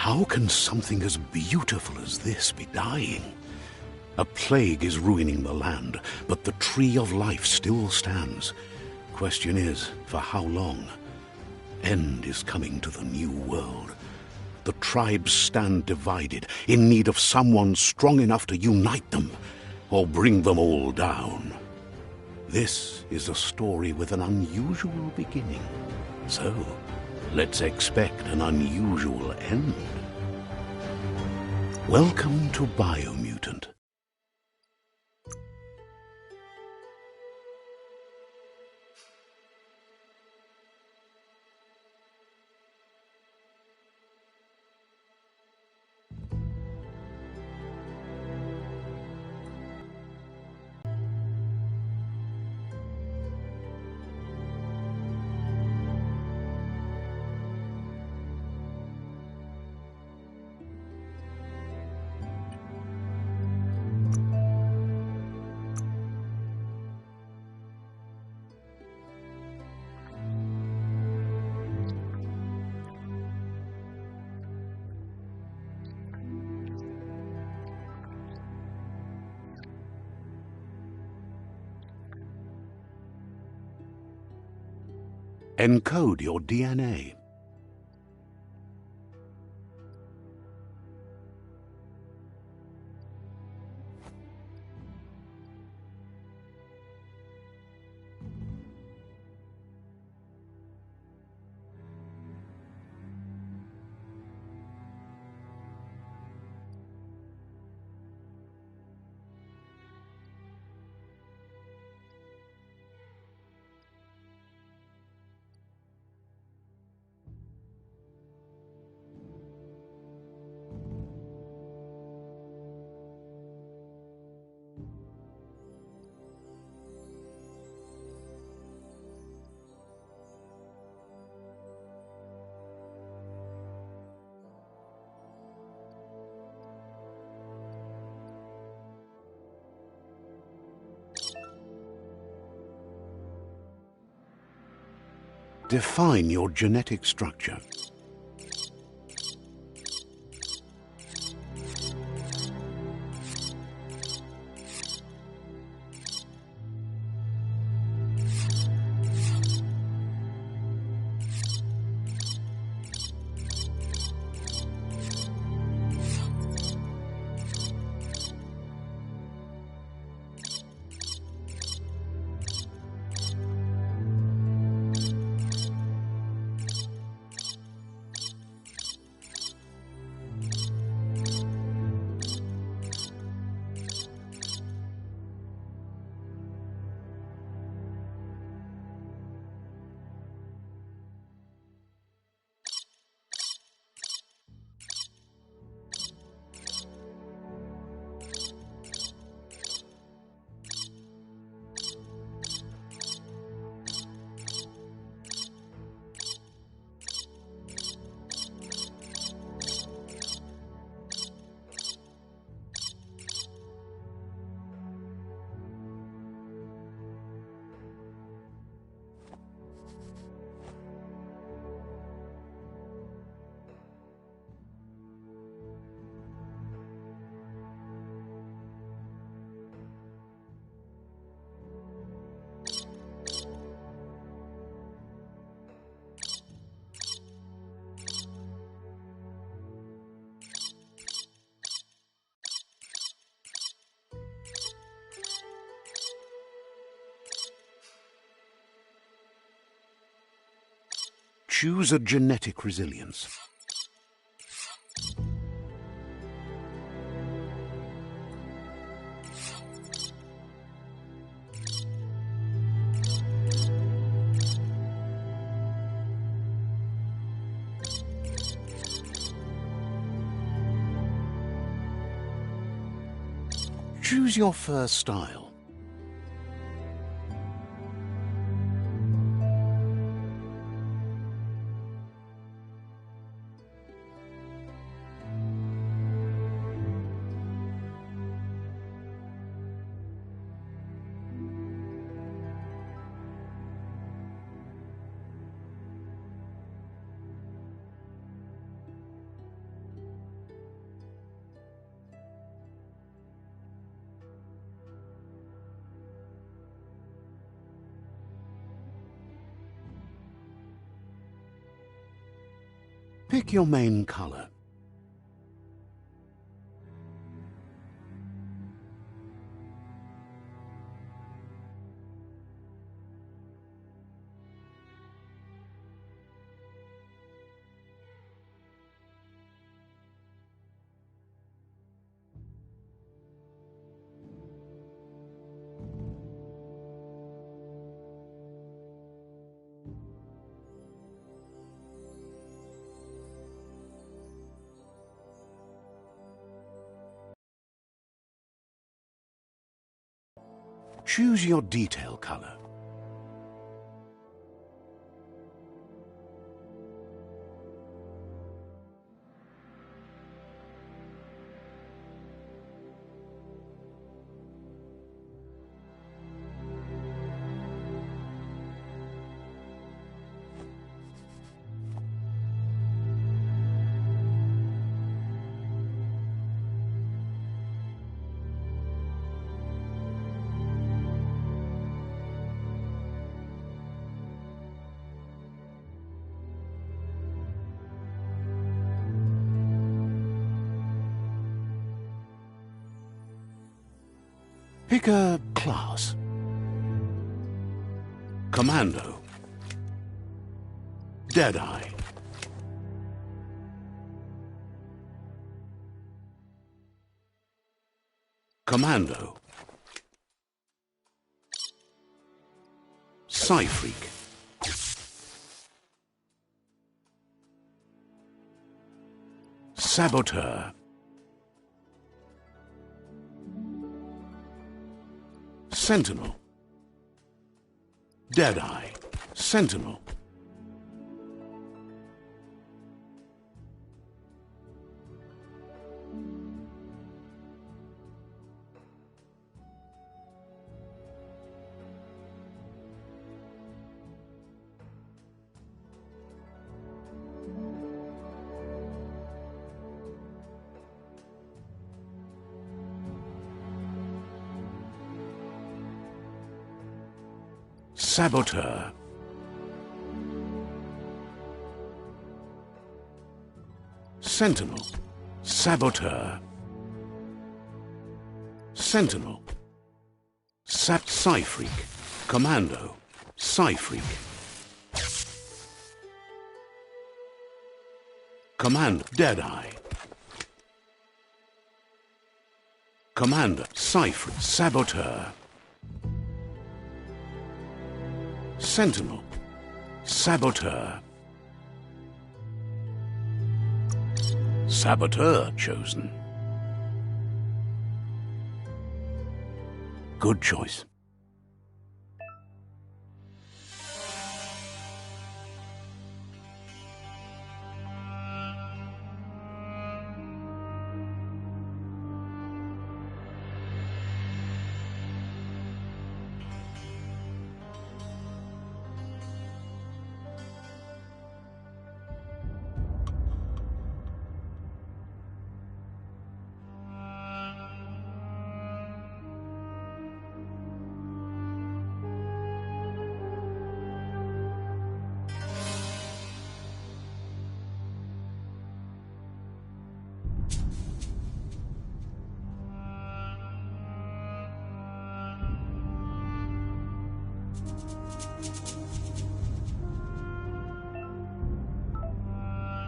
How can something as beautiful as this be dying? A plague is ruining the land, but the tree of life still stands. Question is, for how long? End is coming to the new world. The tribes stand divided, in need of someone strong enough to unite them, or bring them all down. This is a story with an unusual beginning. So, let's expect an unusual end. Welcome to Biomutant. Encode your DNA. Define your genetic structure. Choose a genetic resilience. Choose your first style. Pick your main color. Choose your detail color. Pick a class. Commando. Deadeye. Commando. Psy-Freak. Saboteur. Sentinel. Deadeye. Sentinel. Saboteur. Sentinel. Saboteur. Sentinel. Psy-Freak. Commando. Psy-Freak. Command. Deadeye. Commander. Psy-Freak. Saboteur. Sentinel. Saboteur. Saboteur chosen. Good choice.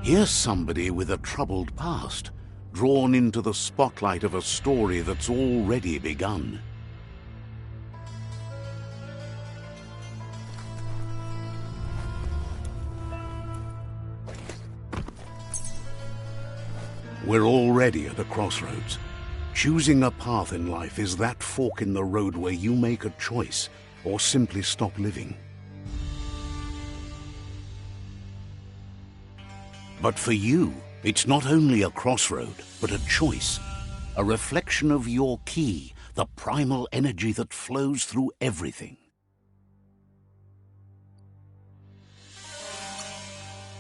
Here's somebody with a troubled past, drawn into the spotlight of a story that's already begun. We're already at a crossroads. Choosing a path in life is that fork in the road where you make a choice or simply stop living. But for you, it's not only a crossroad, but a choice. A reflection of your key, the primal energy that flows through everything.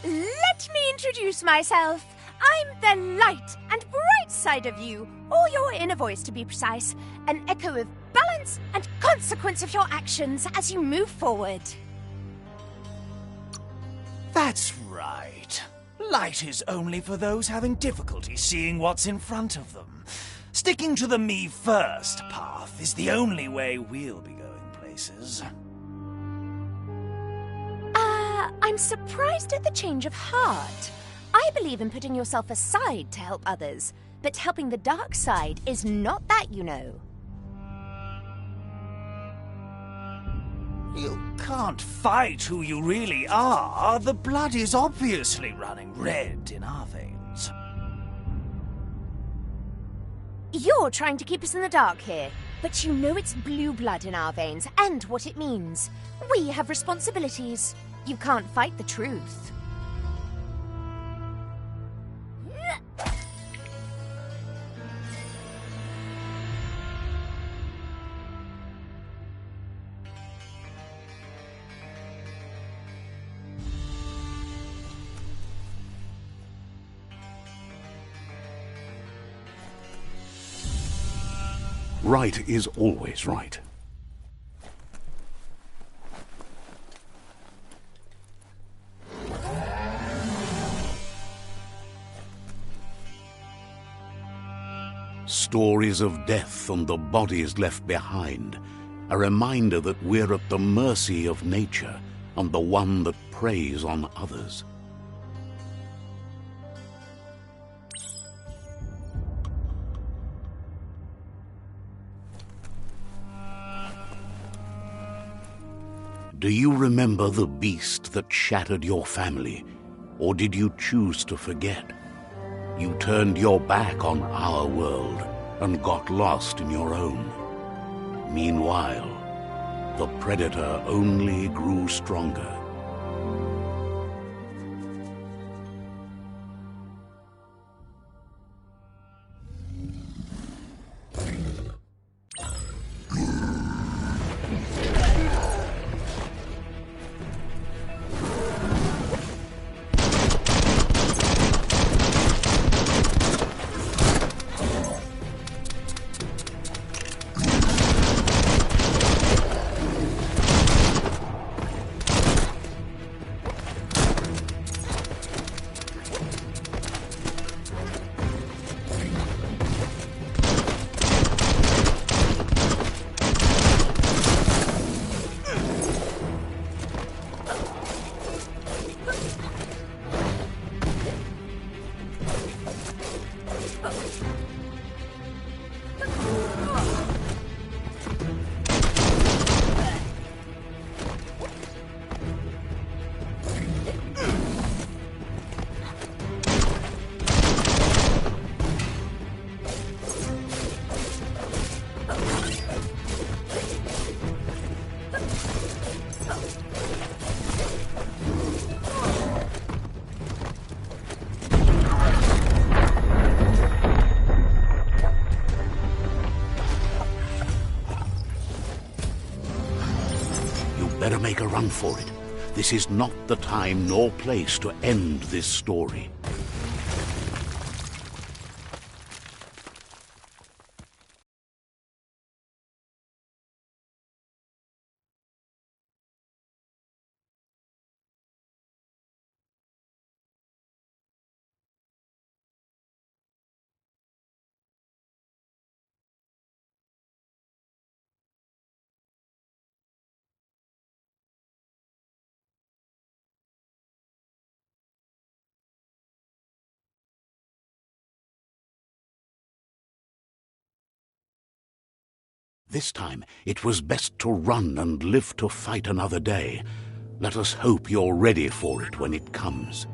Let me introduce myself. I'm the light and bright side of you, or your inner voice to be precise, an echo of balance and consequence of your actions as you move forward. That's right. Light is only for those having difficulty seeing what's in front of them. Sticking to the me-first path is the only way we'll be going places. I'm surprised at the change of heart. I believe in putting yourself aside to help others, but helping the dark side is not that, you know. You can't fight who you really are. The blood is obviously running red in our veins. You're trying to keep us in the dark here, but you know it's blue blood in our veins and what it means. We have responsibilities. You can't fight the truth. Right is always right. Stories of death and the bodies left behind, a reminder that we're at the mercy of nature and the one that preys on others. Do you remember the beast that shattered your family, or did you choose to forget? You turned your back on our world and got lost in your own. Meanwhile, the predator only grew stronger. Better make a run for it. This is not the time nor place to end this story. This time, it was best to run and live to fight another day. Let us hope you're ready for it when it comes.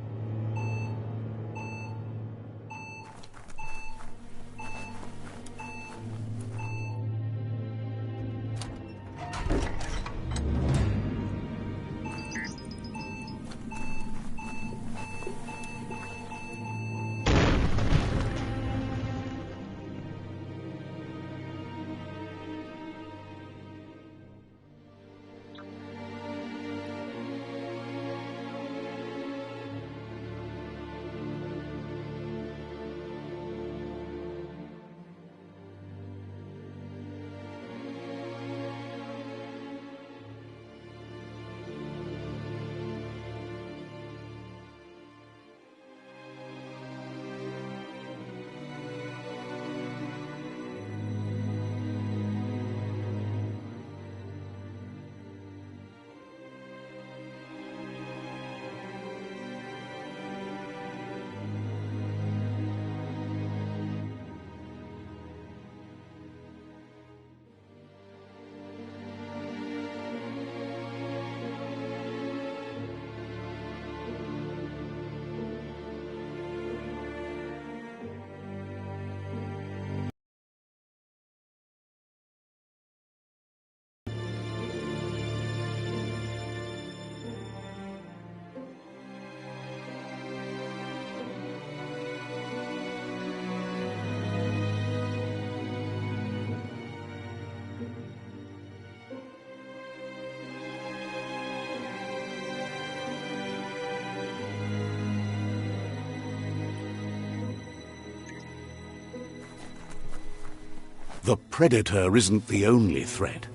The predator isn't the only threat.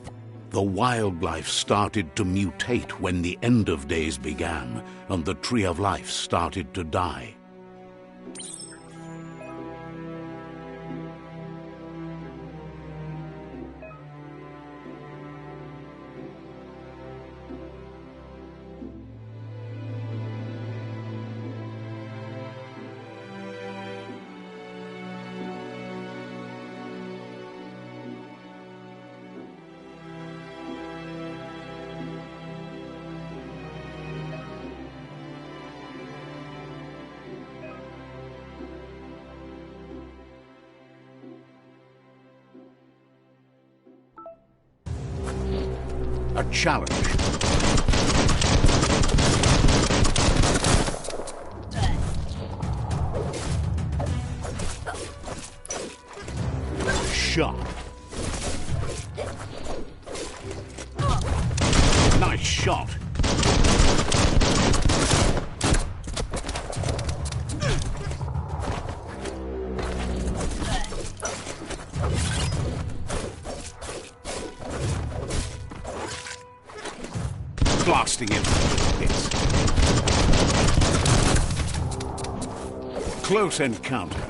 The wildlife started to mutate when the end of days began, and the Tree of Life started to die. A challenge. Shot. Nice shot. Blasting him. Hits. Close encounter.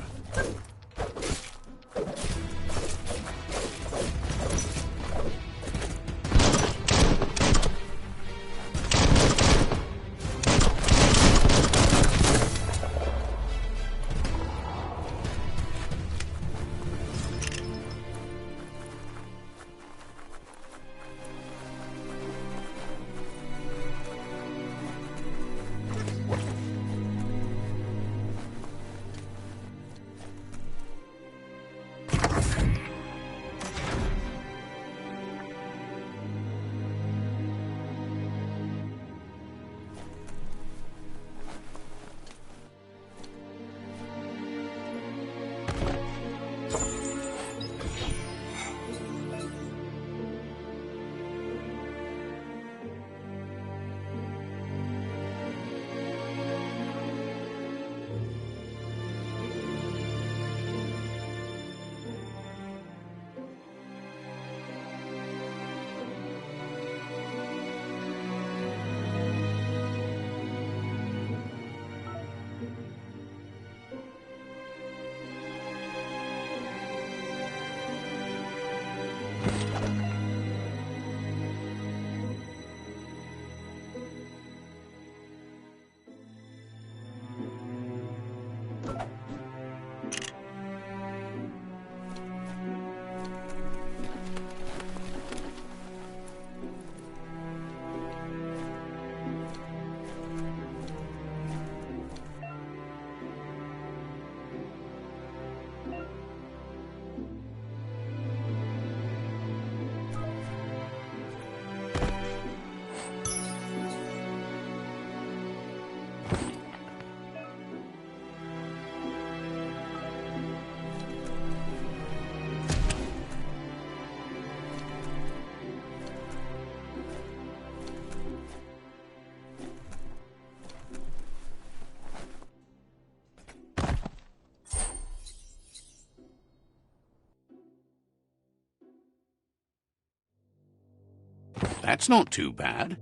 That's not too bad.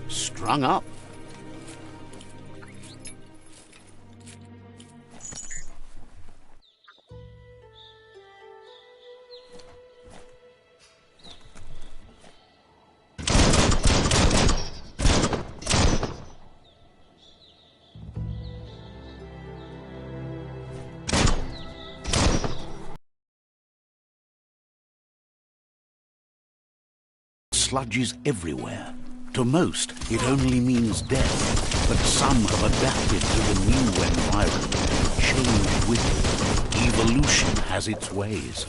Strung up. Sludge is everywhere. To most, it only means death, but some have adapted to the new environment, changed with it. Evolution has its ways.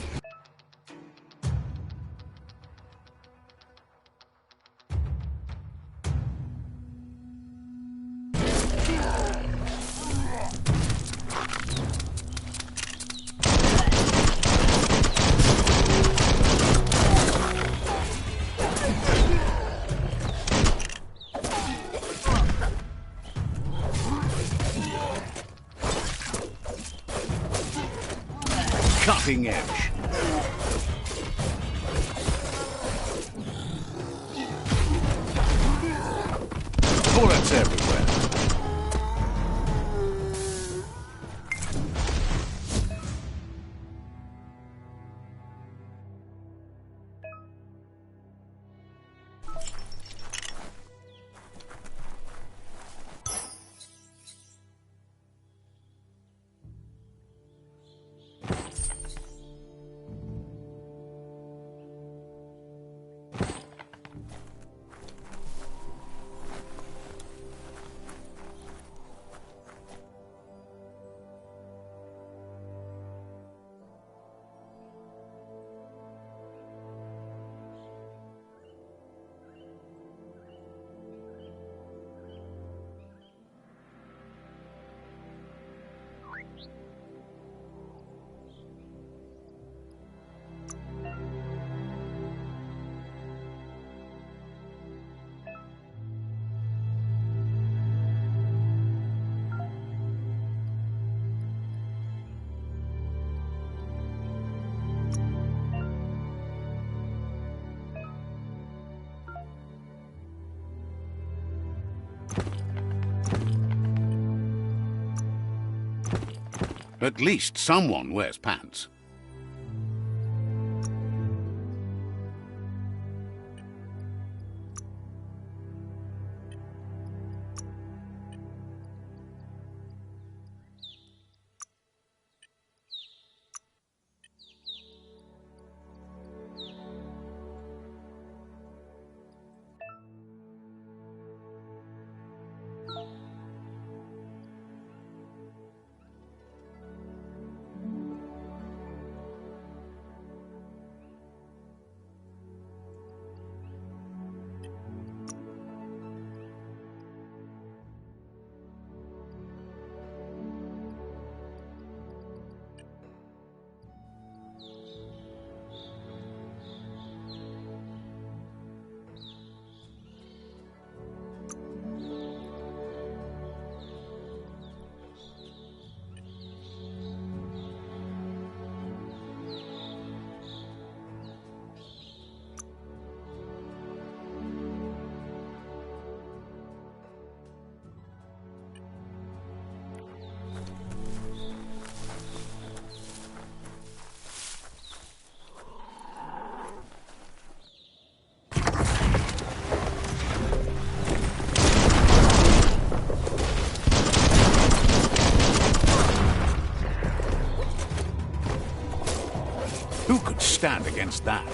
Cutting edge. Bullets everywhere. At least someone wears pants. Who could stand against that?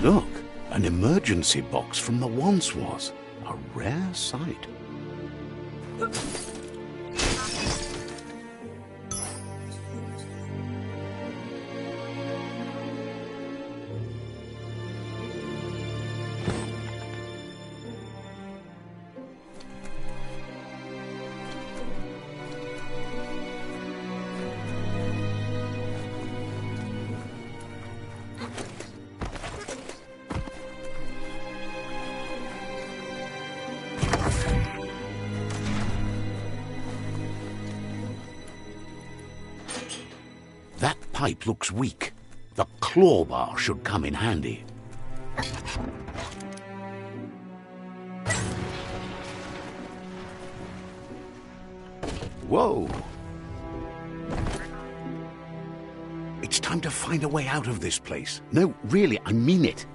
Look, an emergency box from the once was. A rare sight. That pipe looks weak. The claw bar should come in handy. Whoa! It's time to find a way out of this place. No, really, I mean it.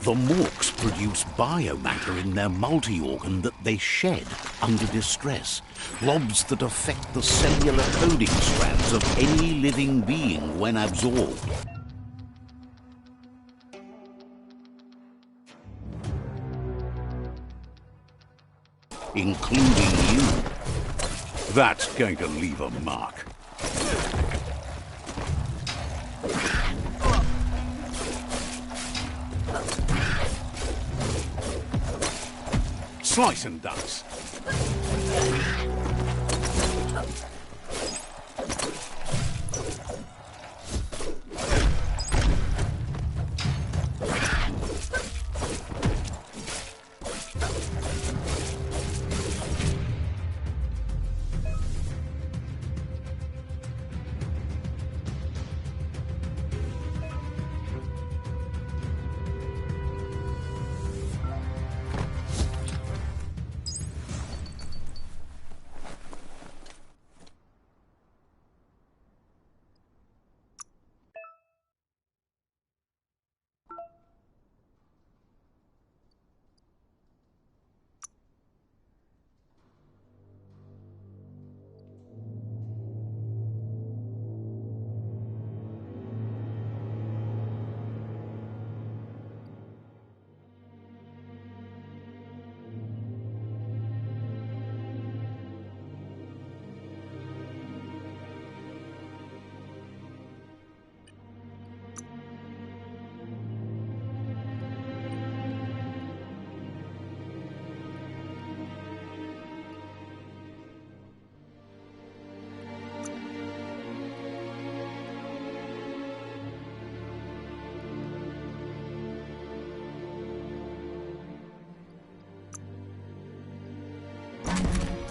The Morks produce biomatter in their multi-organ that they shed under distress, blobs that affect the cellular coding strands of any living being when absorbed. Including you. That's going to leave a mark. Slice and dice.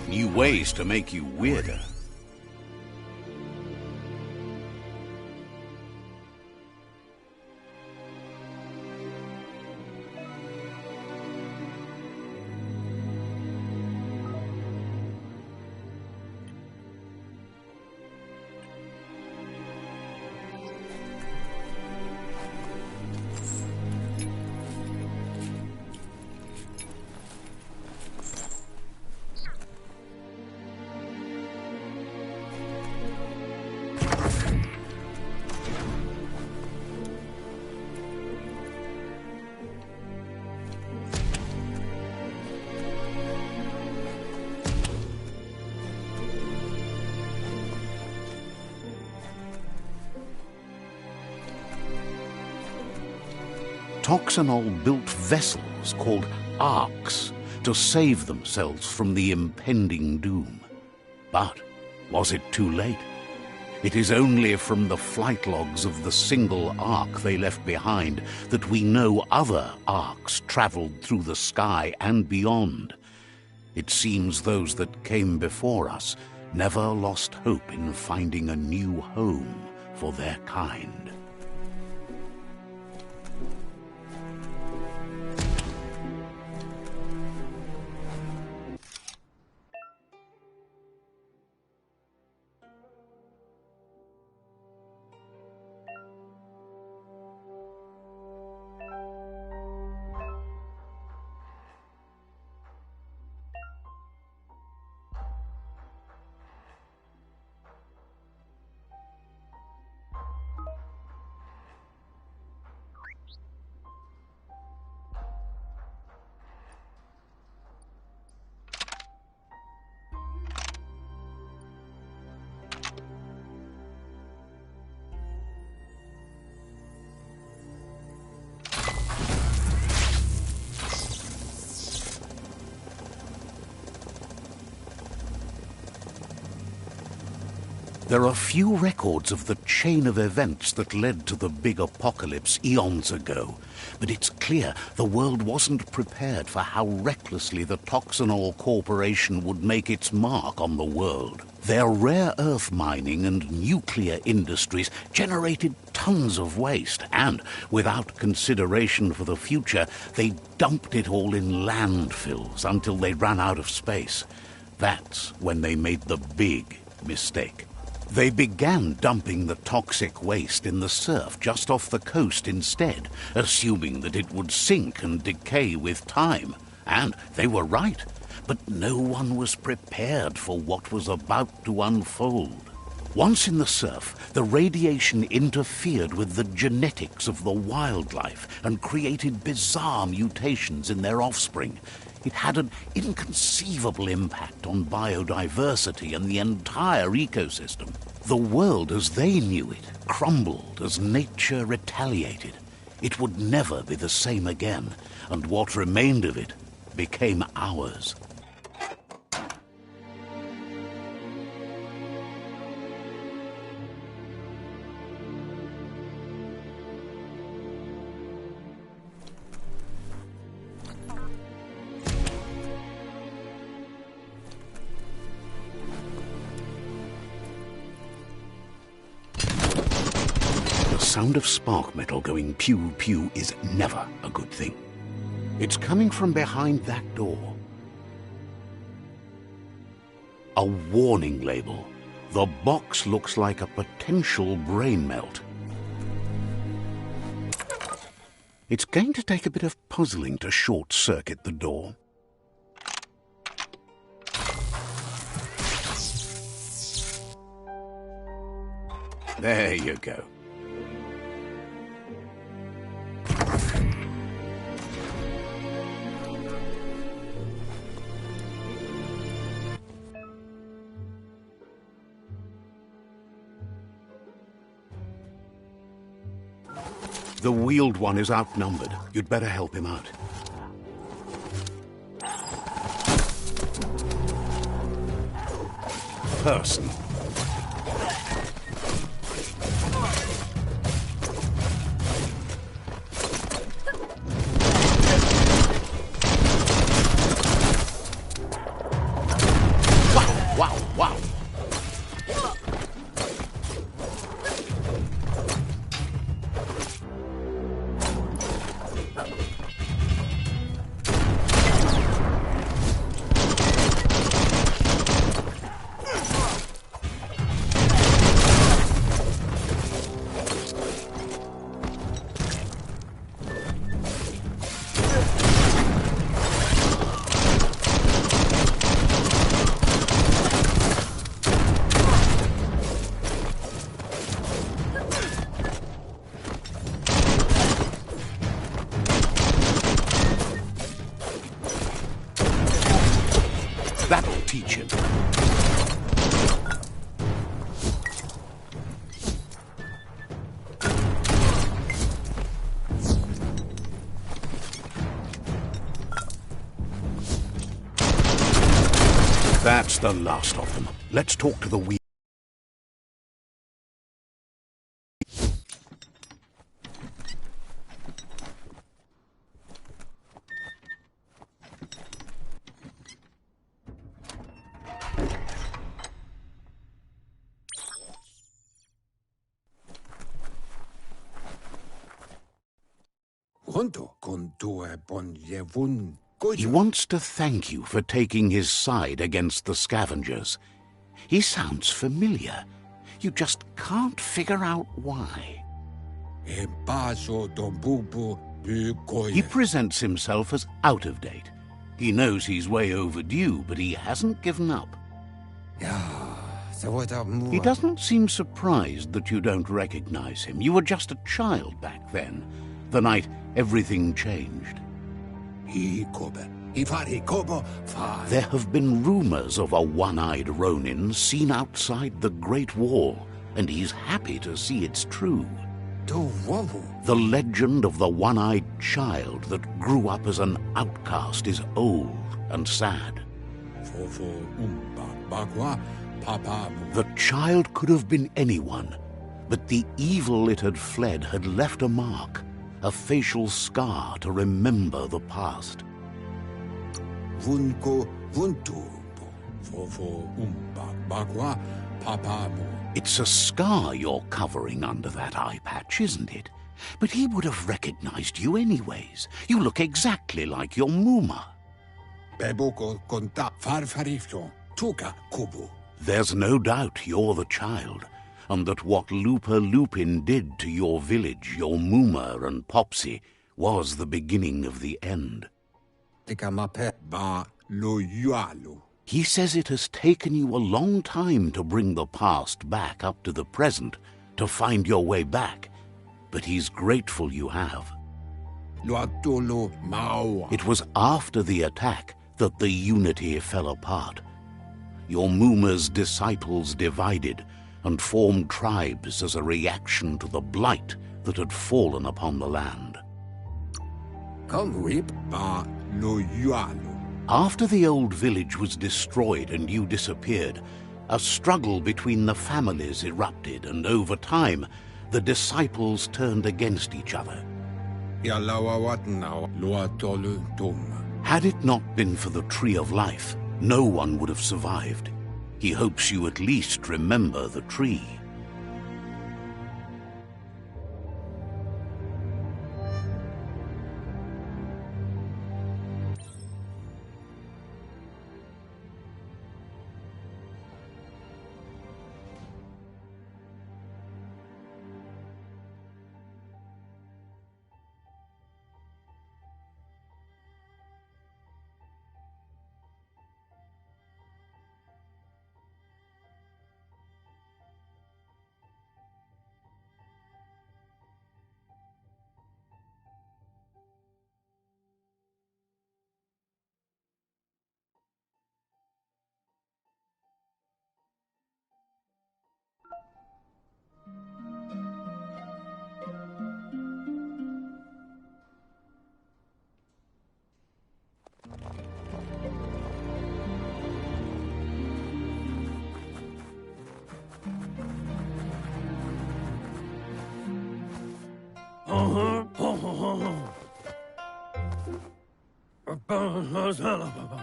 New ways to make you weirder. Toxanol built vessels called arks to save themselves from the impending doom. But was it too late? It is only from the flight logs of the single ark they left behind that we know other arks traveled through the sky and beyond. It seems those that came before us never lost hope in finding a new home for their kind. There are few records of the chain of events that led to the big apocalypse eons ago, but it's clear the world wasn't prepared for how recklessly the Toxanol Corporation would make its mark on the world. Their rare earth mining and nuclear industries generated tons of waste, and, without consideration for the future, they dumped it all in landfills until they ran out of space. That's when they made the big mistake. They began dumping the toxic waste in the surf just off the coast instead, assuming that it would sink and decay with time. And they were right, but no one was prepared for what was about to unfold. Once in the surf, the radiation interfered with the genetics of the wildlife and created bizarre mutations in their offspring. It had an inconceivable impact on biodiversity and the entire ecosystem. The world as they knew it crumbled as nature retaliated. It would never be the same again, and what remained of it became ours. The sound of spark metal going pew-pew is never a good thing. It's coming from behind that door. A warning label. The box looks like a potential brain melt. It's going to take a bit of puzzling to short-circuit the door. There you go. The wheeled one is outnumbered. You'd better help him out. Person. Wow, wow, wow. That'll teach him. That's the last of them. Let's talk to the wheel. He wants to thank you for taking his side against the scavengers. He sounds familiar. You just can't figure out why. He presents himself as out of date. He knows he's way overdue, but he hasn't given up. He doesn't seem surprised that you don't recognize him. You were just a child back then, the night everything changed. There have been rumors of a one-eyed Ronin seen outside the Great Wall, and he's happy to see it's true. The legend of the one-eyed child that grew up as an outcast is old and sad. The child could have been anyone, but the evil it had fled had left a mark, a facial scar to remember the past. It's a scar you're covering under that eye patch, isn't it? But he would have recognized you anyways. You look exactly like your Muma. There's no doubt you're the child, and that what Looper Lupin did to your village, your Muma and Popsy, was the beginning of the end. He says it has taken you a long time to bring the past back up to the present, to find your way back, but he's grateful you have. It was after the attack that the unity fell apart. Your Muma's disciples divided and formed tribes as a reaction to the blight that had fallen upon the land. After the old village was destroyed and you disappeared, a struggle between the families erupted, and over time, the disciples turned against each other. Had it not been for the Tree of Life, no one would have survived. He hopes you at least remember the tree.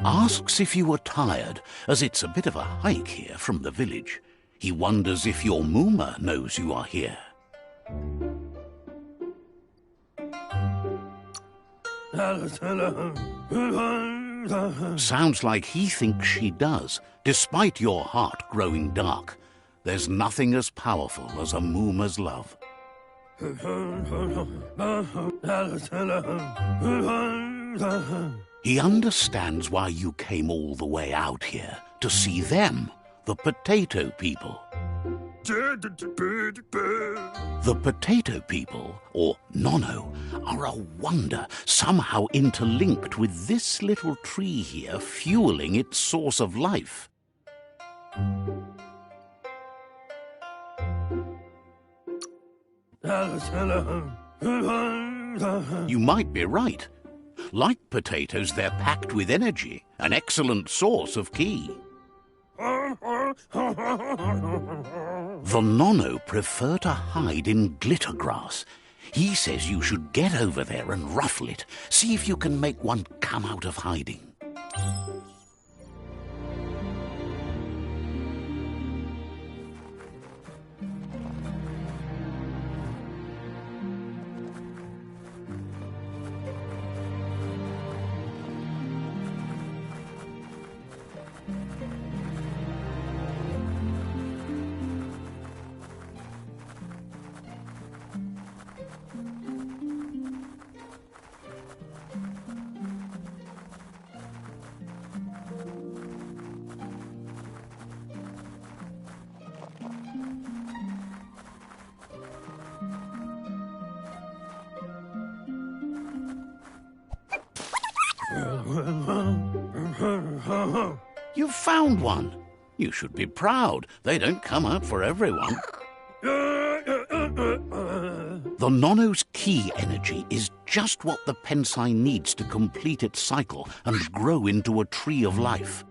Asks if you were tired, as it's a bit of a hike here from the village. He wonders if your Muma knows you are here. Sounds like he thinks she does, despite your heart growing dark. There's nothing as powerful as a Muma's love. He understands why you came all the way out here, to see them, the potato people. The potato people, or Nono, are a wonder, somehow interlinked with this little tree here, fueling its source of life. You might be right. Like potatoes, they're packed with energy, an excellent source of ki. The Nono prefer to hide in glitter grass. He says you should get over there and ruffle it. See if you can make one come out of hiding. You found one. You should be proud. They don't come out for everyone. The Nono's ki energy is just what the Pensai needs to complete its cycle and grow into a tree of life.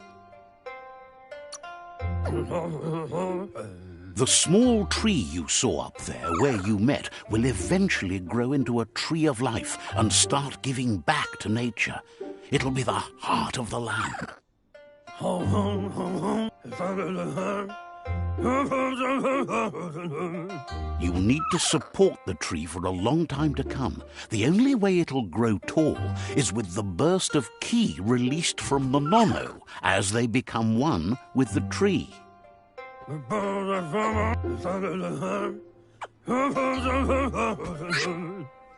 The small tree you saw up there where you met will eventually grow into a tree of life and start giving back to nature. It'll be the heart of the land. You'll need to support the tree for a long time to come. The only way it'll grow tall is with the burst of ki released from the nono as they become one with the tree.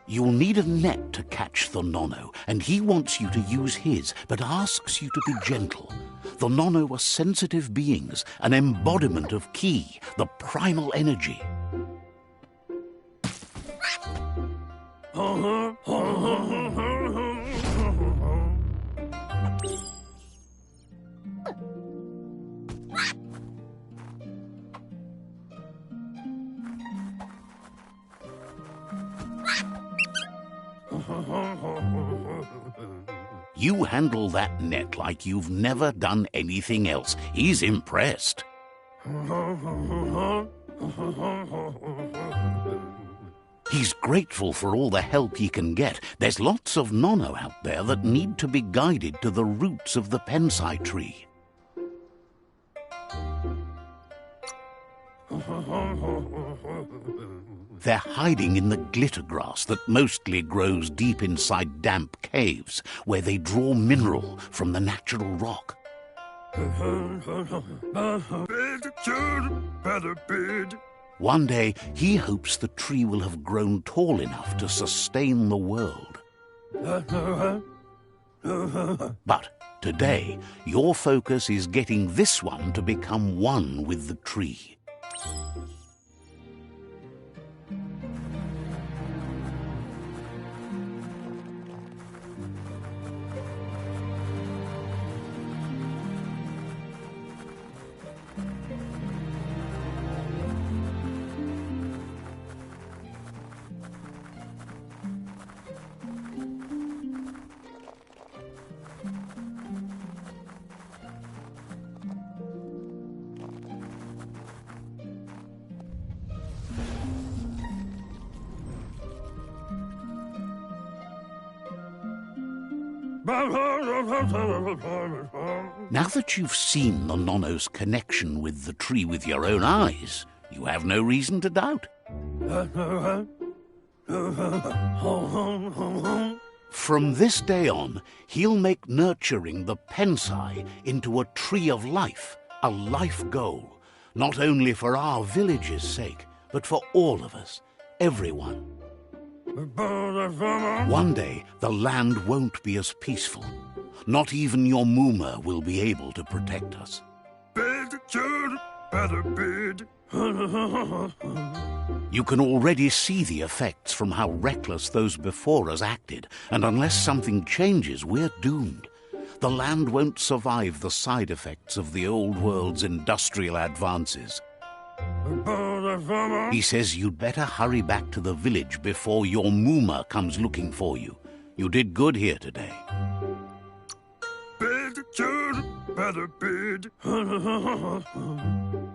You'll need a net to catch the nono, and he wants you to use his, but asks you to be gentle. The nono are sensitive beings, an embodiment of ki, the primal energy. You handle that net like you've never done anything else. He's impressed. He's grateful for all the help he can get. There's lots of nono out there that need to be guided to the roots of the pensai tree. They're hiding in the glitter grass that mostly grows deep inside damp caves, where they draw mineral from the natural rock. One day, he hopes the tree will have grown tall enough to sustain the world. But today, your focus is getting this one to become one with the tree. Now that you've seen the nono's connection with the tree with your own eyes, you have no reason to doubt. From this day on, he'll make nurturing the pensai into a tree of life, a life goal, not only for our village's sake, but for all of us, everyone. One day, the land won't be as peaceful. Not even your Muma will be able to protect us. You can already see the effects from how reckless those before us acted, and unless something changes, we're doomed. The land won't survive the side effects of the old world's industrial advances. He says you'd better hurry back to the village before your Muma comes looking for you. You did good here today.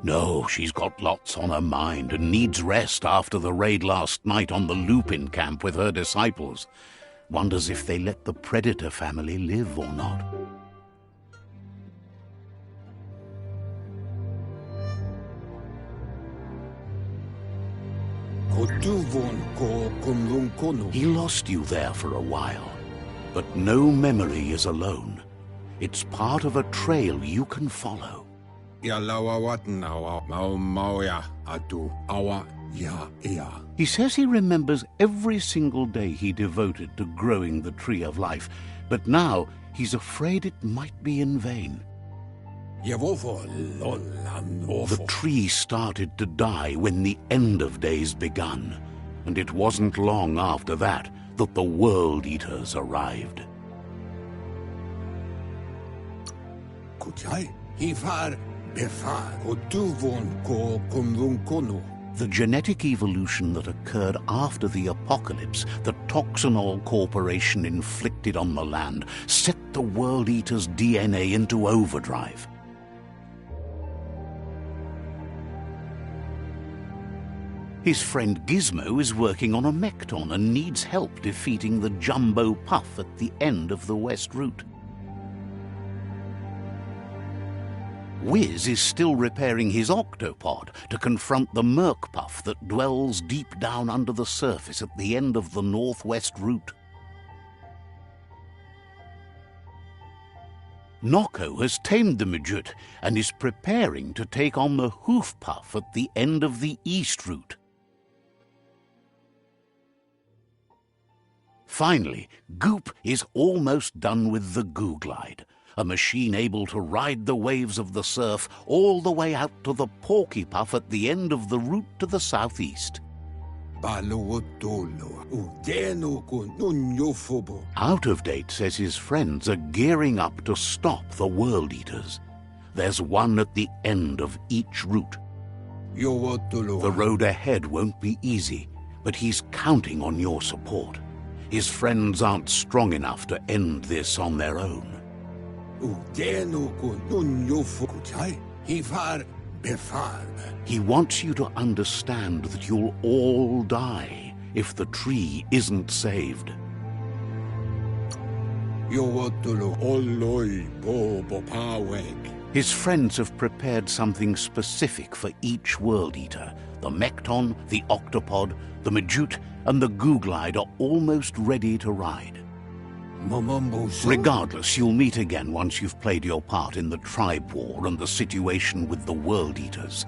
No, she's got lots on her mind and needs rest after the raid last night on the Lupin camp with her disciples. Wonders if they let the Predator family live or not. He lost you there for a while, but no memory is alone. It's part of a trail you can follow. He says he remembers every single day he devoted to growing the Tree of Life, but now he's afraid it might be in vain. The tree started to die when the end of days begun, and it wasn't long after that that the World Eaters arrived. The genetic evolution that occurred after the apocalypse that Toxanol Corporation inflicted on the land set the World Eaters' DNA into overdrive. His friend Gizmo is working on a Mekton and needs help defeating the Jumbo Puff at the end of the West Route. Wiz is still repairing his octopod to confront the Merc Puff that dwells deep down under the surface at the end of the Northwest Route. Nocco has tamed the Midget and is preparing to take on the Hoof Puff at the end of the East Route. Finally, Goop is almost done with the Googlide, a machine able to ride the waves of the surf all the way out to the Porky Puff at the end of the route to the southeast. Out of Date says his friends are gearing up to stop the World Eaters. There's one at the end of each route. The road ahead won't be easy, but he's counting on your support. His friends aren't strong enough to end this on their own. He wants you to understand that you'll all die if the tree isn't saved. His friends have prepared something specific for each World Eater. The Mekton, the Octopod, the Majute, and the Googlide are almost ready to ride. Regardless, you'll meet again once you've played your part in the tribe war and the situation with the World Eaters.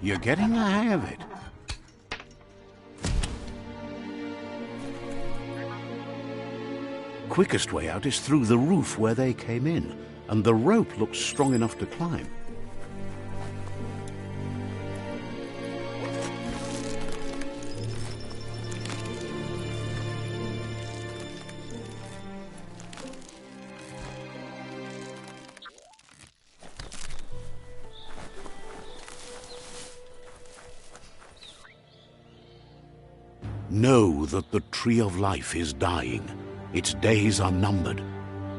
You're getting the hang of it. Quickest way out is through the roof where they came in, and the rope looks strong enough to climb. Know that the Tree of Life is dying. Its days are numbered.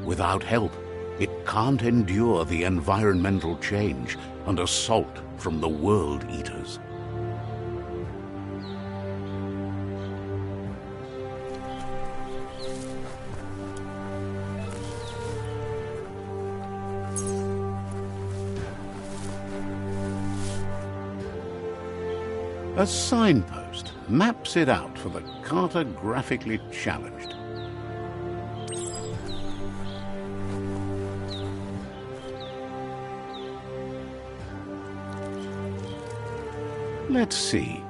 Without help, it can't endure the environmental change and assault from the World Eaters. A signpost maps it out for the cartographically challenged. Let's see.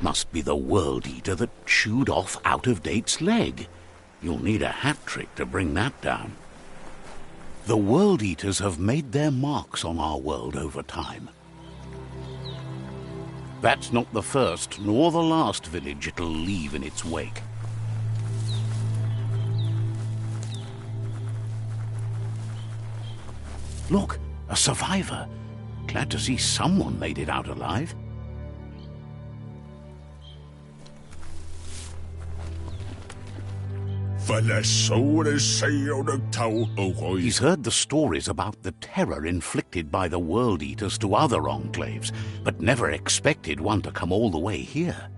Must be the World Eater that chewed off Out of Date's leg. You'll need a hat trick to bring that down. The World Eaters have made their marks on our world over time. That's not the first nor the last village it'll leave in its wake. Look, a survivor. Glad to see someone made it out alive. He's heard the stories about the terror inflicted by the World Eaters to other enclaves, but never expected one to come all the way here.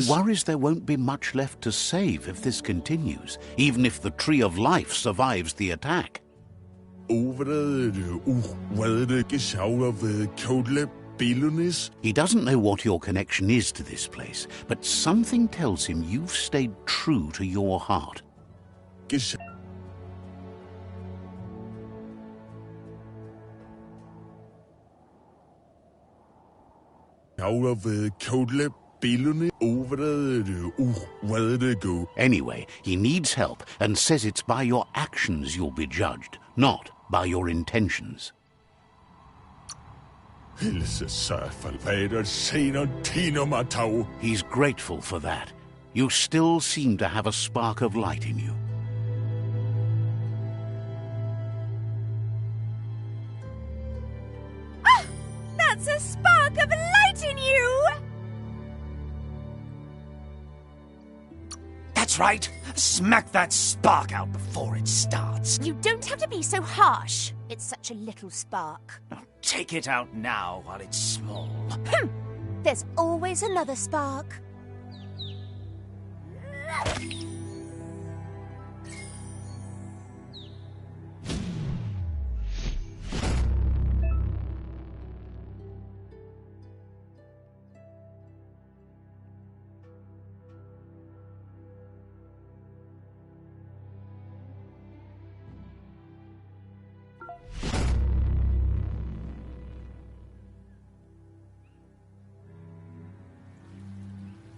He worries there won't be much left to save if this continues, even if the Tree of Life survives the attack. He doesn't know what your connection is to this place, but something tells him you've stayed true to your heart. Anyway, he needs help and says it's by your actions you'll be judged, not by your intentions. He's grateful for that. You still seem to have a spark of light in you. Ah! That's a spark of light in you! That's right. Smack that spark out before it starts. You don't have to be so harsh. It's such a little spark. Now, take it out now while it's small. There's always another spark.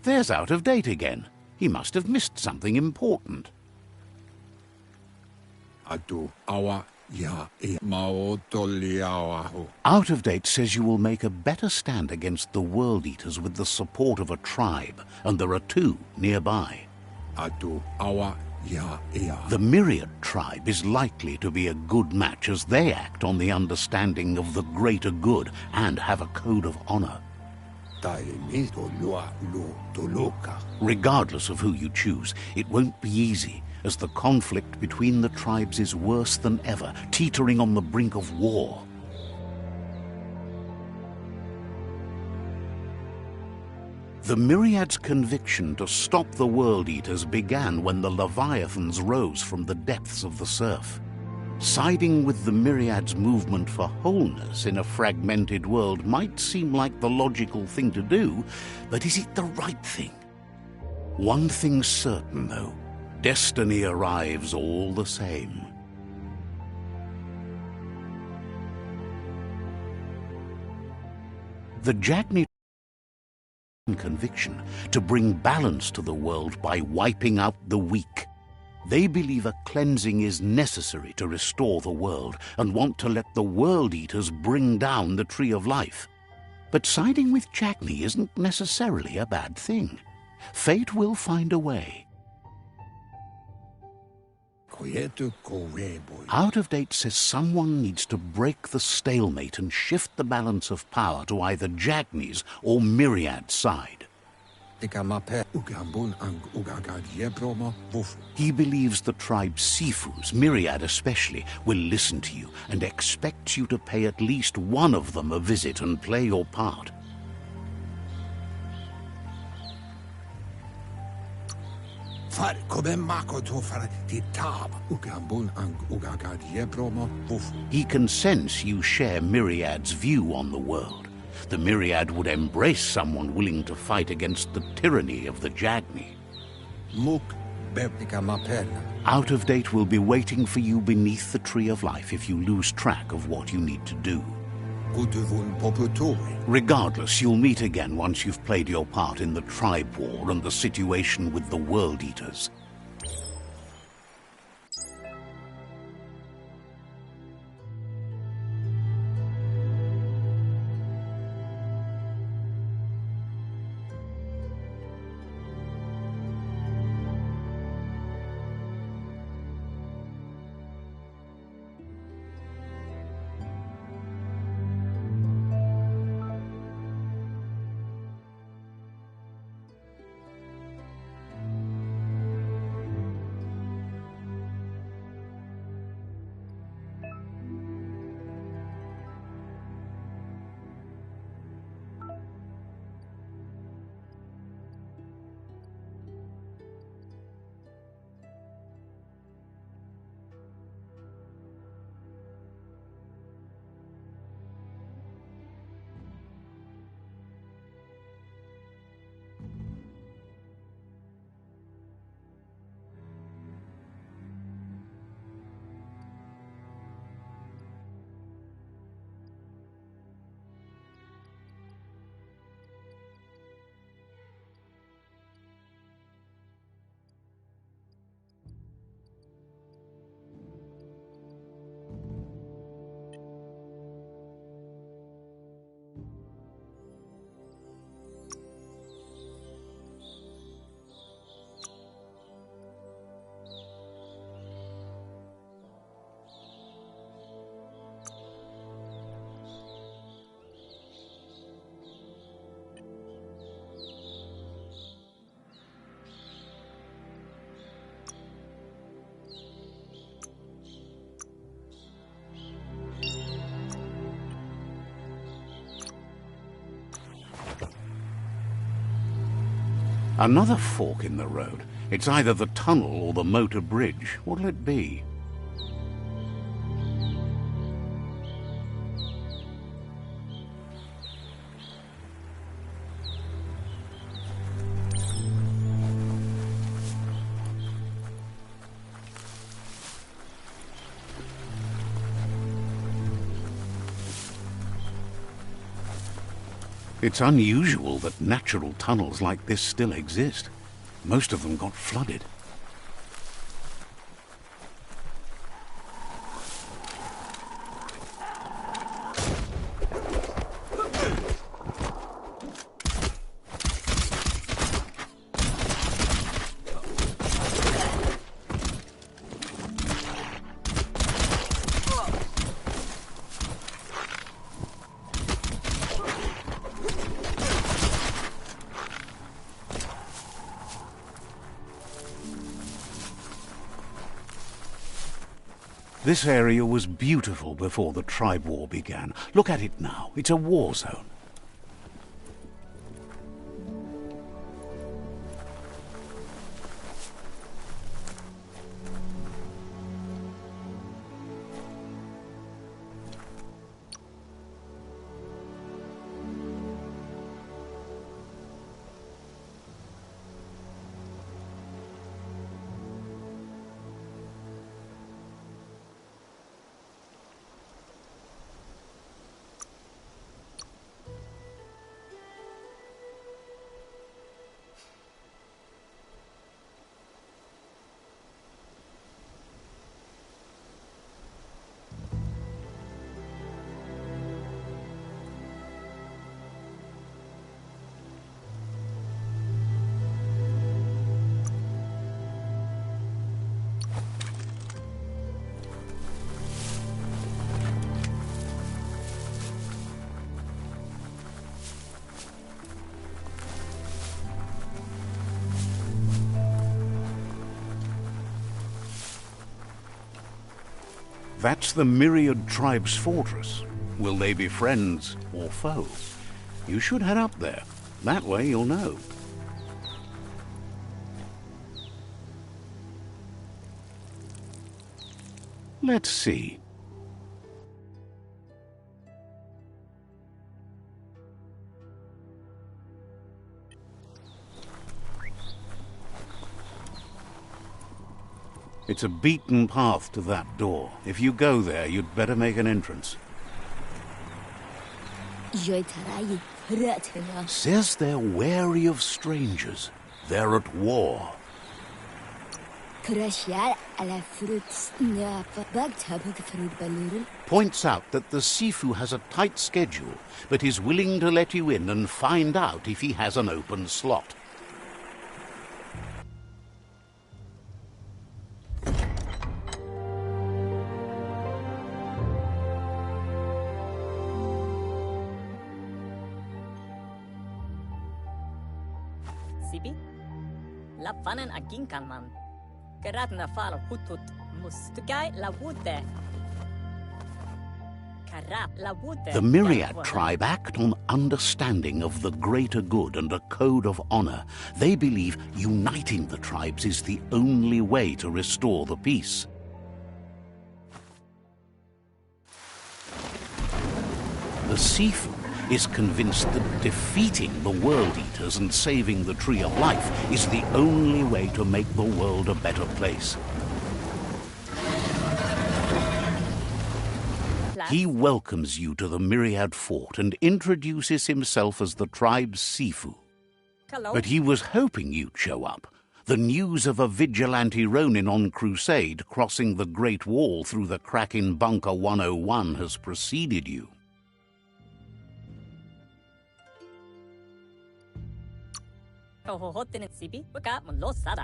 There's Out of Date again. He must have missed something important. Out of Date says you will make a better stand against the World Eaters with the support of a tribe, and there are two nearby. The Myriad tribe is likely to be a good match as they act on the understanding of the greater good and have a code of honor. Regardless of who you choose, it won't be easy, as the conflict between the tribes is worse than ever, teetering on the brink of war. The Myriad's conviction to stop the World Eaters began when the Leviathans rose from the depths of the surf. Siding with the Myriad's movement for wholeness in a fragmented world might seem like the logical thing to do, but is it the right thing? One thing's certain, though. Destiny arrives all the same. The Jagni conviction to bring balance to the world by wiping out the weak. They believe a cleansing is necessary to restore the world and want to let the World Eaters bring down the Tree of Life. But siding with Jagni isn't necessarily a bad thing. Fate will find a way. Out of Date says someone needs to break the stalemate and shift the balance of power to either Jagni's or Myriad's side. He believes the tribe's Sifus, Myriad especially, will listen to you and expects you to pay at least one of them a visit and play your part. He can sense you share Myriad's view on the world. The Myriad would embrace someone willing to fight against the tyranny of the Jagni. Out of Date will be waiting for you beneath the Tree of Life if you lose track of what you need to do. Regardless, you'll meet again once you've played your part in the tribe war and the situation with the World Eaters. Another fork in the road. It's either the tunnel or the motor bridge. What'll it be? It's unusual that natural tunnels like this still exist. Most of them got flooded. This area was beautiful before the tribe war began. Look at it now. It's a war zone. That's the Myriad Tribe's fortress. Will they be friends or foe? You should head up there. That way you'll know. Let's see. It's a beaten path to that door. If you go there, you'd better make an entrance. Says they're wary of strangers. They're at war. Points out that the Sifu has a tight schedule, but is willing to let you in and find out if he has an open slot. Sibi? Lafanen aginkanman. Geradna fal hutut mustugai la wute. The Myriad tribe act on understanding of the greater good and a code of honor. They believe uniting the tribes is the only way to restore the peace. The Sifu is convinced that defeating the World Eaters and saving the Tree of Life is the only way to make the world a better place. He welcomes you to the Myriad Fort and introduces himself as the tribe's Sifu. Hello. But he was hoping you'd show up. The news of a vigilante Ronin on crusade crossing the Great Wall through the crack in Bunker 101 has preceded you.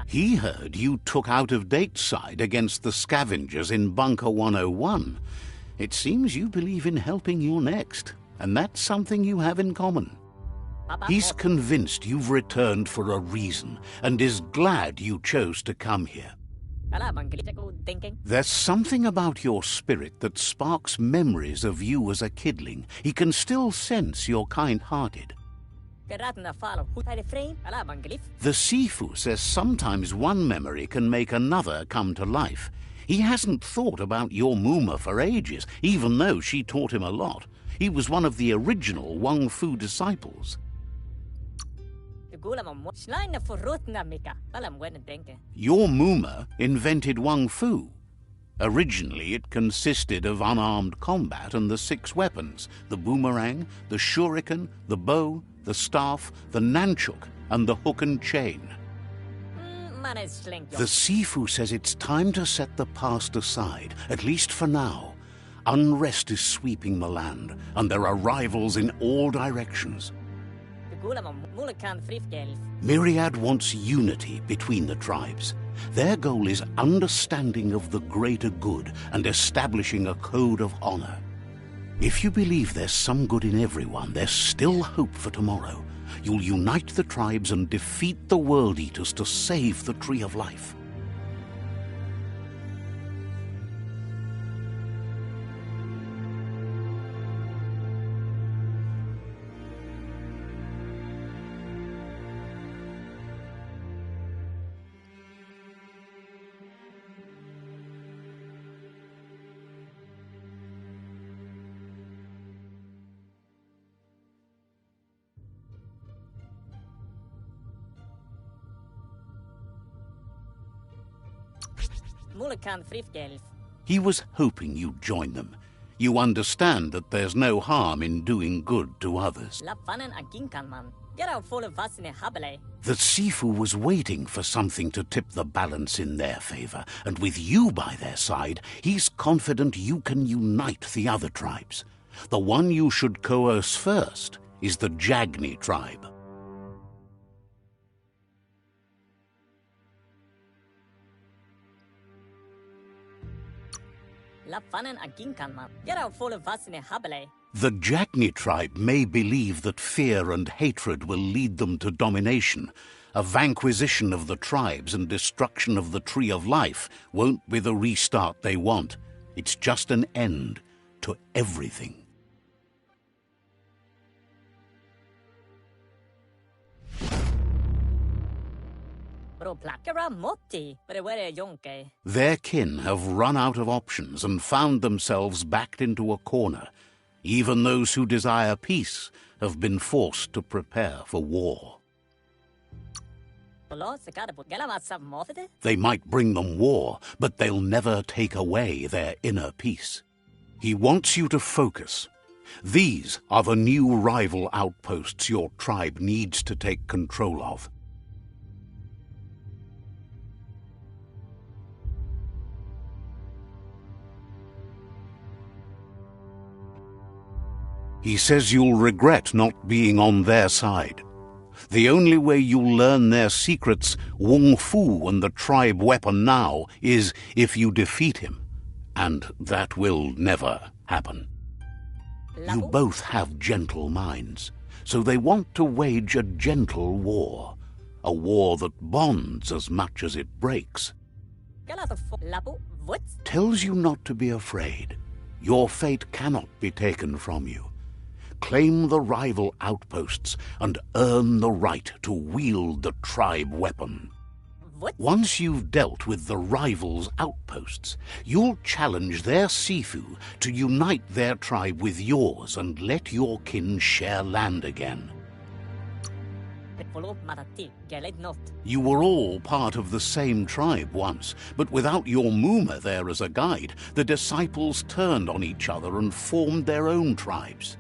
He heard you took out-of-date side against the scavengers in Bunker 101. It seems you believe in helping your next, and that's something you have in common. He's convinced you've returned for a reason, and is glad you chose to come here. There's something about your spirit that sparks memories of you as a kidling. He can still sense you're kind-hearted. The Sifu says sometimes one memory can make another come to life. He hasn't thought about your Muma for ages, even though she taught him a lot. He was one of the original Wang Fu disciples. Your Muma invented Wang Fu. Originally, it consisted of unarmed combat and the 6 weapons: the boomerang, the shuriken, the bow, the staff, the nunchuk, and the hook and chain. The Sifu says it's time to set the past aside, at least for now. Unrest is sweeping the land, and there are rivals in all directions. Myriad wants unity between the tribes. Their goal is understanding of the greater good and establishing a code of honor. If you believe there's some good in everyone, there's still hope for tomorrow. You'll unite the tribes and defeat the World Eaters to save the Tree of Life. He was hoping you'd join them. You understand that there's no harm in doing good to others. The Sifu was waiting for something to tip the balance in their favor, and with you by their side, he's confident you can unite the other tribes. The one you should coerce first is the Jagni tribe. The Jagni tribe may believe that fear and hatred will lead them to domination. A vanquisition of the tribes and destruction of the Tree of Life won't be the restart they want. It's just an end to everything. Their kin have run out of options and found themselves backed into a corner. Even those who desire peace have been forced to prepare for war. They might bring them war, but they'll never take away their inner peace. He wants you to focus. These are the new rival outposts your tribe needs to take control of. He says you'll regret not being on their side. The only way you'll learn their secrets, Wung Fu and the tribe weapon now, is if you defeat him. And that will never happen. You both have gentle minds, so they want to wage a gentle war. A war that bonds as much as it breaks. Tells you not to be afraid. Your fate cannot be taken from you. Claim the rival outposts and earn the right to wield the tribe weapon. Once you've dealt with the rivals' outposts, you'll challenge their Sifu to unite their tribe with yours and let your kin share land again. You were all part of the same tribe once, but without your Muma there as a guide, the disciples turned on each other and formed their own tribes.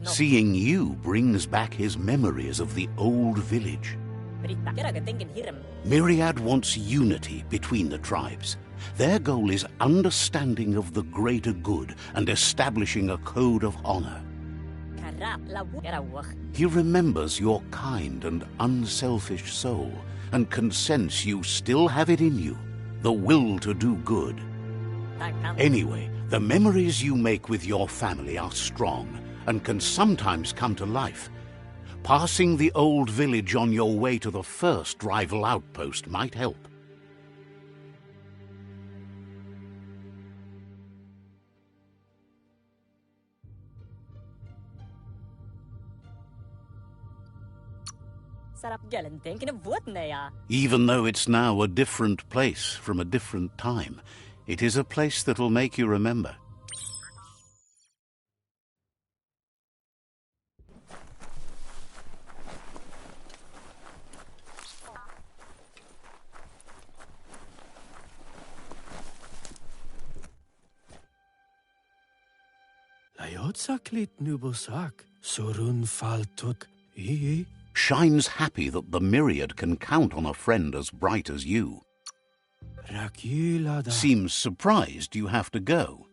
Seeing you brings back his memories of the old village. Myriad wants unity between the tribes. Their goal is understanding of the greater good and establishing a code of honor. He remembers your kind and unselfish soul and can sense you still have it in you, the will to do good. Anyway, the memories you make with your family are strong and can sometimes come to life. Passing the old village on your way to the first rival outpost might help. Even though it's now a different place from a different time, it is a place that'll make you remember. Shine's happy that the Myriad can count on a friend as bright as you. Seems surprised you have to go.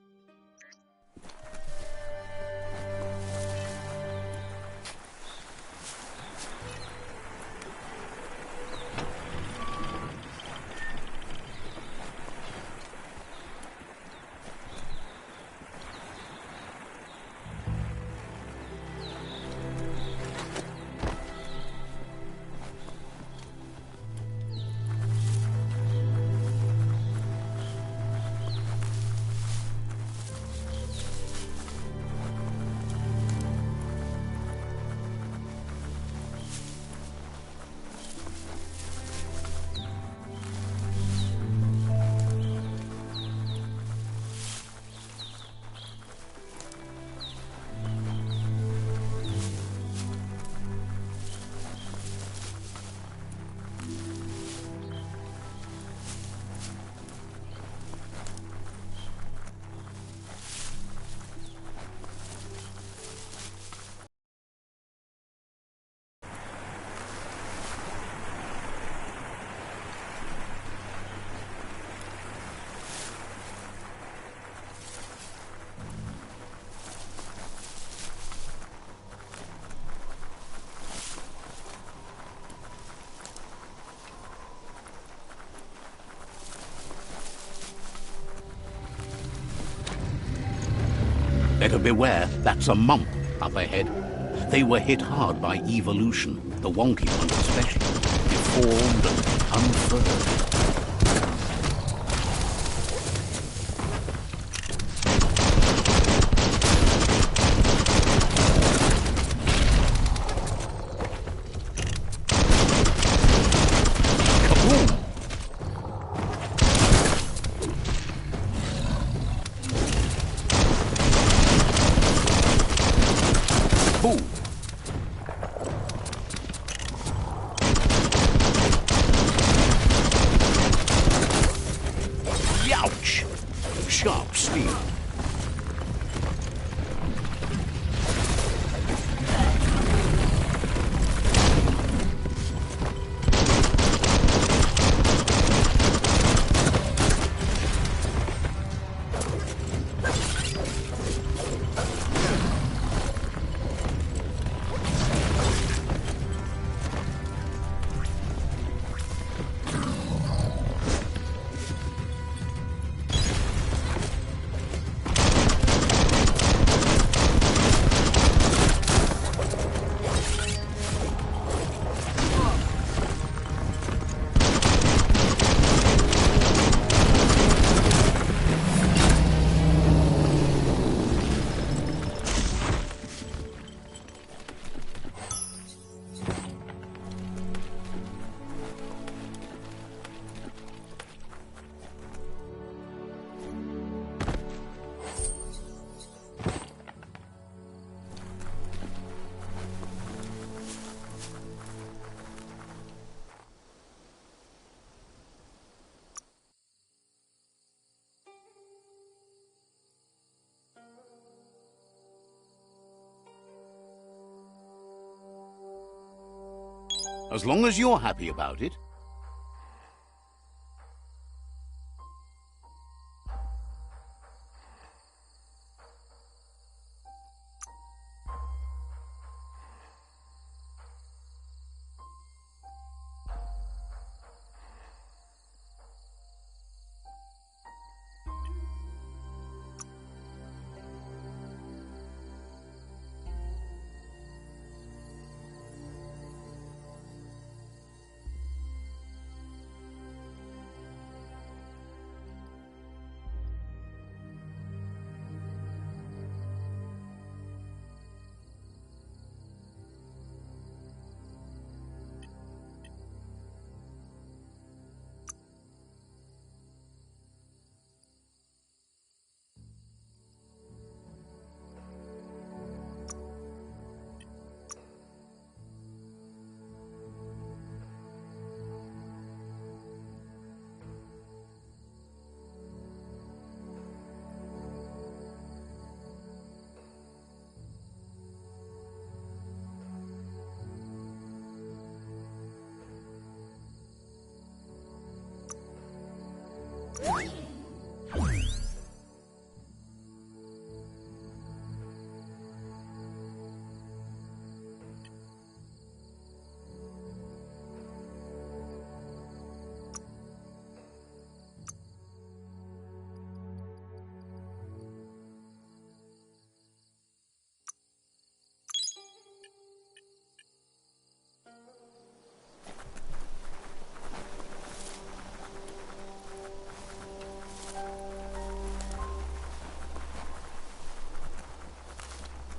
Better beware, that's a mump up ahead. They were hit hard by evolution, the wonky ones especially, deformed and unfurled. top steel. As long as you're happy about it.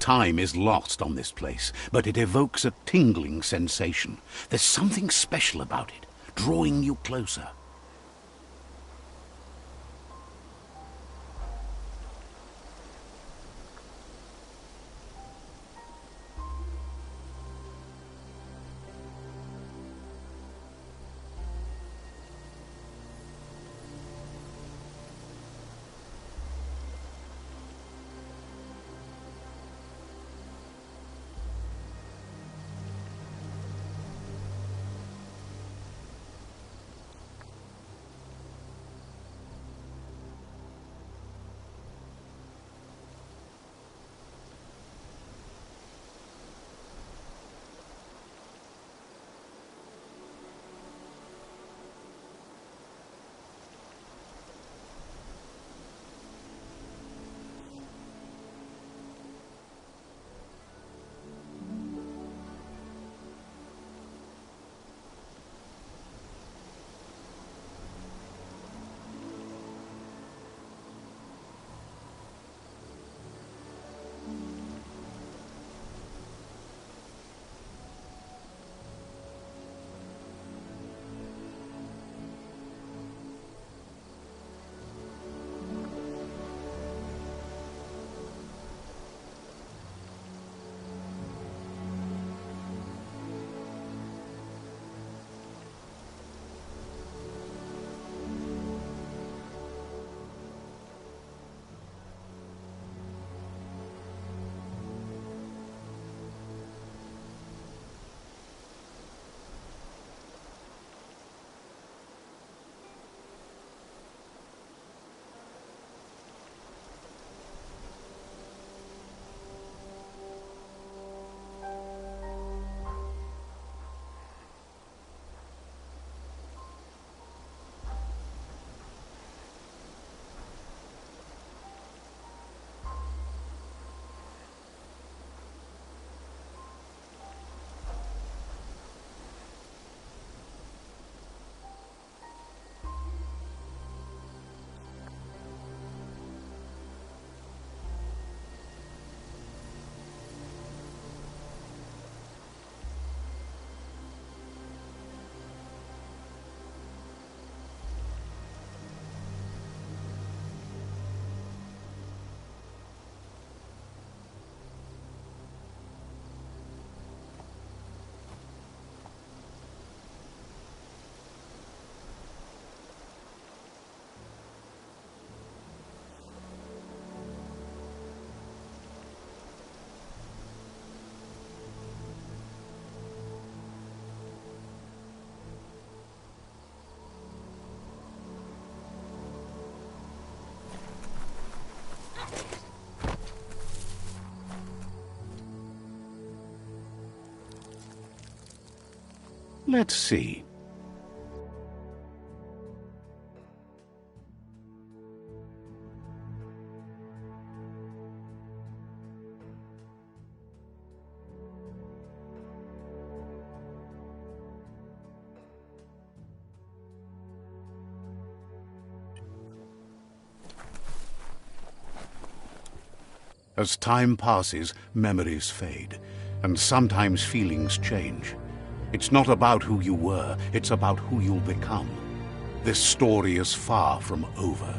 Time is lost on this place, but it evokes a tingling sensation. There's something special about it, drawing you closer. Let's see. As time passes, memories fade, and sometimes feelings change. It's not about who you were, it's about who you'll become. This story is far from over.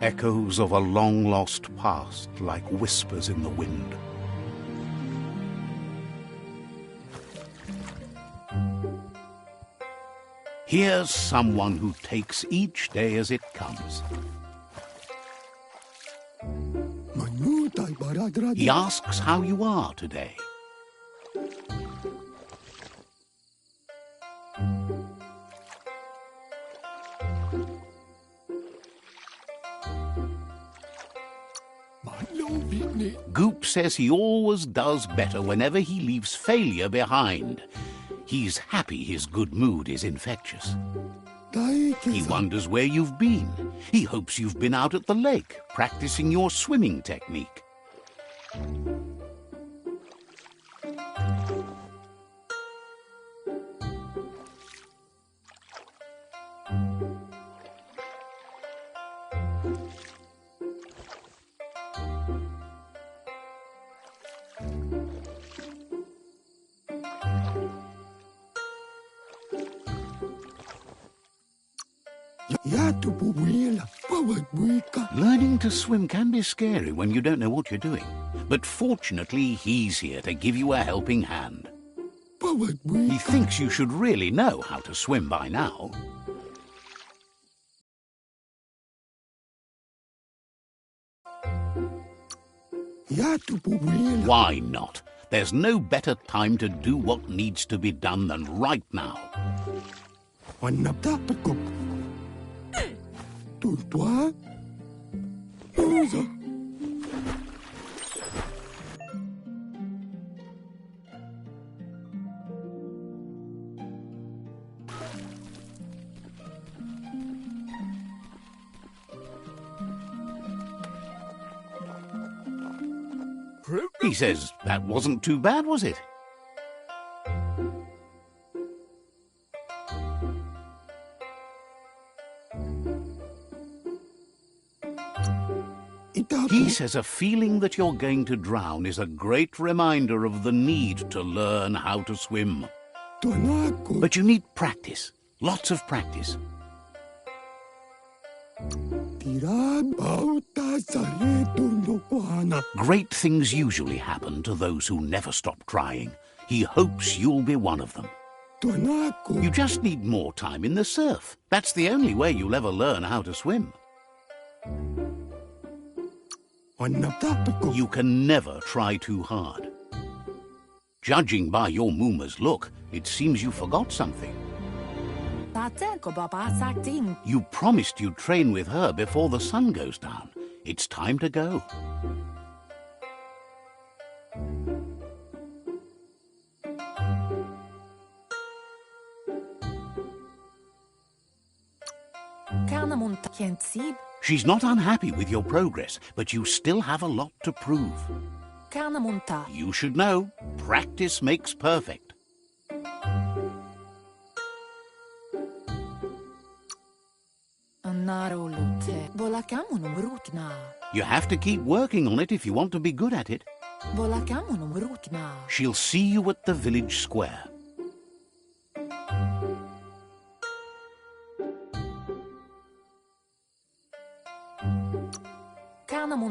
Echoes of a long-lost past like whispers in the wind. Here's someone who takes each day as it comes. He asks how you are today. Goop says he always does better whenever he leaves failure behind. He's happy his good mood is infectious. He wonders where you've been. He hopes you've been out at the lake, practicing your swimming technique. Learning to swim can be scary when you don't know what you're doing. But fortunately, he's here to give you a helping hand. He thinks you should really know how to swim by now. Why not? There's no better time to do what needs to be done than right now. He says that wasn't too bad, was it? He says a feeling that you're going to drown is a great reminder of the need to learn how to swim. But you need practice, lots of practice. Great things usually happen to those who never stop trying. He hopes you'll be one of them. You just need more time in the surf. That's the only way you'll ever learn how to swim. You can never try too hard. Judging by your Mooma's look, it seems you forgot something. You promised you'd train with her before the sun goes down. It's time to go. She's not unhappy with your progress, but you still have a lot to prove. You should know, practice makes perfect. You have to keep working on it if you want to be good at it. She'll see you at the village square.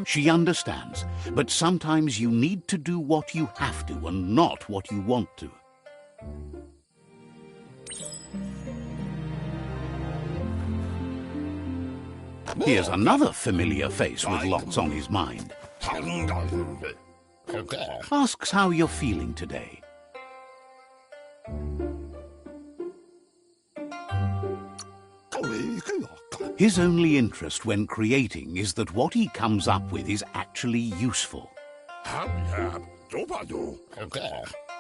She understands, but sometimes you need to do what you have to and not what you want to. Here's another familiar face with lots on his mind. Asks how you're feeling today. His only interest when creating is that what he comes up with is actually useful.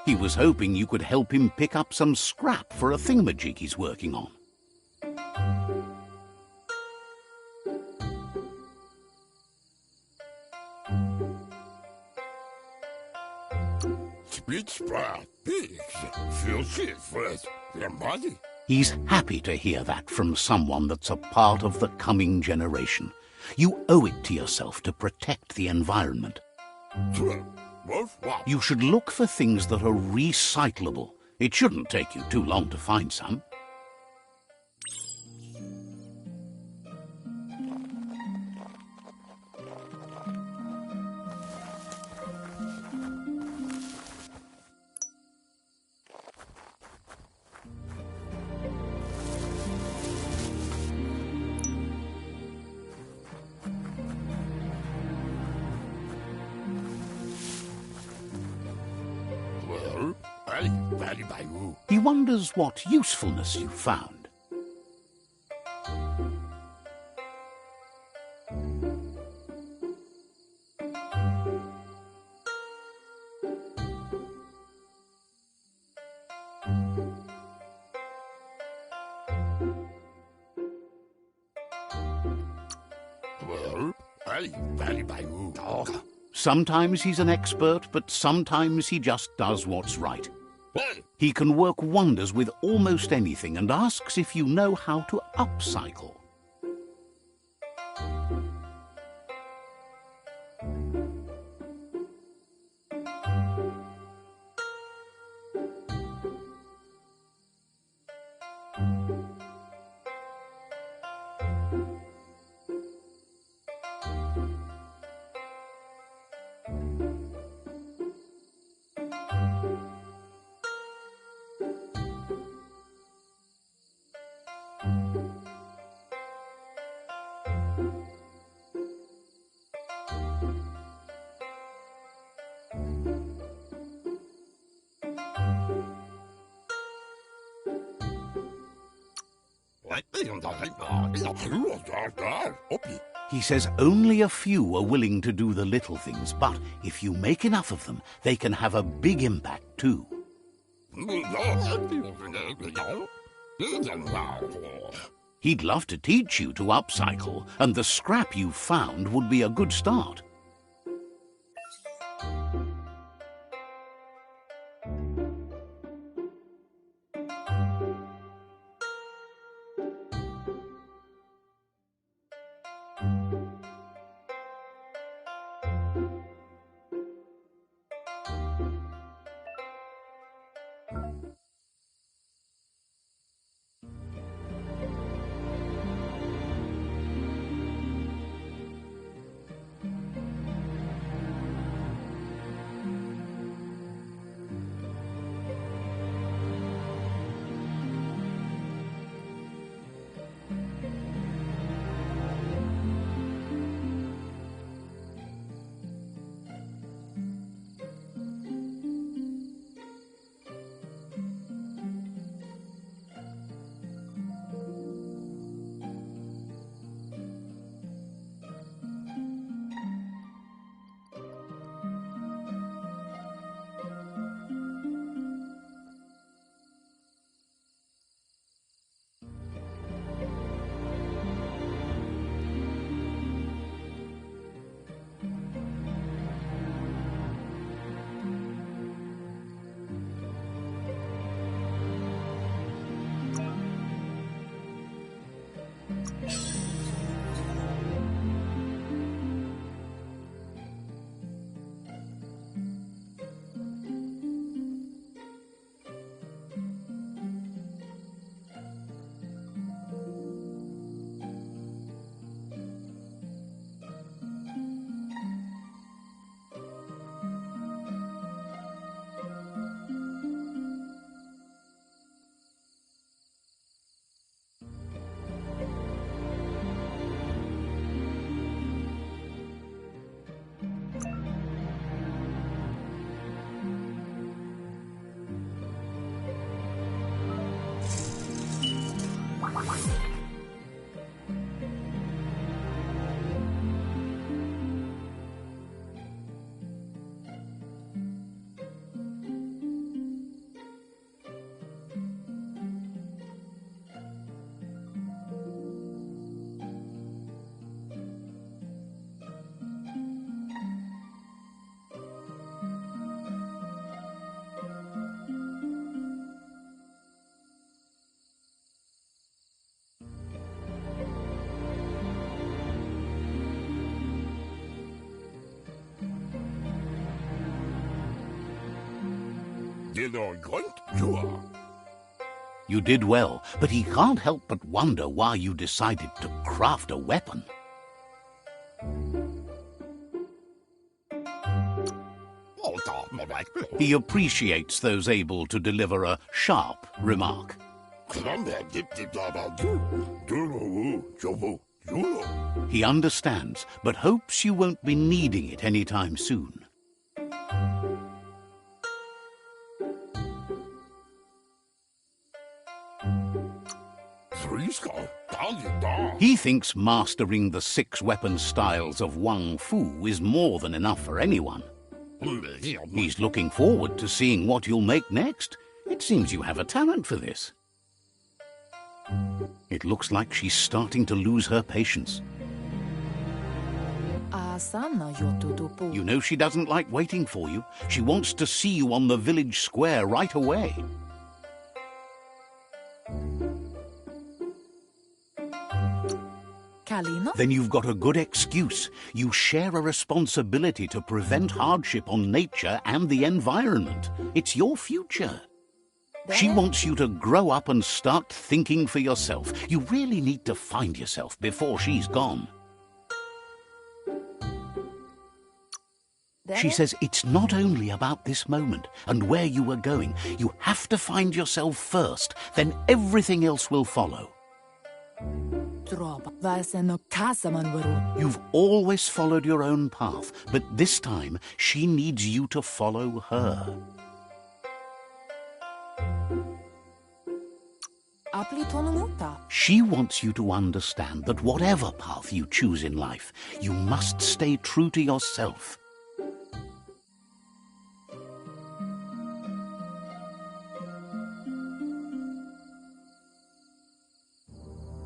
He was hoping you could help him pick up some scrap for a thingamajig he's working on. He's happy to hear that from someone that's a part of the coming generation. You owe it to yourself to protect the environment. You should look for things that are recyclable. It shouldn't take you too long to find some. He wonders what usefulness you found. Sometimes he's an expert, but sometimes he just does what's right. He can work wonders with almost anything and asks if you know how to upcycle. He says only a few are willing to do the little things, but if you make enough of them, they can have a big impact too. He'd love to teach you to upcycle, and the scrap you found would be a good start. You did well, but he can't help but wonder why you decided to craft a weapon. He appreciates those able to deliver a sharp remark. He understands, but hopes you won't be needing it anytime soon. He thinks mastering the 6 weapon styles of Wang Fu is more than enough for anyone. He's looking forward to seeing what you'll make next. It seems you have a talent for this. It looks like she's starting to lose her patience. You know she doesn't like waiting for you. She wants to see you on the village square right away. Then you've got a good excuse. You share a responsibility to prevent hardship on nature and the environment. It's your future. She wants you to grow up and start thinking for yourself. You really need to find yourself before she's gone. She says it's not only about this moment and where you are going. You have to find yourself first, then everything else will follow. You've always followed your own path, but this time she needs you to follow her. She wants you to understand that whatever path you choose in life, you must stay true to yourself.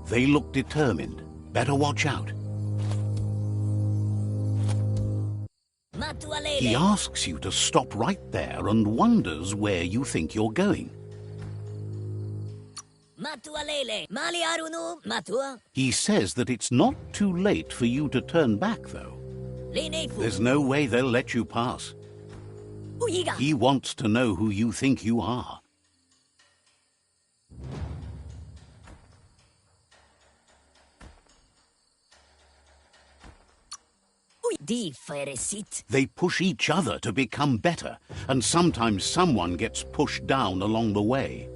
They look determined. Better watch out. He asks you to stop right there and wonders where you think you're going. He says that it's not too late for you to turn back, though. There's no way they'll let you pass. He wants to know who you think you are. They push each other to become better, and sometimes someone gets pushed down along the way.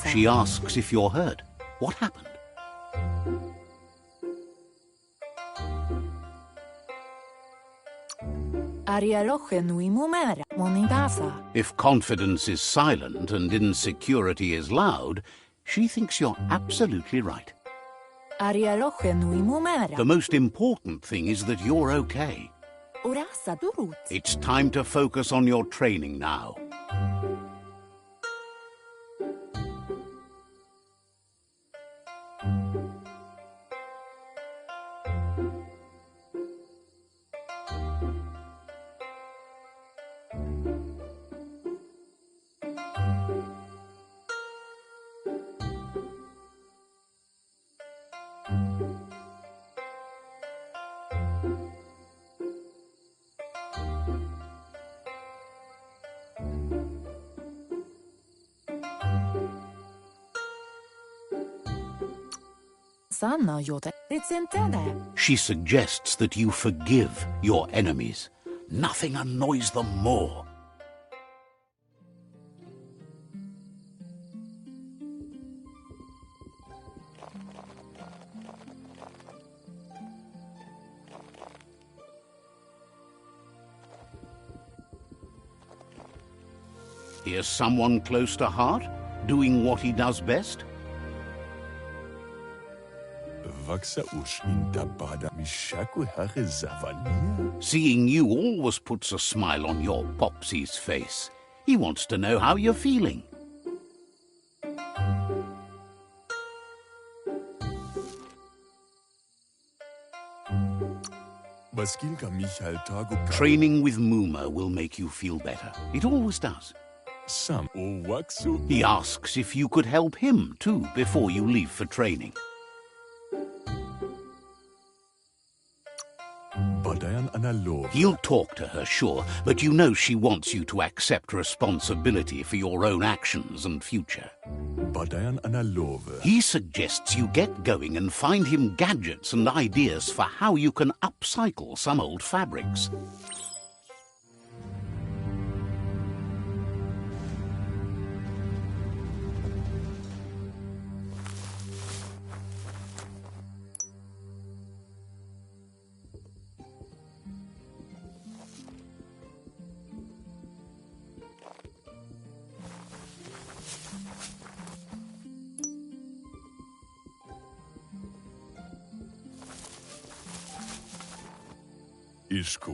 She asks if you're hurt. What happened? If confidence is silent and insecurity is loud, she thinks you're absolutely right. The most important thing is that you're okay. It's time to focus on your training now. sana jote ritsentele. She suggests that you forgive your enemies. Nothing annoys them more. Here's someone close to heart, doing what he does best. Seeing you always puts a smile on your Popsy's face. He wants to know how you're feeling. Training with Muma will make you feel better. It always does. He asks if you could help him too before you leave for training. He'll talk to her, sure, but you know she wants you to accept responsibility for your own actions and future. He suggests you get going and find him gadgets and ideas for how you can upcycle some old fabrics.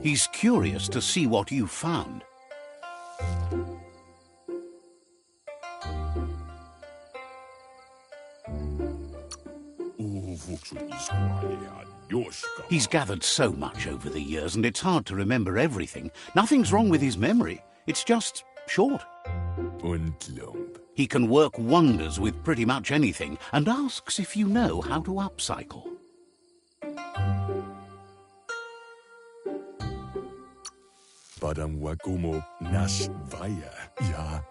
He's curious to see what you found. He's gathered so much over the years, and it's hard to remember everything. Nothing's wrong with his memory. It's just short. He can work wonders with pretty much anything, and asks if you know how to upcycle.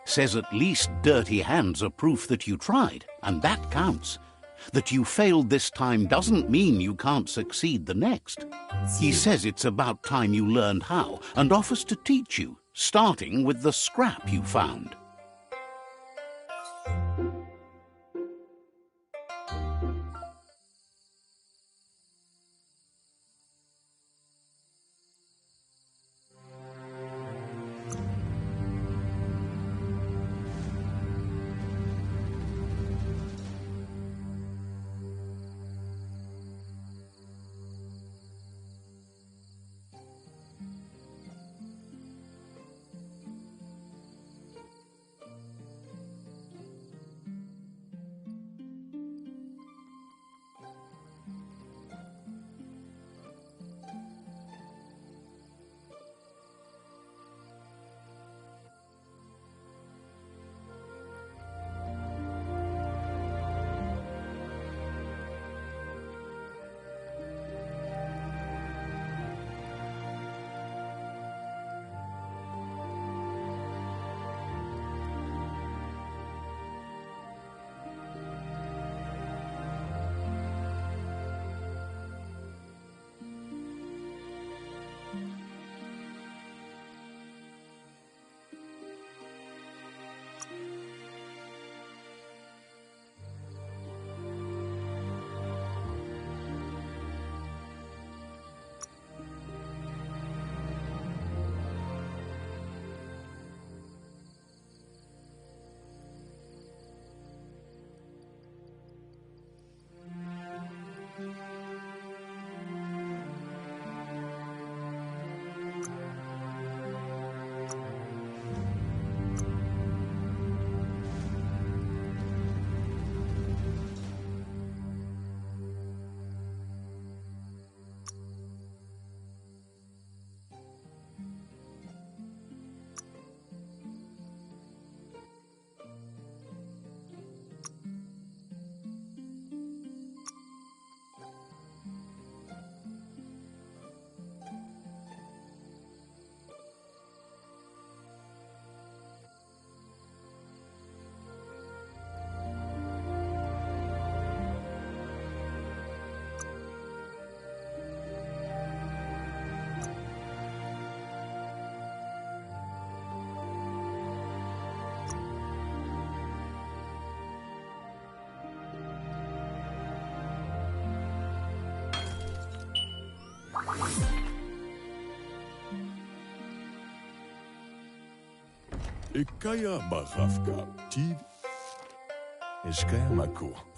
Says at least dirty hands are proof that you tried, and that counts. That you failed this time doesn't mean you can't succeed the next. He says it's about time you learned how, and offers to teach you, starting with the scrap you found.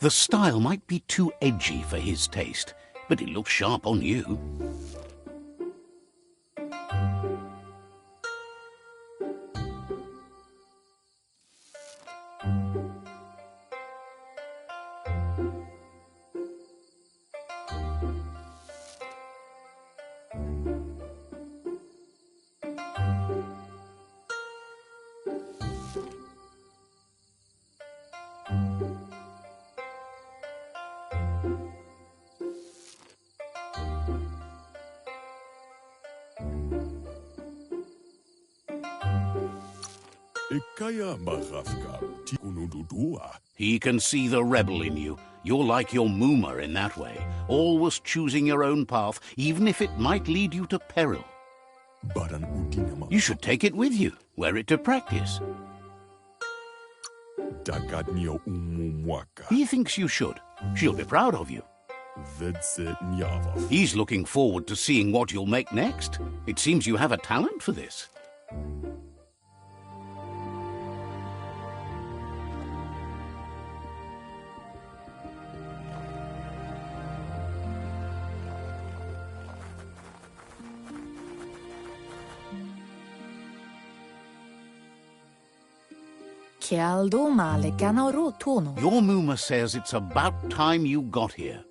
The style might be too edgy for his taste, but it looks sharp on you. He can see the rebel in you. You're like your Mooma in that way, always choosing your own path, even if it might lead you to peril. You should take it with you, wear it to practice. He thinks you should. She'll be proud of you. He's looking forward to seeing what you'll make next. It seems you have a talent for this. Your Mooma says it's about time you got here.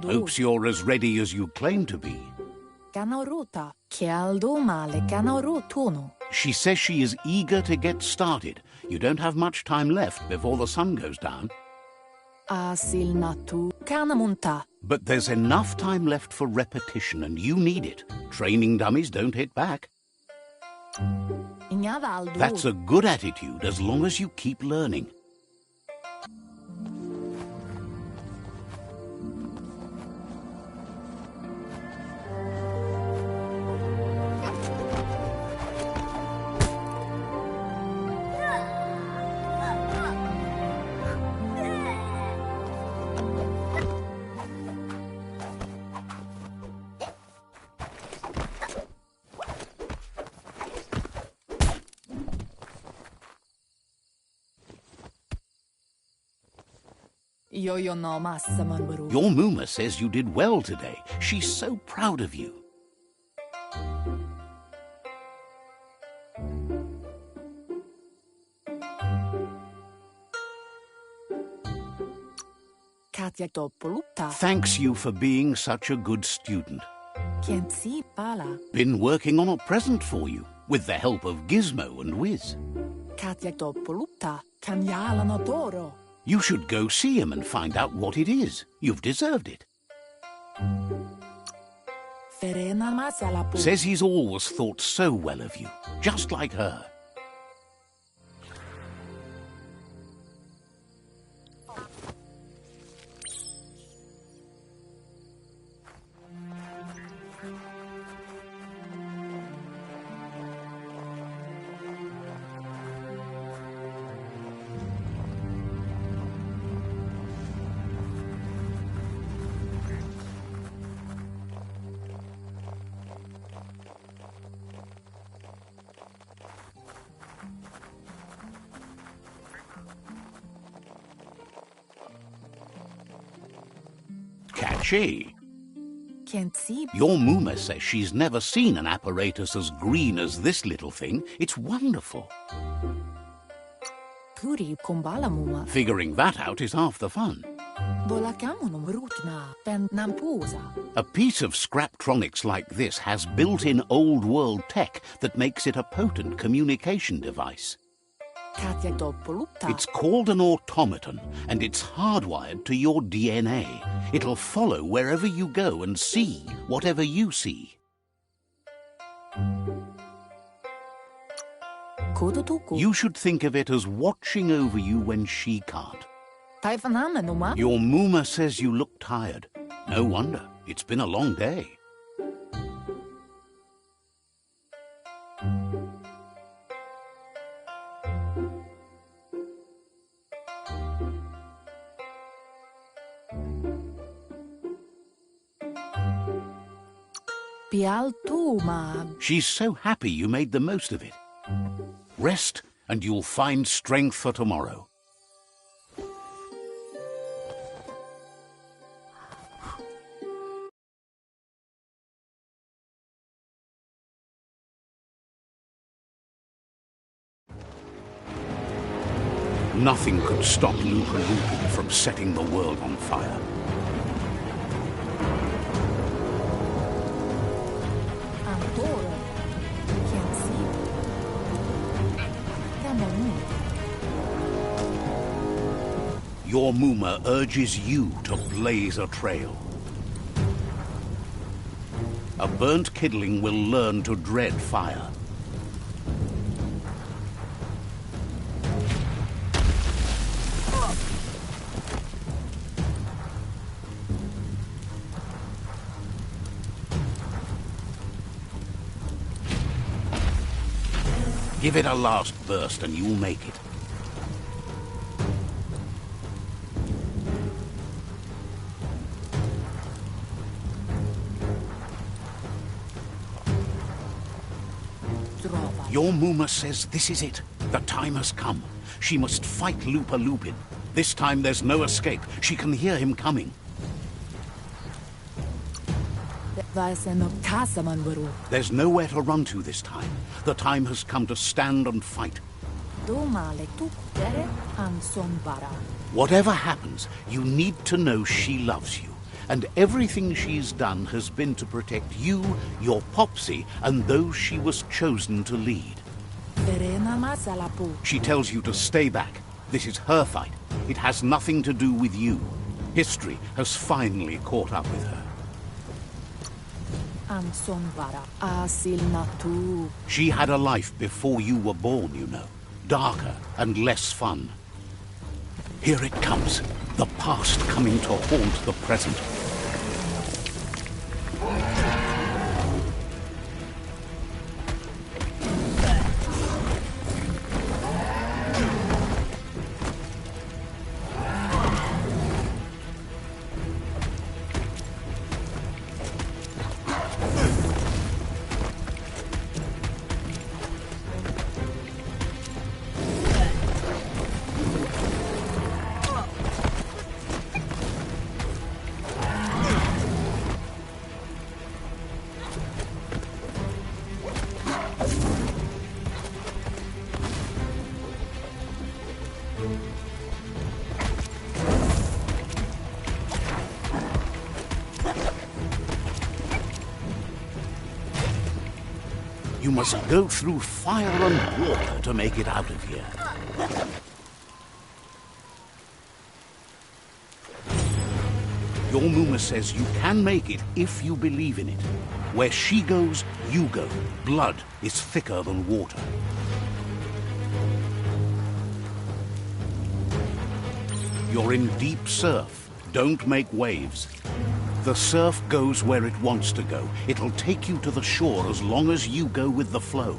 Hopes you're as ready as you claim to be. She says she is eager to get started. You don't have much time left before the sun goes down. But there's enough time left for repetition, and you need it. Training dummies don't hit back. That's a good attitude as long as you keep learning. Your Mooma says you did well today. She's so proud of you. Thanks you for being such a good student. Been working on a present for you, with the help of Gizmo and Wiz. You should go see him and find out what it is. You've deserved it. Says he's always thought so well of you, just like her. She? Can't see. Your Mooma says she's never seen an apparatus as green as this little thing. It's wonderful. Turi kumbala muma. Figuring that out is half the fun. Bolakamunum rutna pen nampusa. A piece of Scraptronics like this has built-in old-world tech that makes it a potent communication device. Katja doppolupta. It's called an automaton, and it's hardwired to your DNA. It'll follow wherever you go and see whatever you see. Kodotuku. You should think of it as watching over you when she can't. Taifanamenuma. Your Mooma says you look tired. No wonder. It's been a long day. Pialtuma. She's so happy you made the most of it. Rest, and you'll find strength for tomorrow. Nothing could stop Lupa Lupin from setting the world on fire. Antoro. Can't see. Damonu. Your Mooma urges you to blaze a trail. A burnt kidling will learn to dread fire. Give it a last burst and you'll make it. Your Mooma says this is it. The time has come. She must fight Lupa Lupin. This time there's no escape. She can hear him coming. There's nowhere to run to this time. The time has come to stand and fight. Whatever happens, you need to know she loves you. And everything she's done has been to protect you, your Popsy, and those she was chosen to lead. She tells you to stay back. This is her fight. It has nothing to do with you. History has finally caught up with her. She had a life before you were born, you know. Darker and less fun. Here it comes. The past coming to haunt the present. You must go through fire and water to make it out of here. Your Mooma says you can make it if you believe in it. Where she goes, you go. Blood is thicker than water. You're in deep surf. Don't make waves. The surf goes where it wants to go. It'll take you to the shore as long as you go with the flow.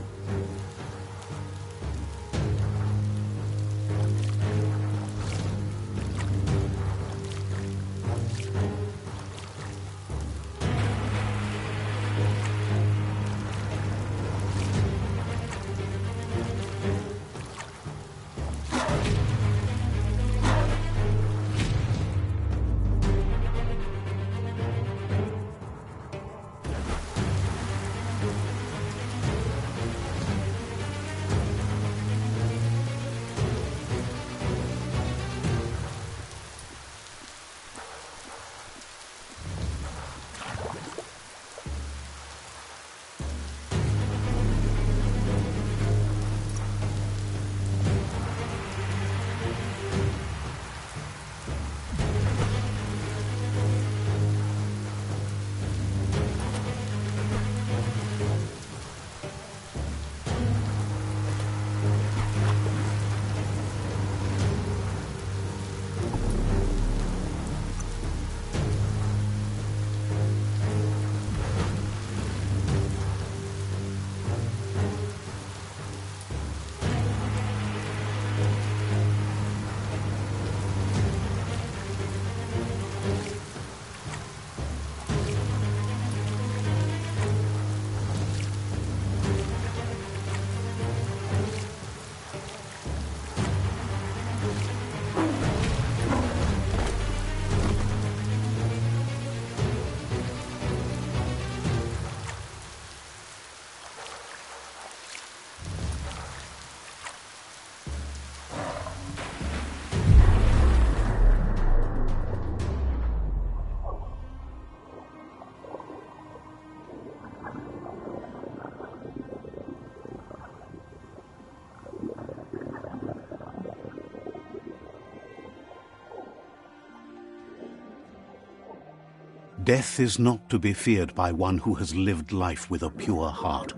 Death is not to be feared by one who has lived life with a pure heart.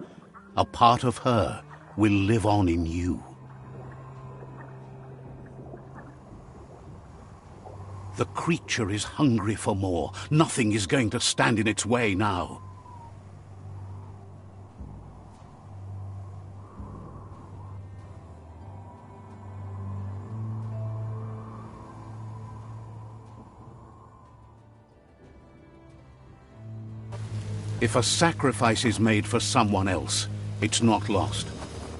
A part of her will live on in you. The creature is hungry for more. Nothing is going to stand in its way now. If a sacrifice is made for someone else, it's not lost,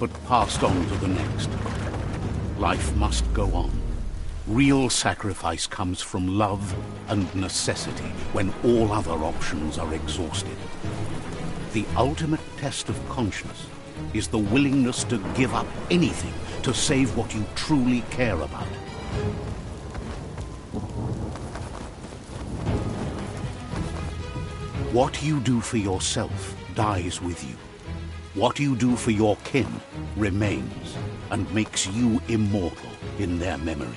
but passed on to the next. Life must go on. Real sacrifice comes from love and necessity when all other options are exhausted. The ultimate test of conscience is the willingness to give up anything to save what you truly care about. What you do for yourself dies with you. What you do for your kin remains and makes you immortal in their memory.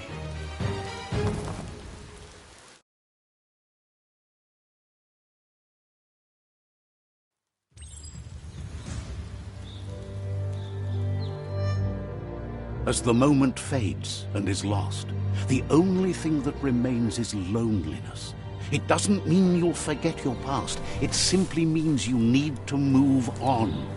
As the moment fades and is lost, the only thing that remains is loneliness. It doesn't mean you'll forget your past. It simply means you need to move on.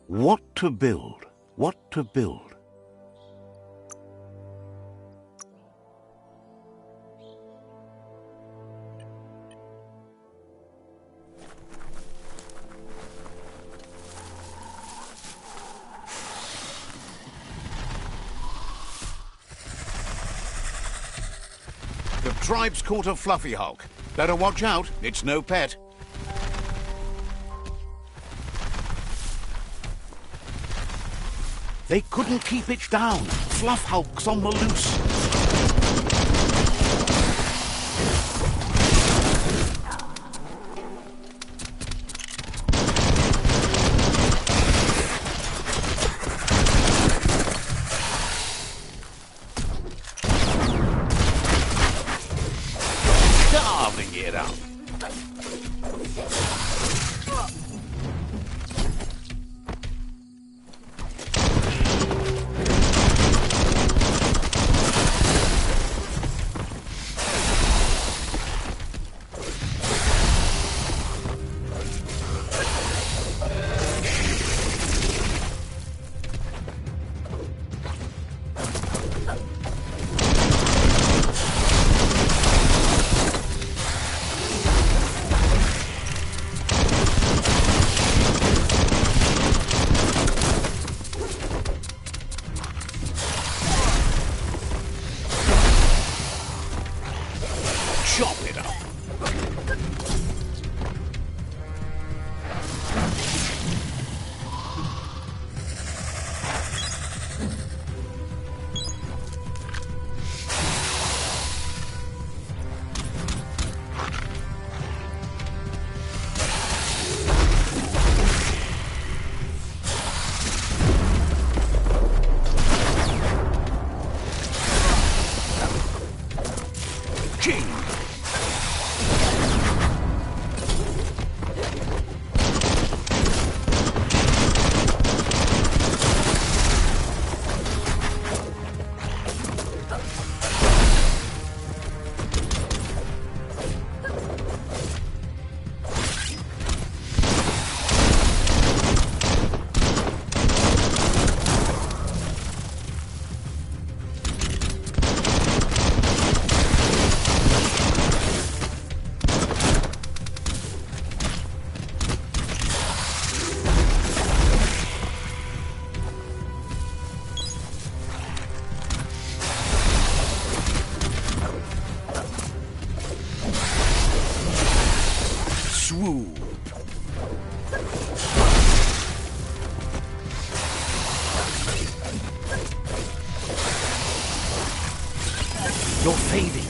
What to build? What to build? The tribe's caught a fluffy hulk. Better watch out, it's no pet. They couldn't keep it down. Fluff Hulk's on the loose. Carving it up. You're fading.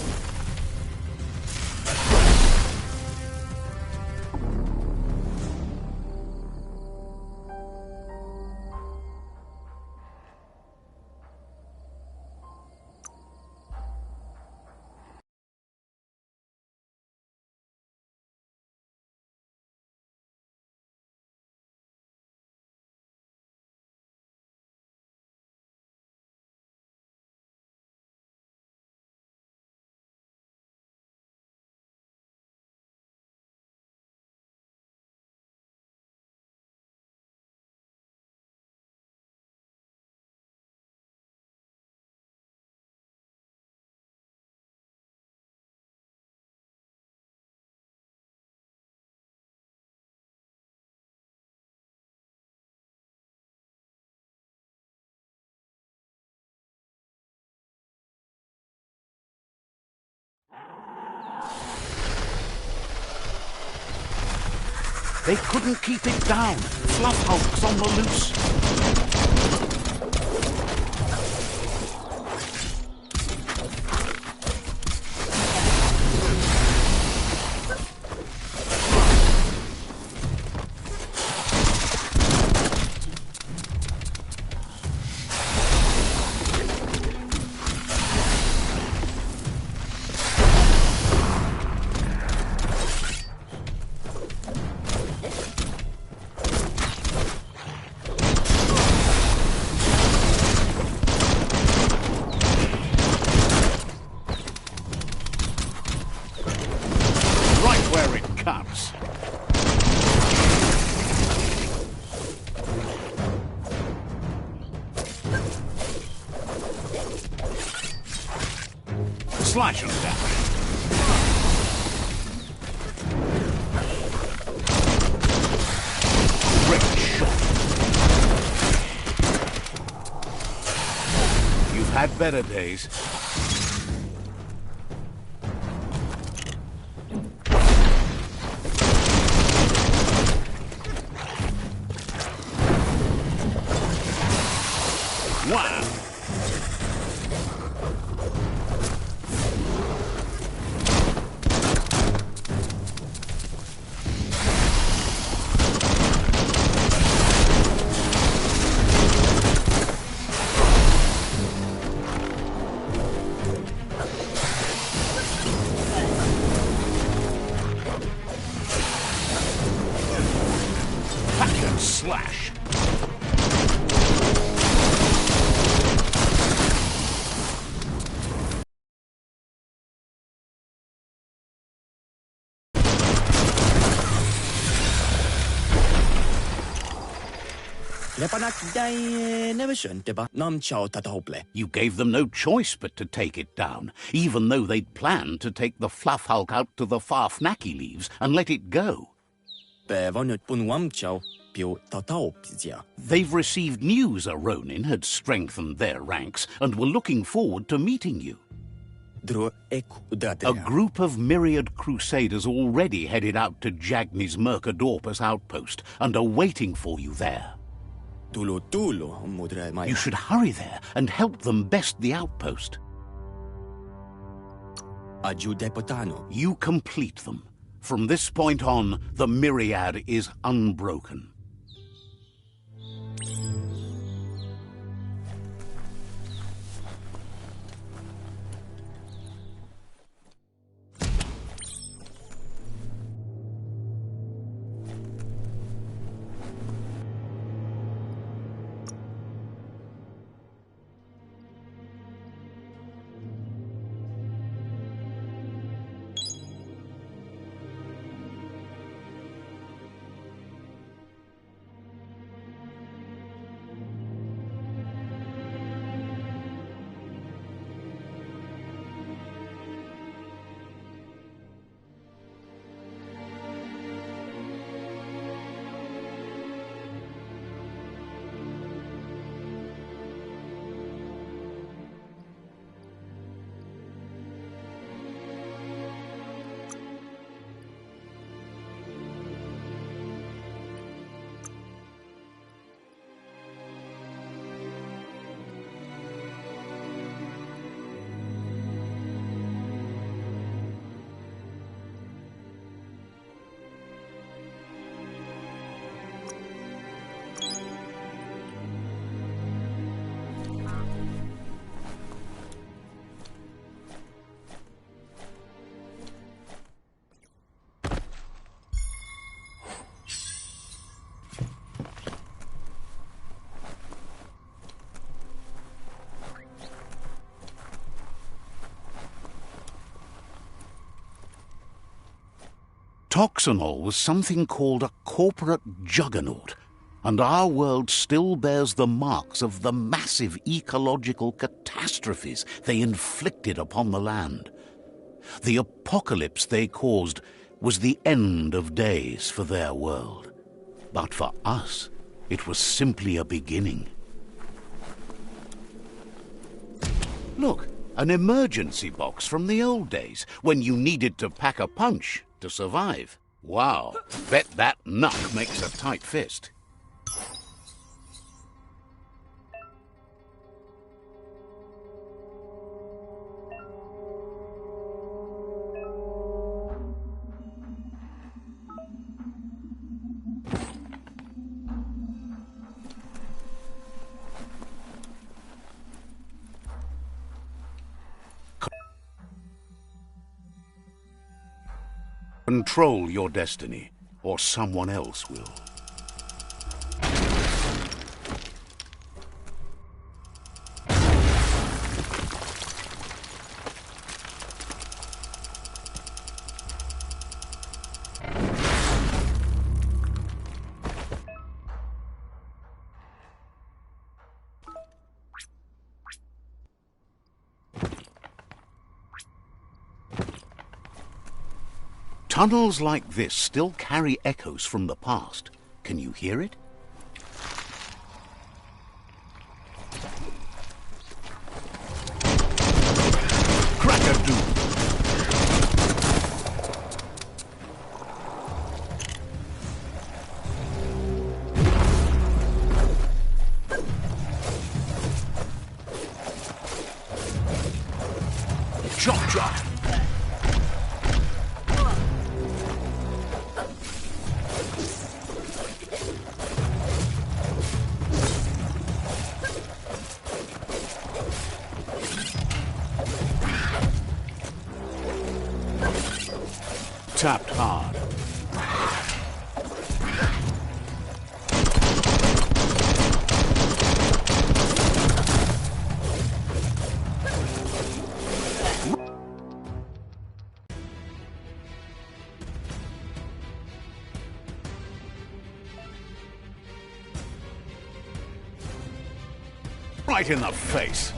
They couldn't keep it down. Fluff Hulk's on the loose. Where it cuts. Slash and dash. Great shot. You've had better days. Wow. Hack and slash. You gave them no choice but to take it down, even though they'd planned to take the Fluff Hulk out to the Farfnacky leaves and let it go. They've received news a Ronin had strengthened their ranks and were looking forward to meeting you. A group of myriad crusaders already headed out to Jagni's Mercadorpus outpost and are waiting for you there. You should hurry there and help them best the outpost. You complete them. From this point on, the myriad is unbroken. Toxanol was something called a corporate juggernaut, and our world still bears the marks of the massive ecological catastrophes they inflicted upon the land. The apocalypse they caused was the end of days for their world. But for us, it was simply a beginning. Look, an emergency box from the old days, when you needed to pack a punch to survive. Wow, bet that knuck makes a tight fist. Control your destiny, or someone else will. Tunnels like this still carry echoes from the past. Can you hear it? Crack-a-doodle! Chop chop! Tapped hard. Right in the face.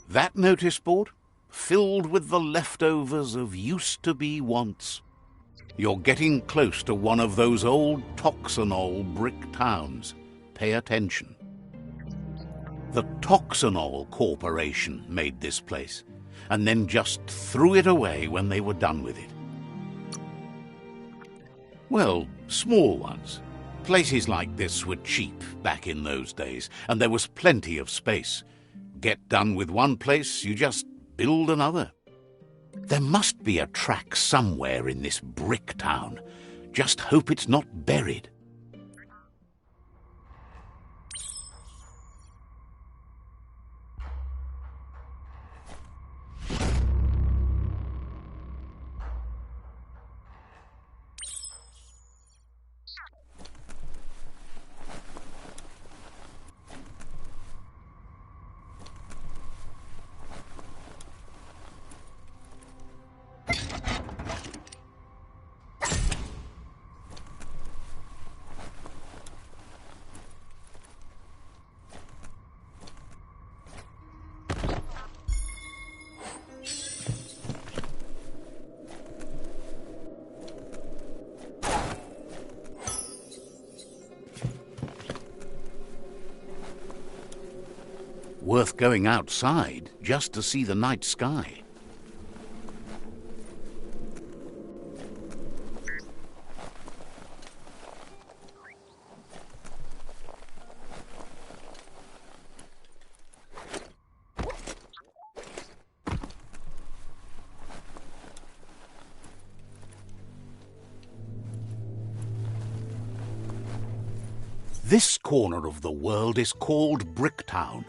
That notice board, filled with the leftovers of used-to-be wants. You're getting close to one of those old Toxanol brick towns. Pay attention. The Toxanol Corporation made this place, and then just threw it away when they were done with it. Well, small ones. Places like this were cheap back in those days, and there was plenty of space. Get done with one place, you just build another. There must be a track somewhere in this brick town. Just hope it's not buried. worth going outside just to see the night sky. This corner of the world is called Bricktown.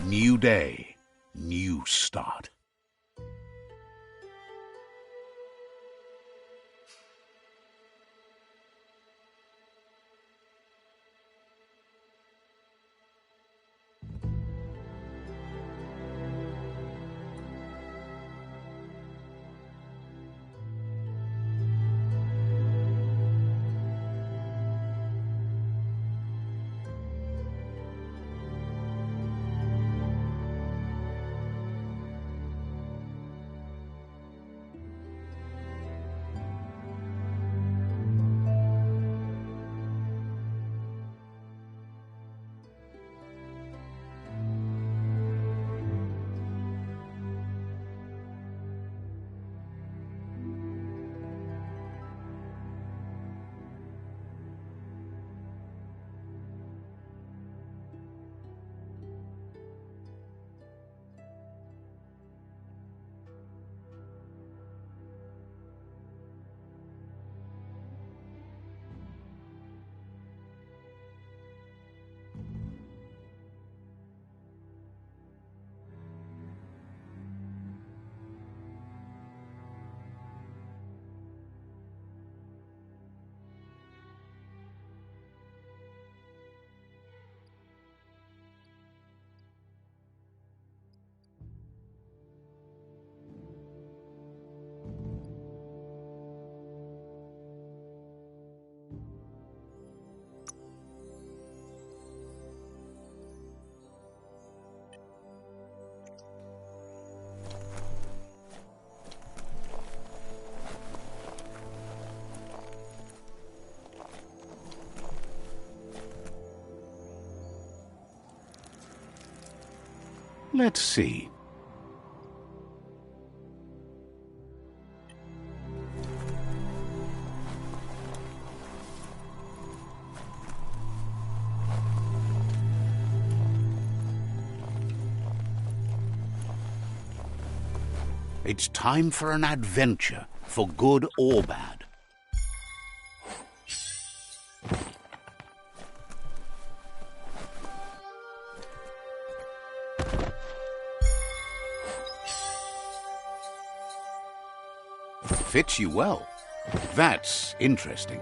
New day, new start. Let's see. It's time for an adventure, for good or bad. Fits you well. That's interesting.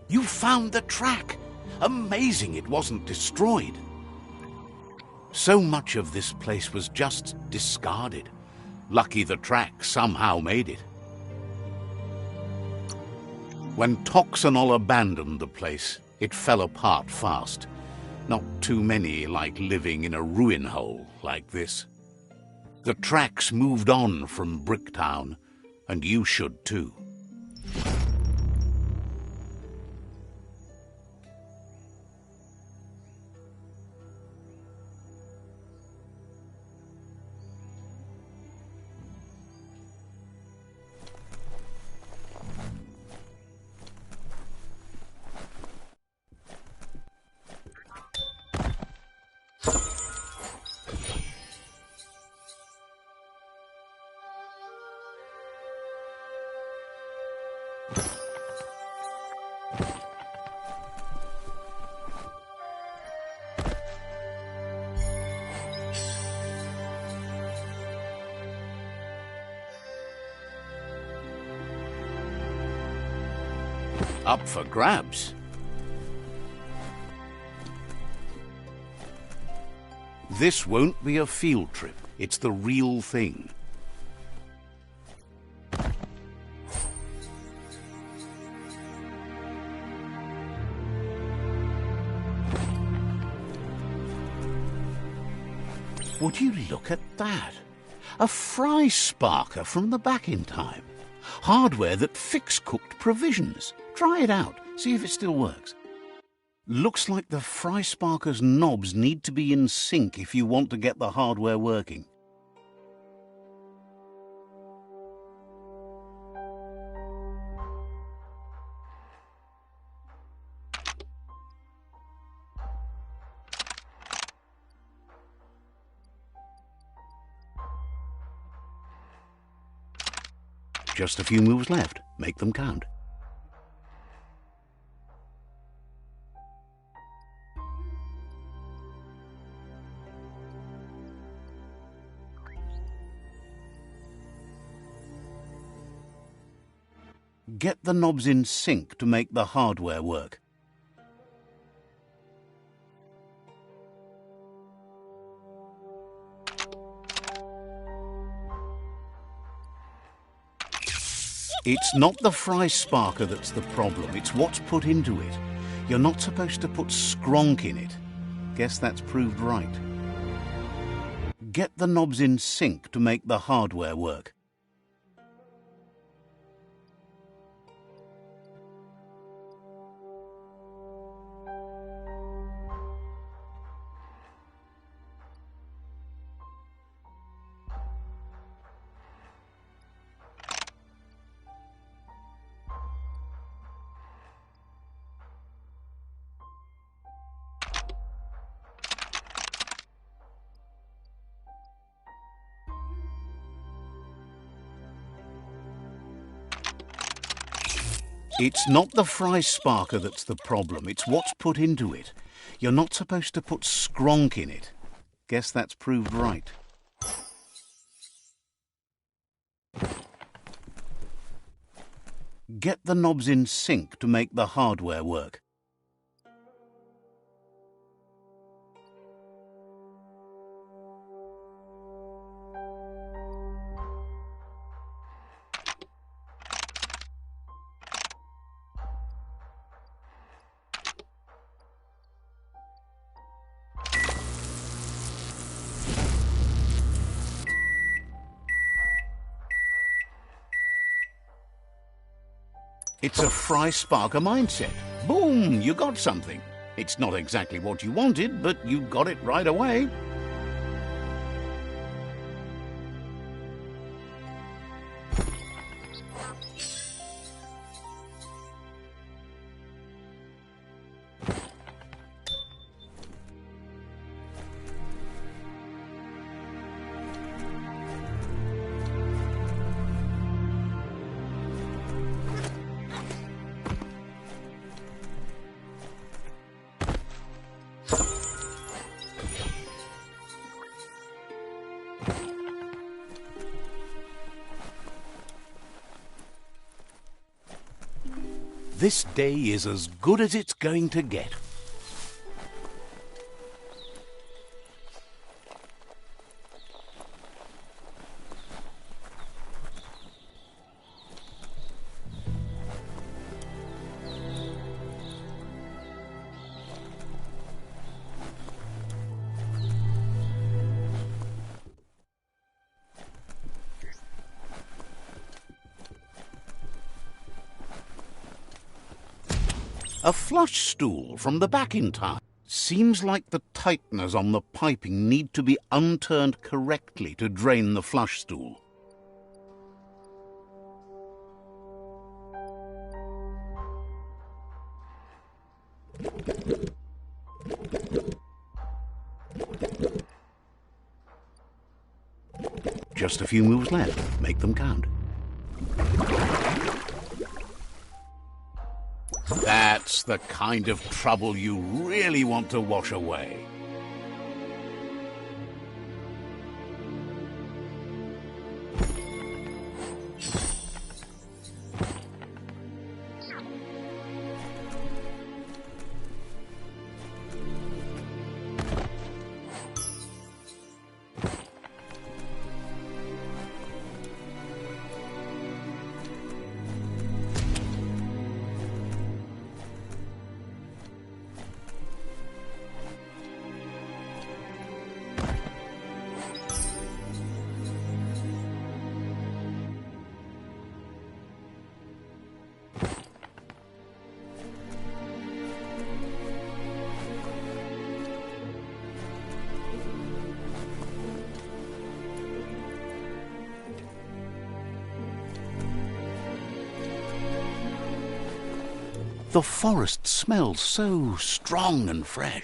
You found the track! Amazing it wasn't destroyed. So much of this place was just discarded. Lucky the track somehow made it. When Toxanol abandoned the place, it fell apart fast. Not too many like living in a ruin hole like this. The tracks moved on from Bricktown, and you should too. Up for grabs. This won't be a field trip. It's the real thing. Would you look at that? A fry sparker from the back in time. Hardware that fix-cooked provisions. Try it out, see if it still works. Looks like the fry sparker's knobs need to be in sync if you want to get the hardware working. Just a few moves left. Make them count. Get the knobs in sync to make the hardware work. It's not the fry sparker that's the problem, it's what's put into it. You're not supposed to put skronk in it. Guess that's proved right. Get the knobs in sync to make the hardware work. It's not the fry sparker that's the problem, it's what's put into it. You're not supposed to put skronk in it. Guess that's proved right. Get the knobs in sync to make the hardware work. It's a fry sparker mindset. Boom, you got something. It's not exactly what you wanted, but you got it right away. This day is as good as it's going to get. A flush stool from the back in time. Seems like the tighteners on the piping need to be unturned correctly to drain the flush stool. Just a few moves left. Make them count. That's the kind of trouble you really want to wash away. The forest smells so strong and fresh.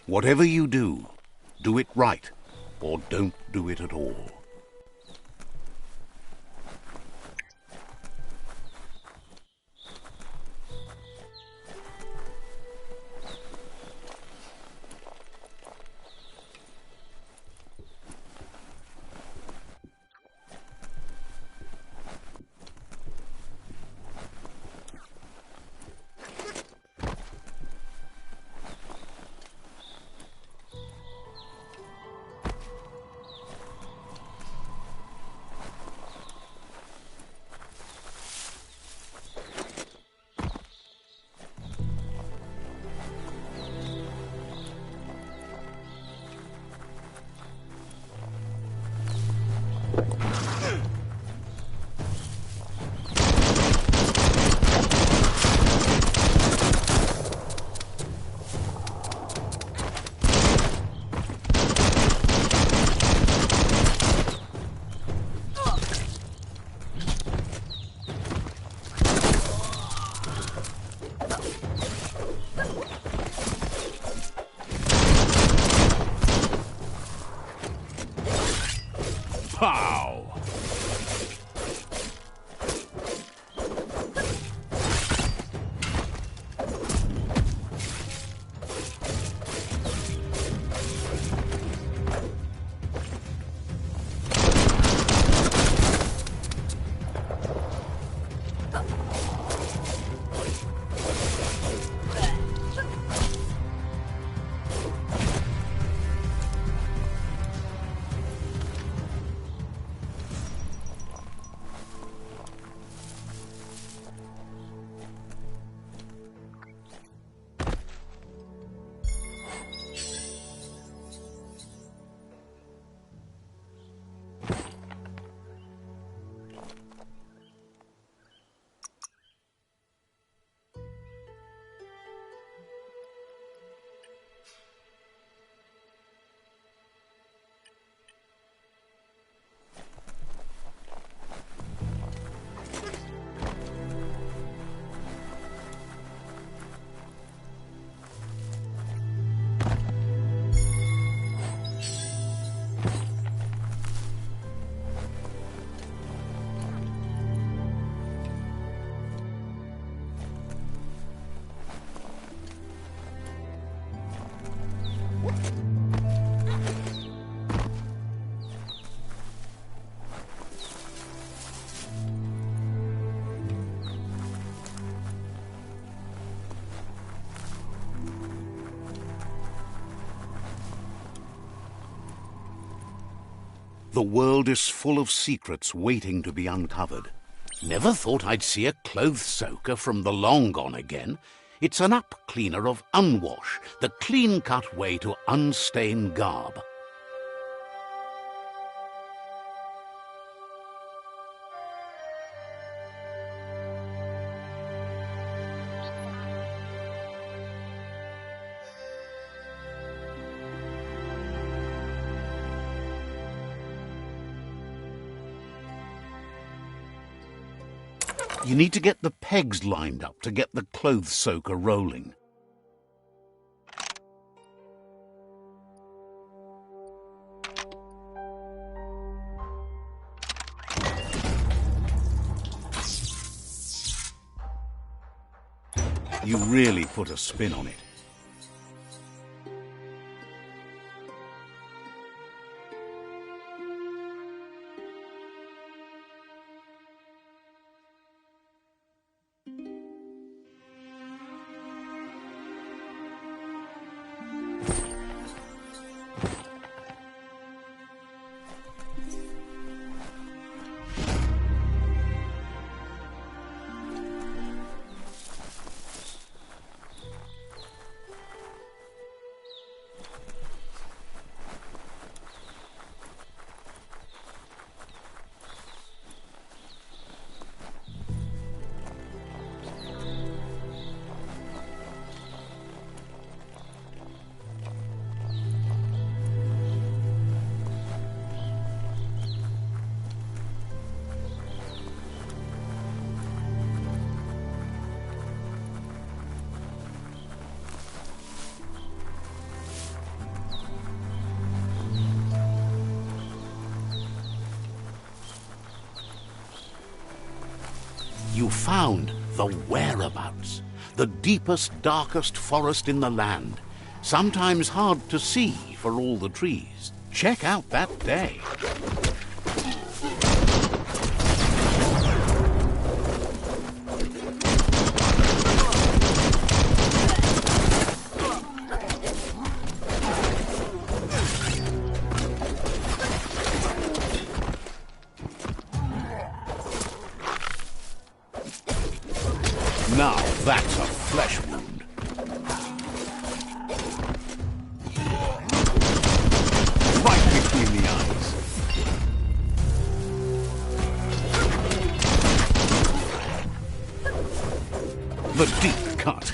Whatever you do it right, or don't do it at all. Pow! The world is full of secrets waiting to be uncovered. Never thought I'd see a clothes soaker from the long gone again. It's an up cleaner of unwash, the clean-cut way to unstain garb. You need to get the pegs lined up to get the clothes soaker rolling. You really put a spin on it. You found the whereabouts, the deepest, darkest forest in the land, sometimes hard to see for all the trees. Check out that day. Now that's a flesh wound. Right between the eyes. The deep cut.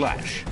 slash.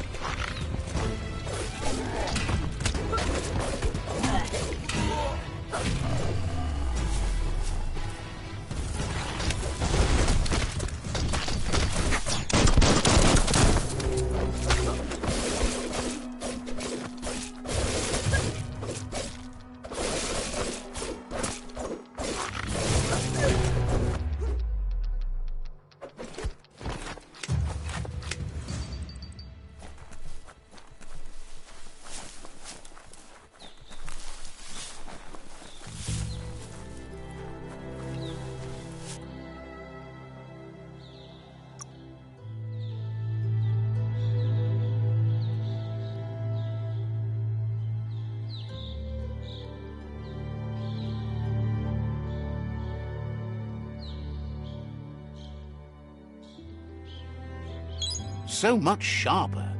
So much sharper.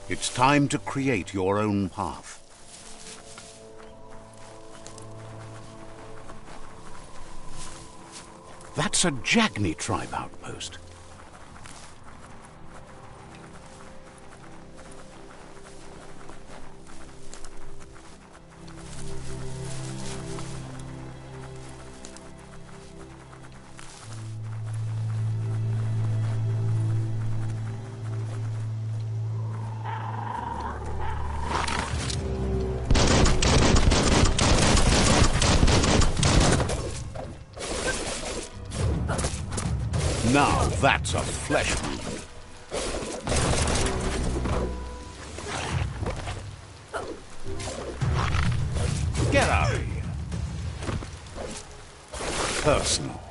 It's time to create your own path. That's a Jagni tribe outpost. Now that's a flesh wound. Get out of here. Personal.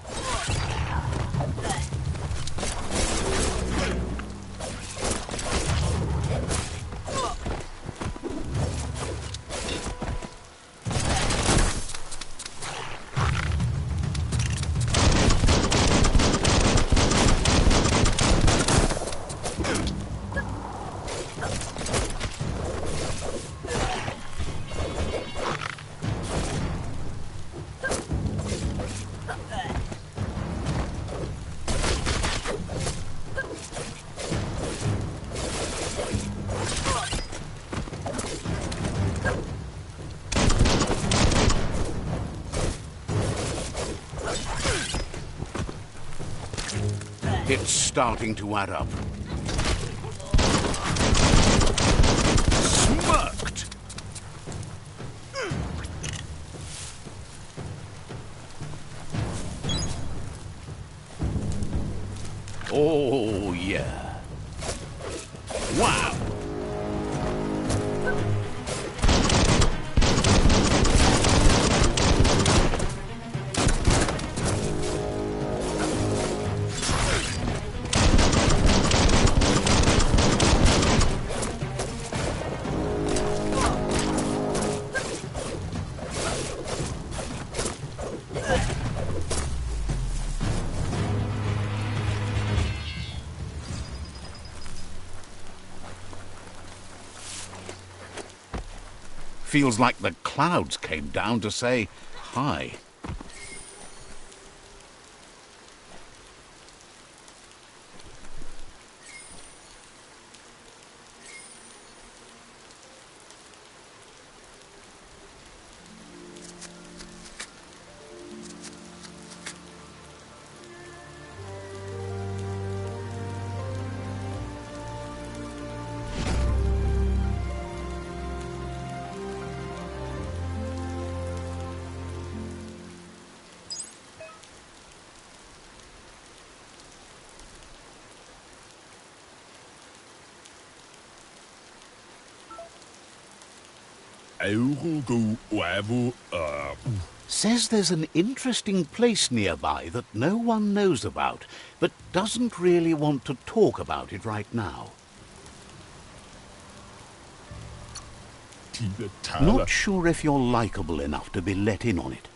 It's starting to add up. Smirked! Oh, yeah. Wow! Feels like the clouds came down to say hi. Says there's an interesting place nearby that no one knows about, but doesn't really want to talk about it right now. Not sure if you're likable enough to be let in on it.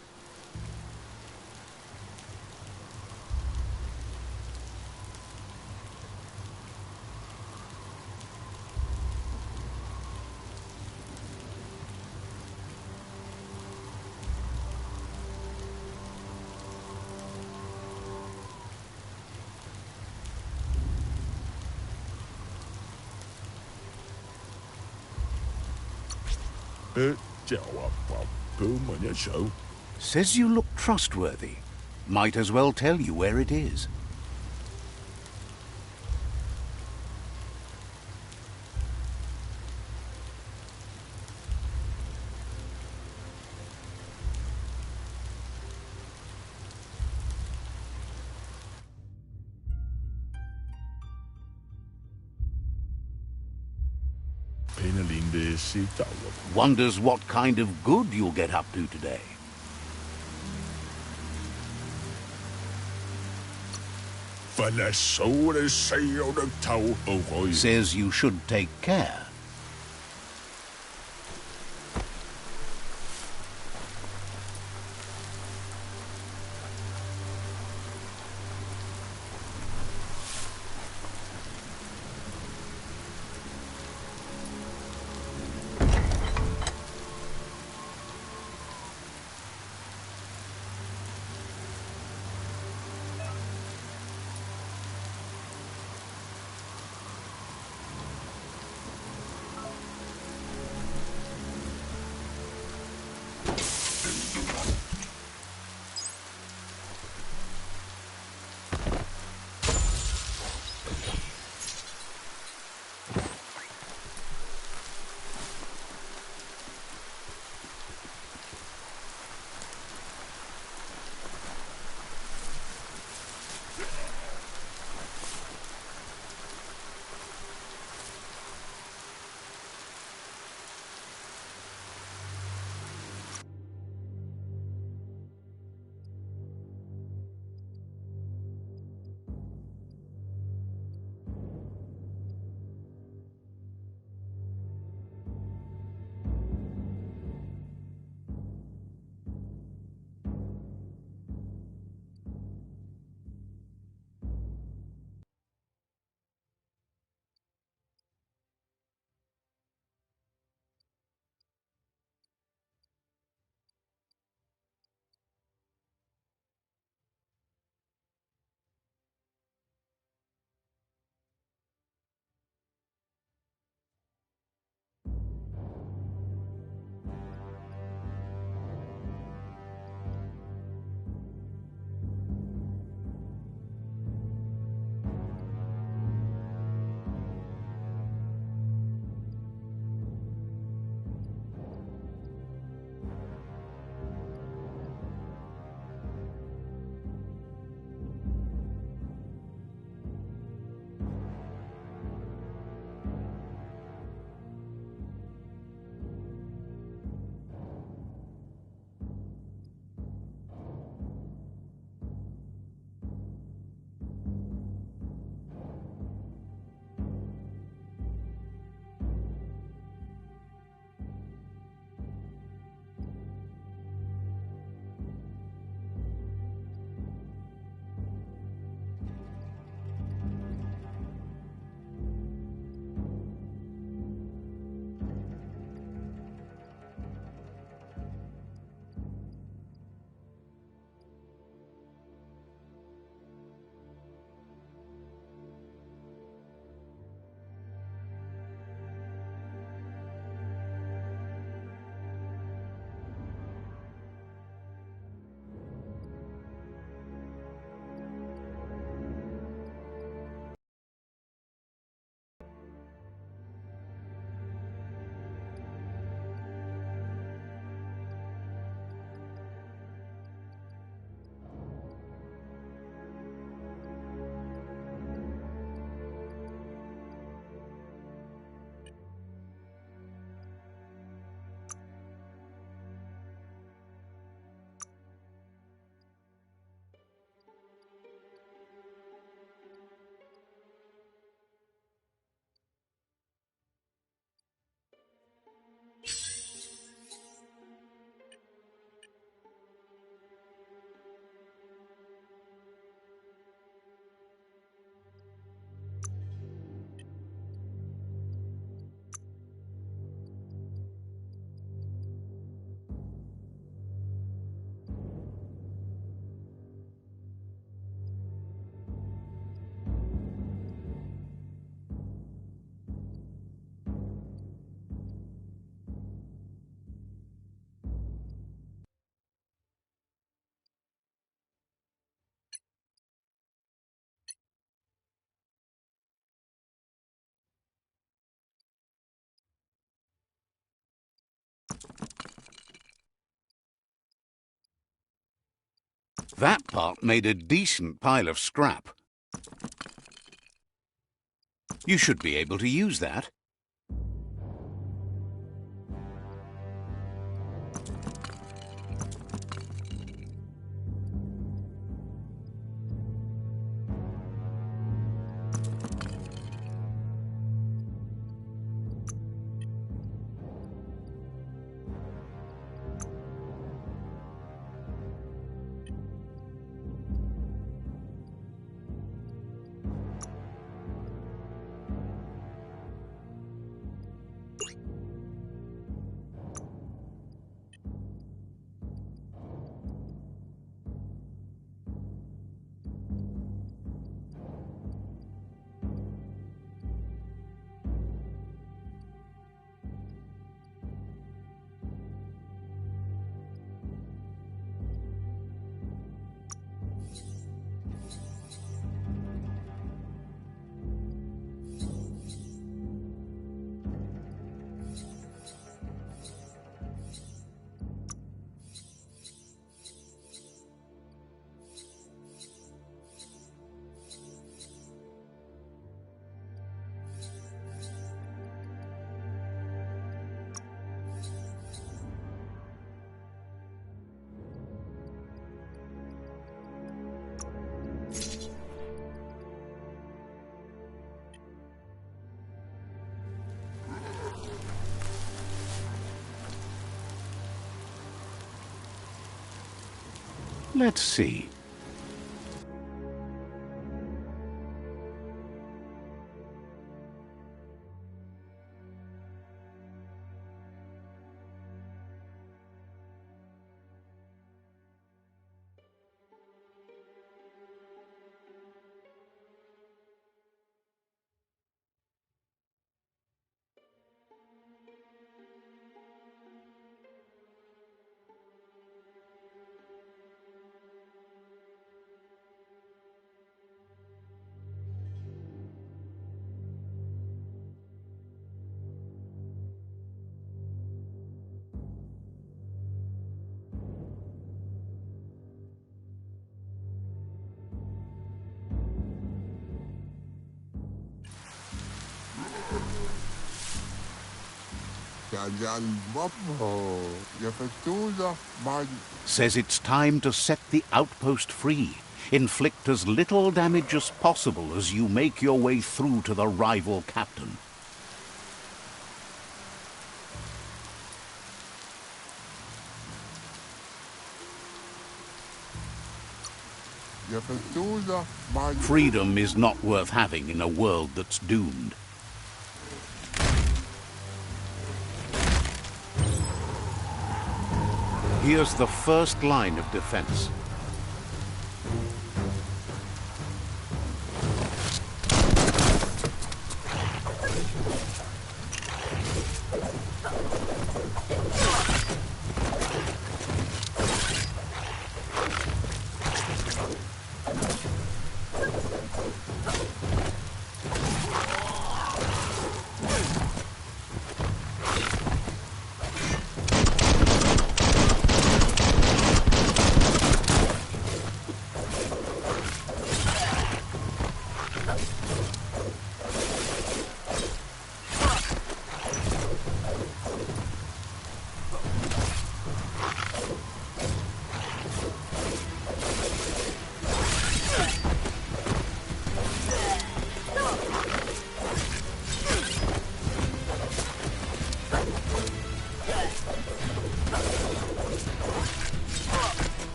Says you look trustworthy. Might as well tell you where it is. Wonders what kind of good you'll get up to today. Says you should take care. That part made a decent pile of scrap. You should be able to use that. Let's see. Says it's time to set the outpost free. Inflict as little damage as possible as you make your way through to the rival captain. Freedom is not worth having in a world that's doomed. Here's the first line of defense.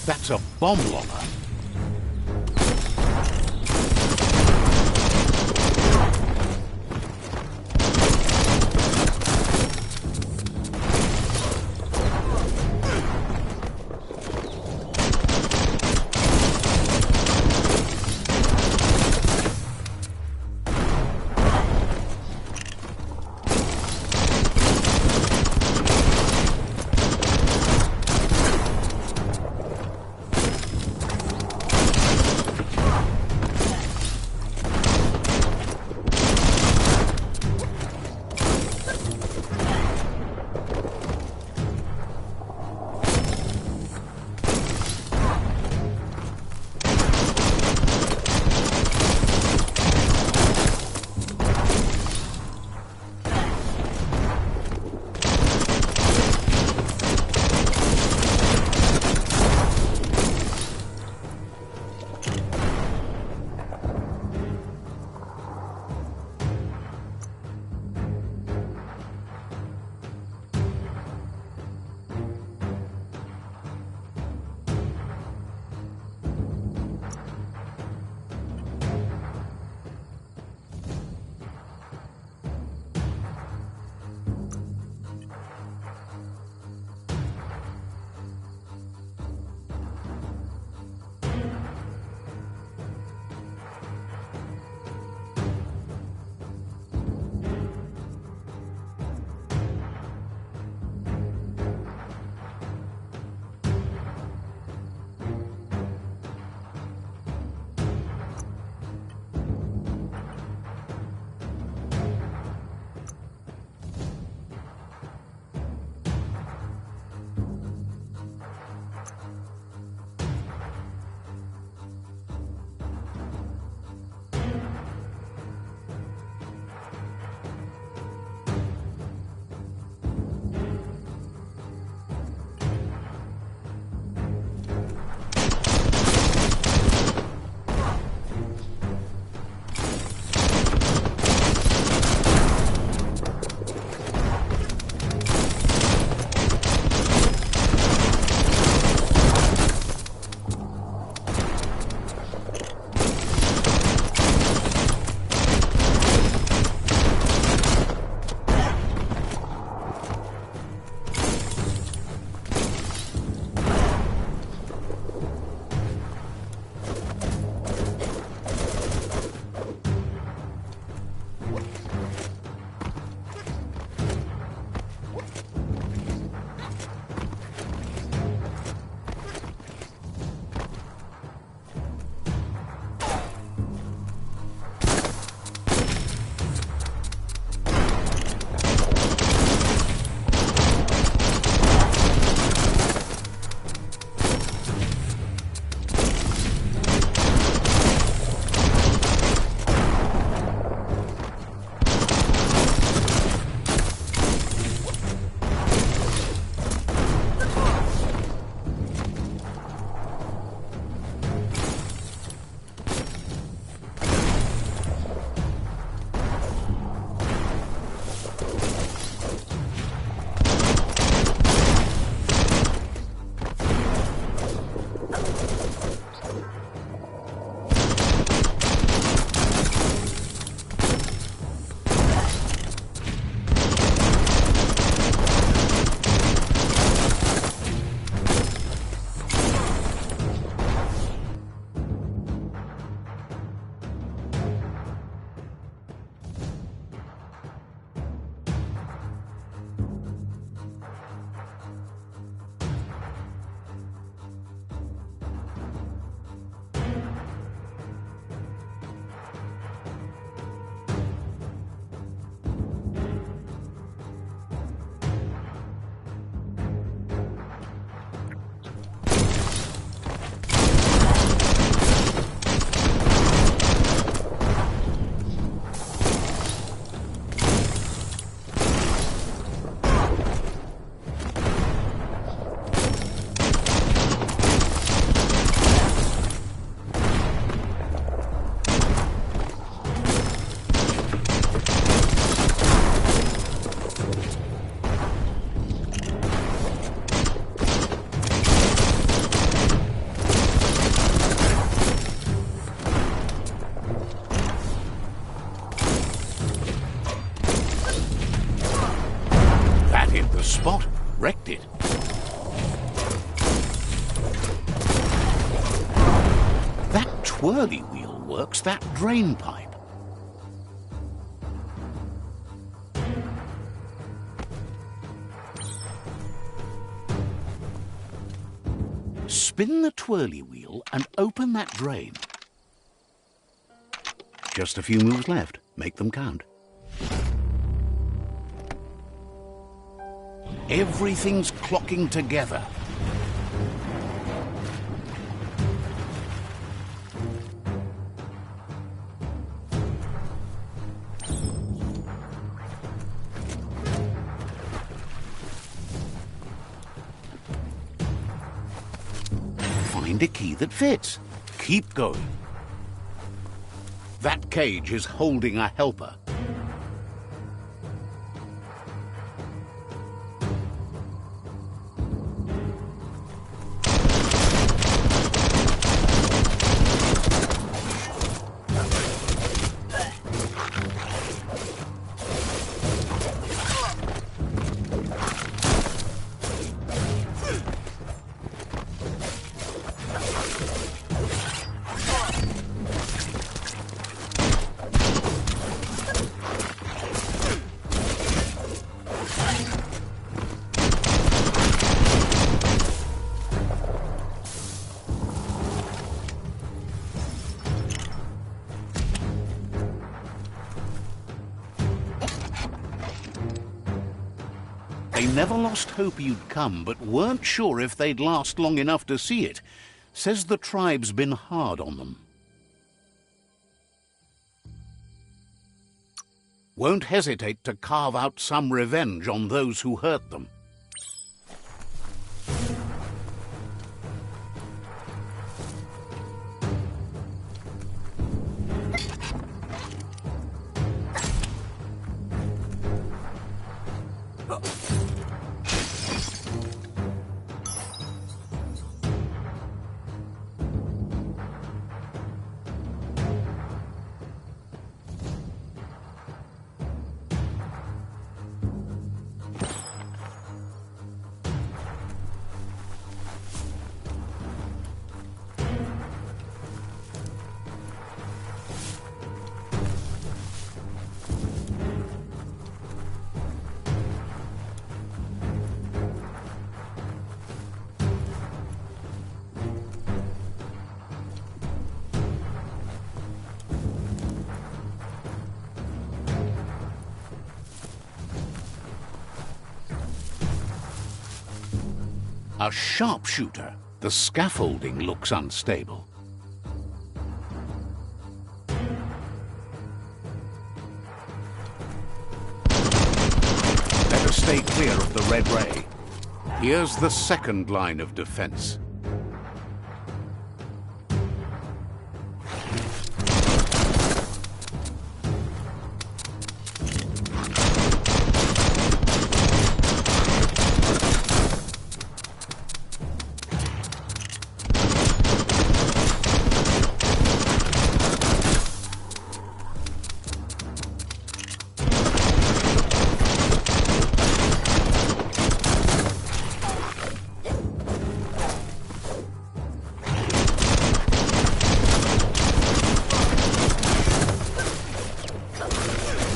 That's a bomb logger. spot, wrecked it. That twirly wheel works that drain pipe. Spin the twirly wheel and open that drain. Just a few moves left. Make them count. Everything's clocking together. Find a key that fits. Keep going. That cage is holding a helper. They never lost hope you'd come, but weren't sure if they'd last long enough to see it. Says the tribe's been hard on them. Won't hesitate to carve out some revenge on those who hurt them. A sharpshooter. The scaffolding looks unstable. Better stay clear of the red ray. Here's the second line of defense.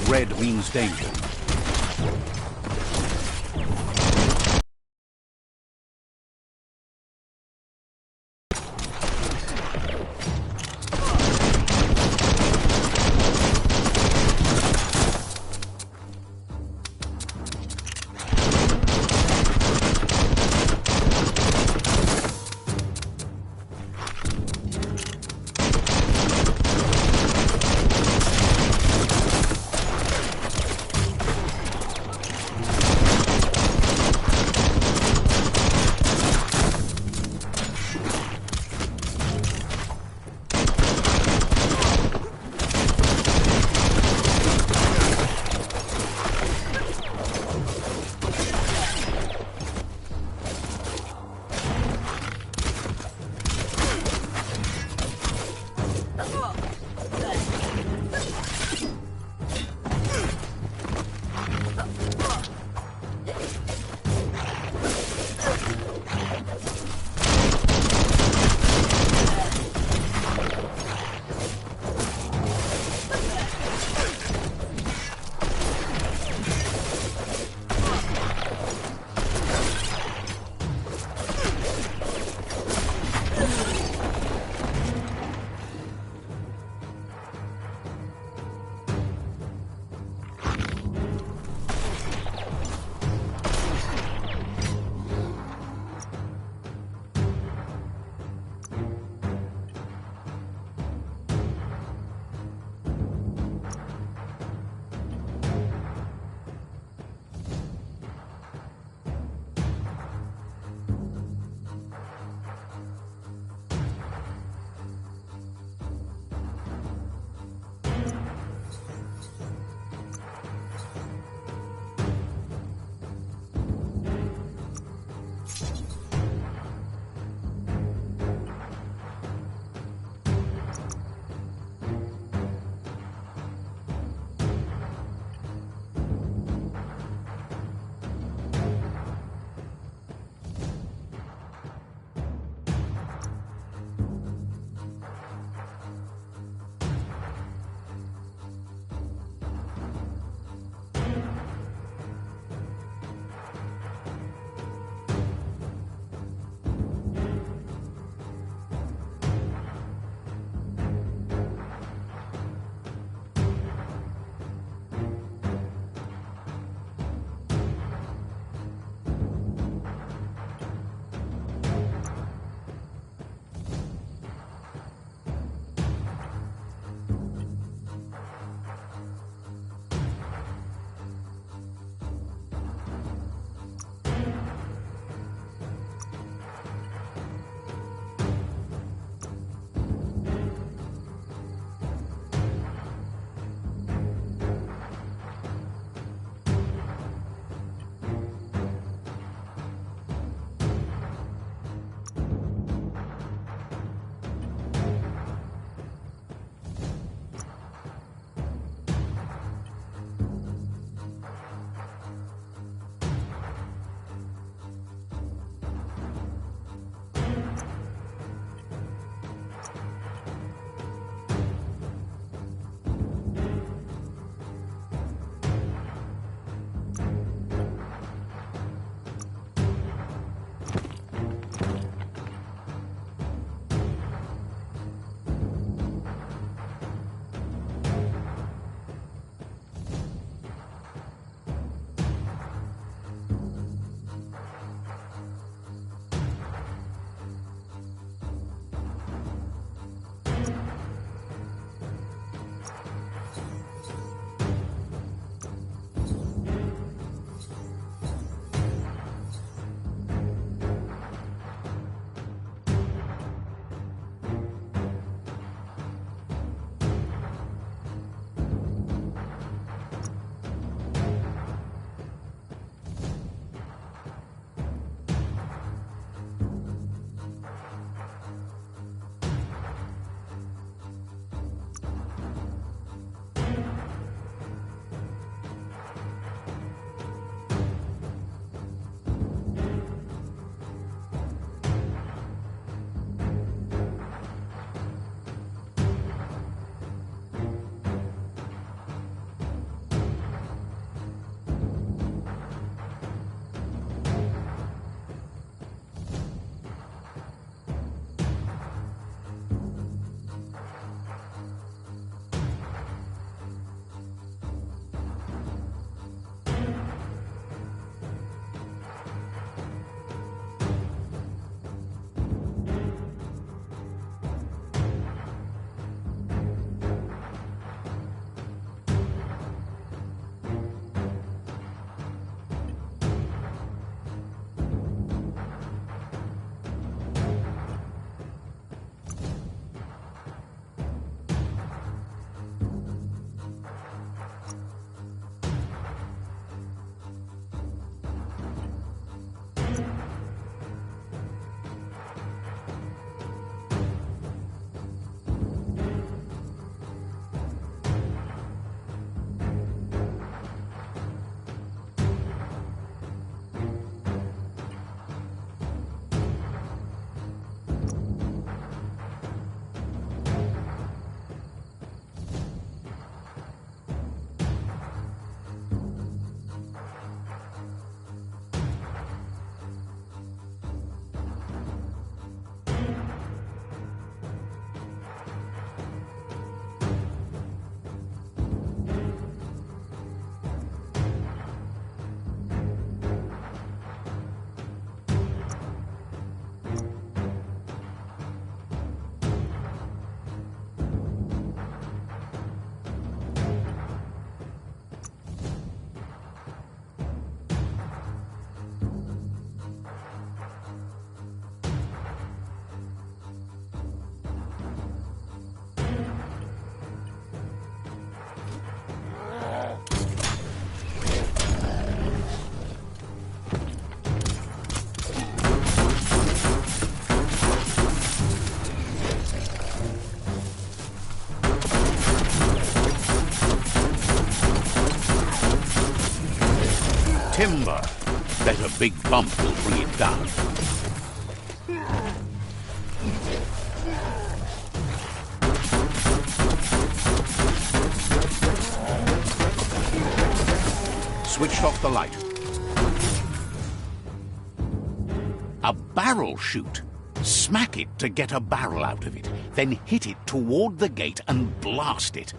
Red means danger. Timber. Bet a big bump will bring it down. Switched off the light. A barrel shoot. Smack it to get a barrel out of it, then hit it toward the gate and blast it.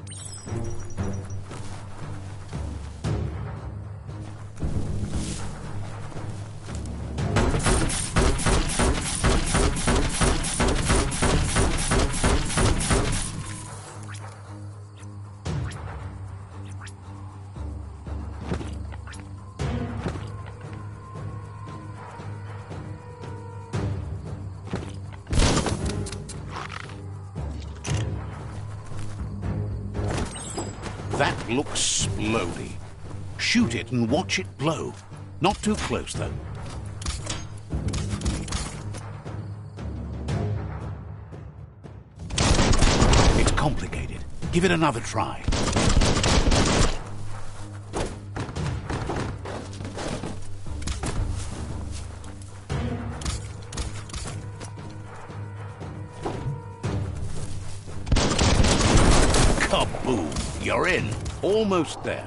That looks splody. Shoot it and watch it blow. Not too close, though. It's complicated. Give it another try. Kaboom! You're in. Almost there.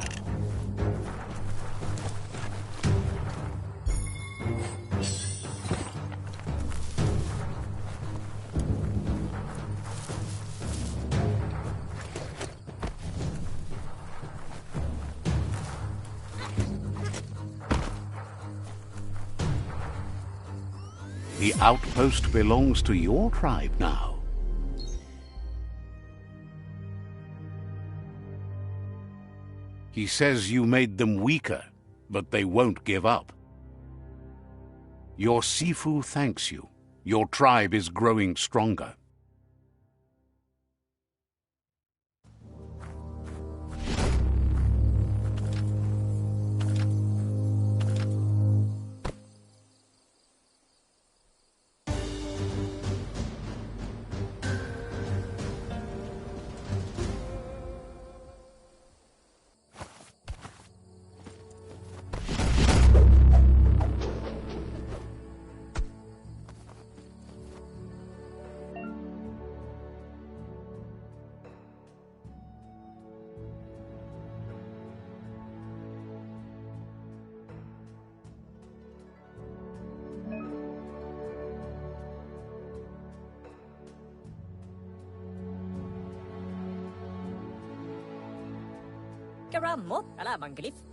The outpost belongs to your tribe now. He says you made them weaker, but they won't give up. Your Sifu thanks you. Your tribe is growing stronger.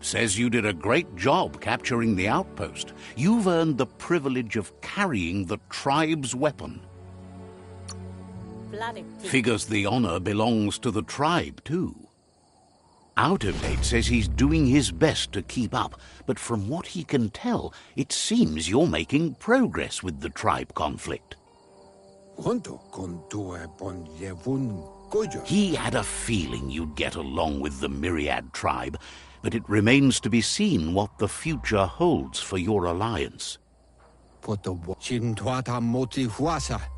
Says you did a great job capturing the outpost. You've earned the privilege of carrying the tribe's weapon. Figures the honor belongs to the tribe, too. Out of Date says he's doing his best to keep up, but from what he can tell, it seems you're making progress with the tribe conflict. He had a feeling you'd get along with the Myriad tribe, but it remains to be seen what the future holds for your alliance.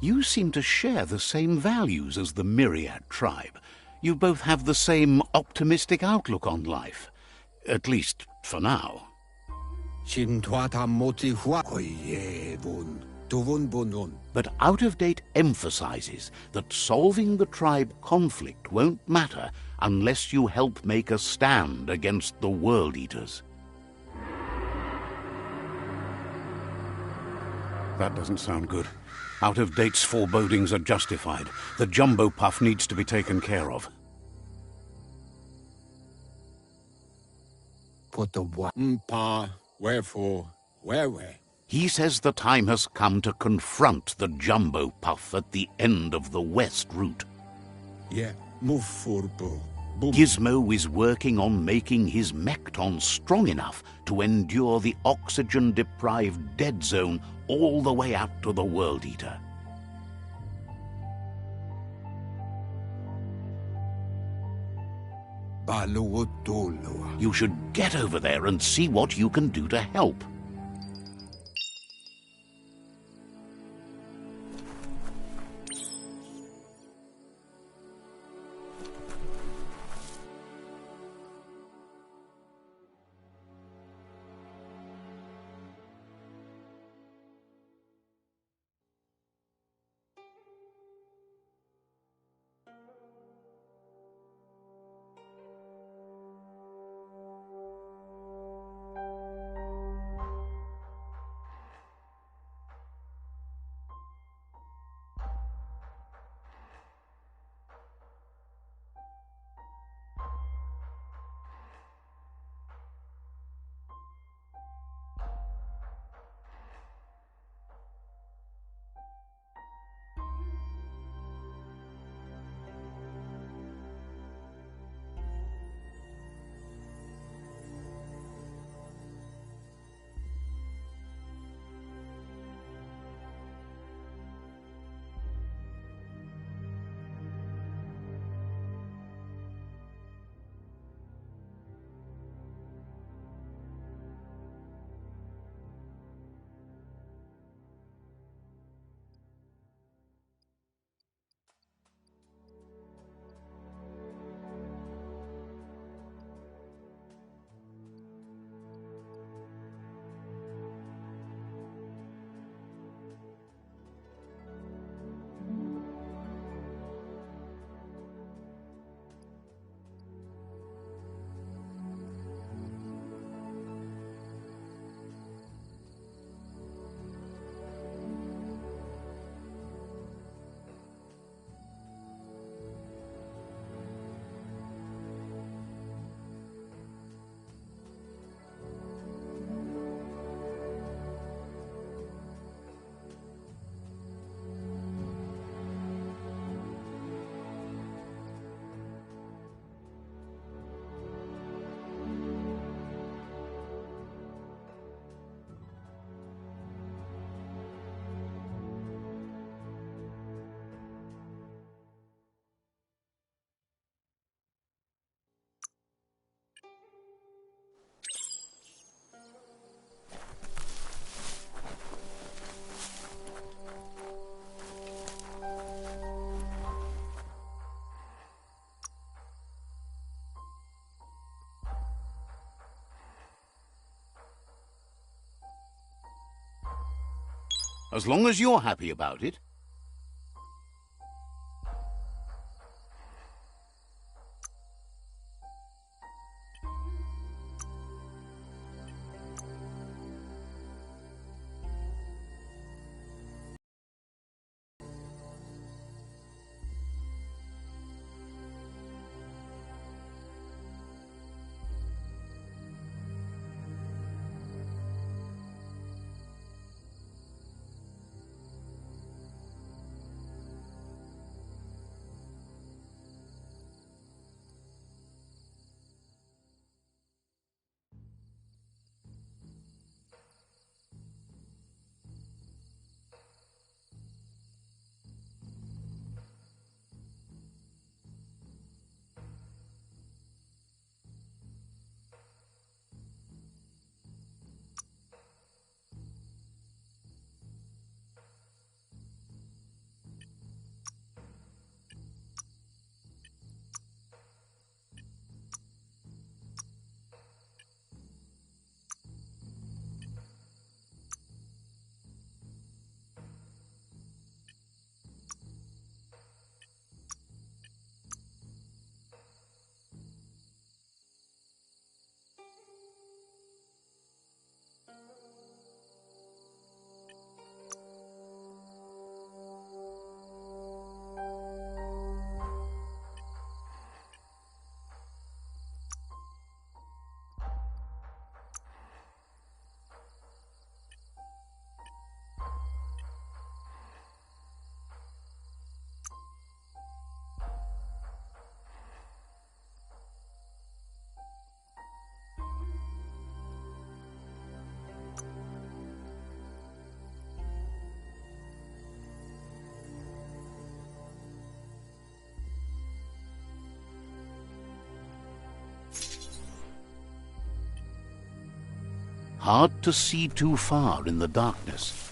You seem to share the same values as the Myriad tribe. You both have the same optimistic outlook on life. At least, for now. But Out of Date emphasizes that solving the tribe conflict won't matter unless you help make a stand against the World Eaters. That doesn't sound good. Out of Date's forebodings are justified. The jumbo puff needs to be taken care of. Wherefore? He says the time has come to confront the jumbo puff at the end of the west route. Yeah, move for Bo. Gizmo is working on making his Mekton strong enough to endure the oxygen-deprived dead zone all the way out to the World Eater. You should get over there and see what you can do to help. As long as you're happy about it. Hard to see too far in the darkness.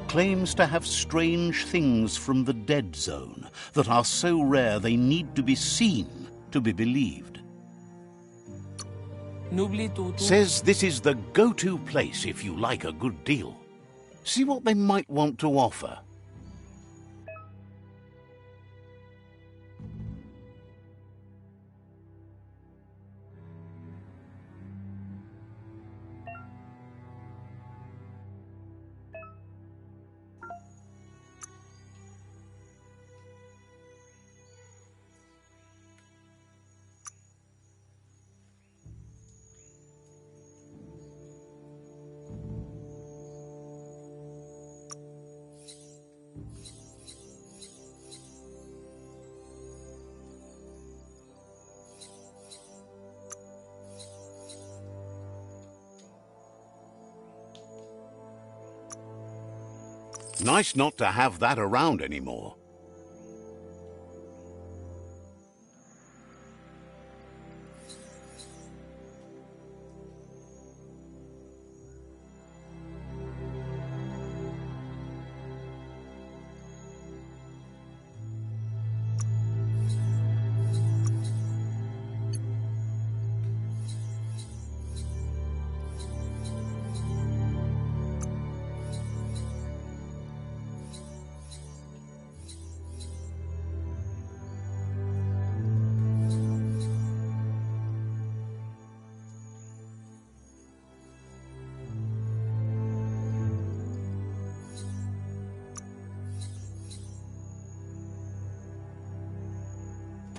Claims to have strange things from the dead zone that are so rare they need to be seen to be believed. N'oublie tout. Says this is the go-to place if you like a good deal. See what they might want to offer. Nice not to have that around anymore.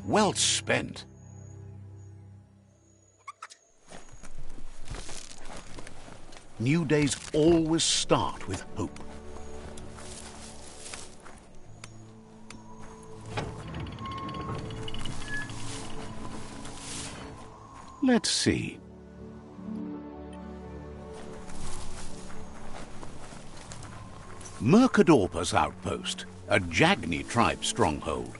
Well spent. New days always start with hope. Let's see. Mercadorpus Outpost, a Jagni tribe stronghold.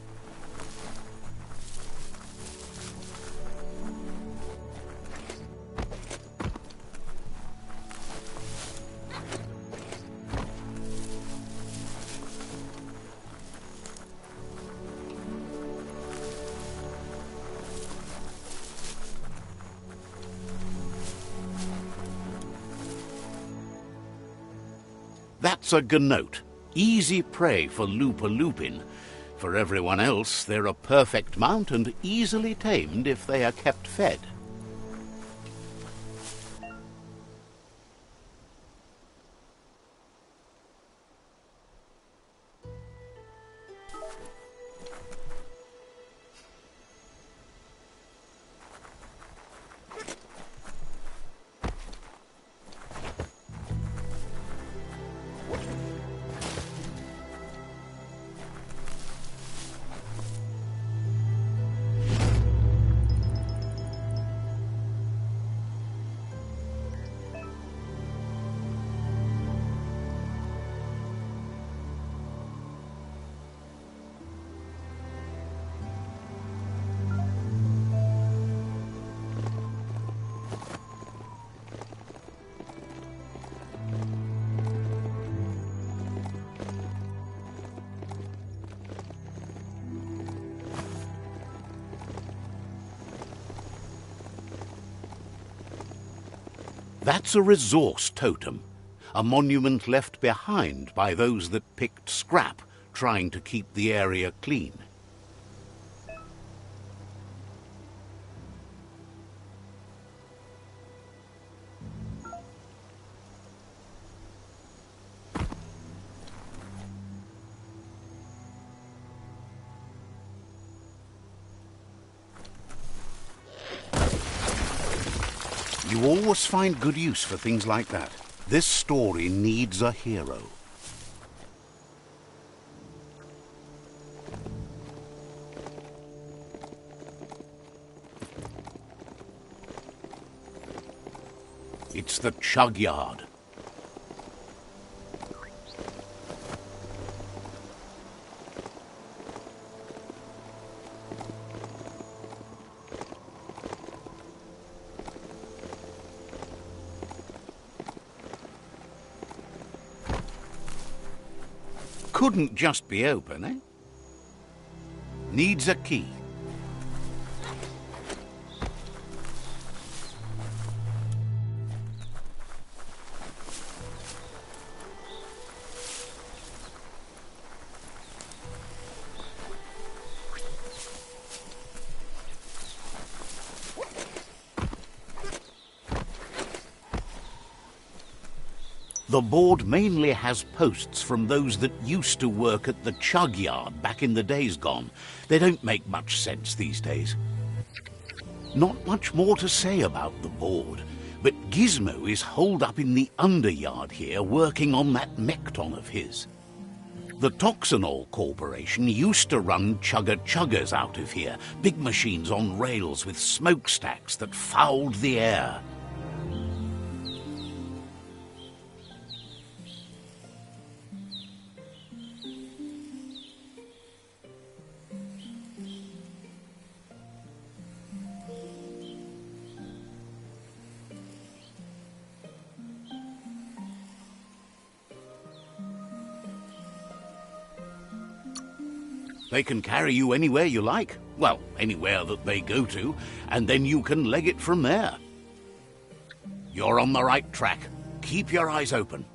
That's a gnote, easy prey for Lupa-Lupin. For everyone else, they're a perfect mount and easily tamed if they are kept fed. That's a resource totem, a monument left behind by those that picked scrap, trying to keep the area clean. You always find good use for things like that. This story needs a hero. It's the Chug Yard. Couldn't just be open, eh? Needs a key. The board mainly has posts from those that used to work at the chug yard back in the days gone. They don't make much sense these days. Not much more to say about the board, but Gizmo is holed up in the underyard here working on that Mekton of his. The Toxanol Corporation used to run chugger-chuggers out of here, big machines on rails with smokestacks that fouled the air. They can carry you anywhere you like. Well, anywhere that they go to, and then you can leg it from there. You're on the right track. Keep your eyes open.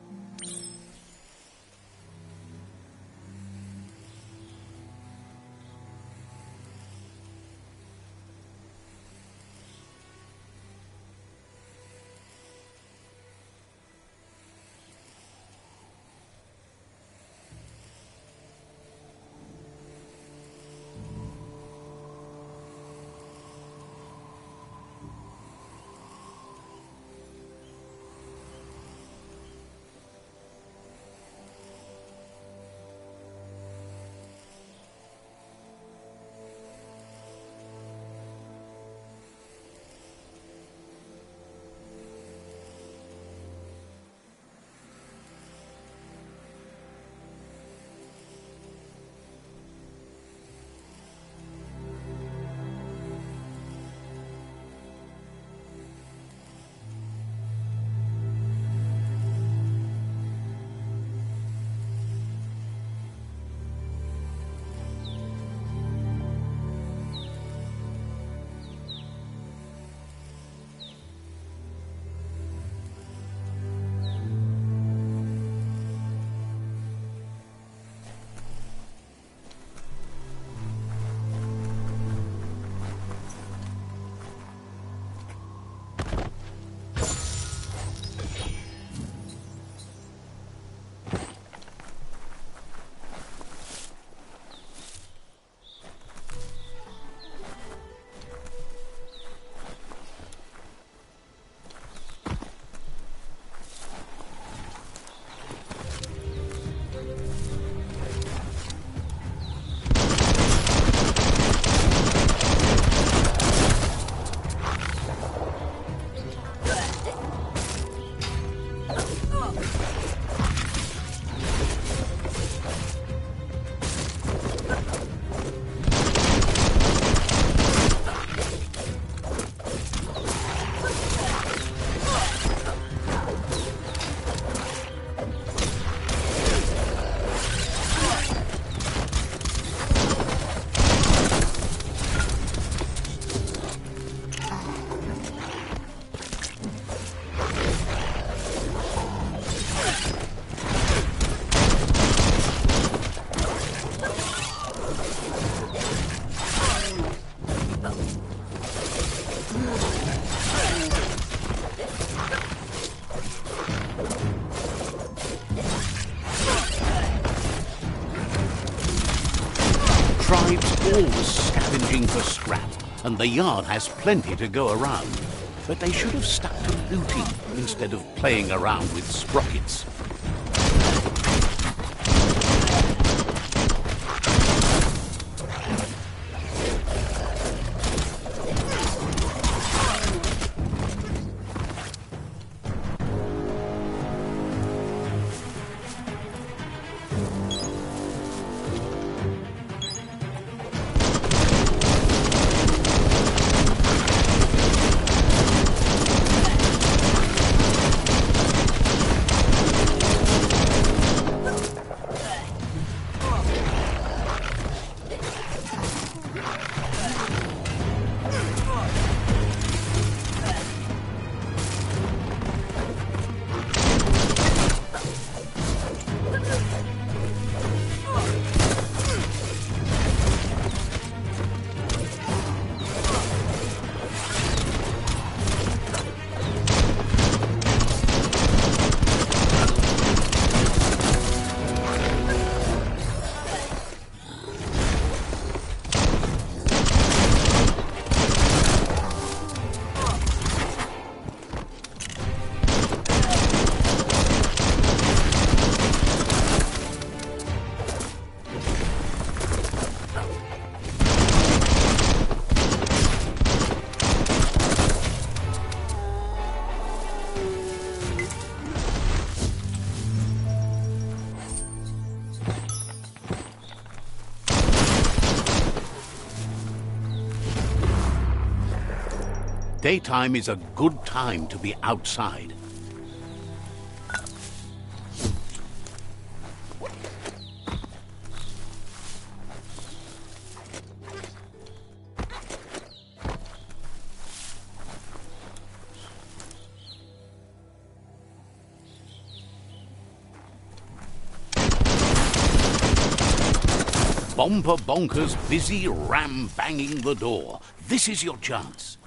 Tribes always scavenging for scrap, and the yard has plenty to go around. But they should have stuck to looting instead of playing around with sprockets. Daytime is a good time to be outside. Bomber Bonker's busy ram-banging the door. This is your chance.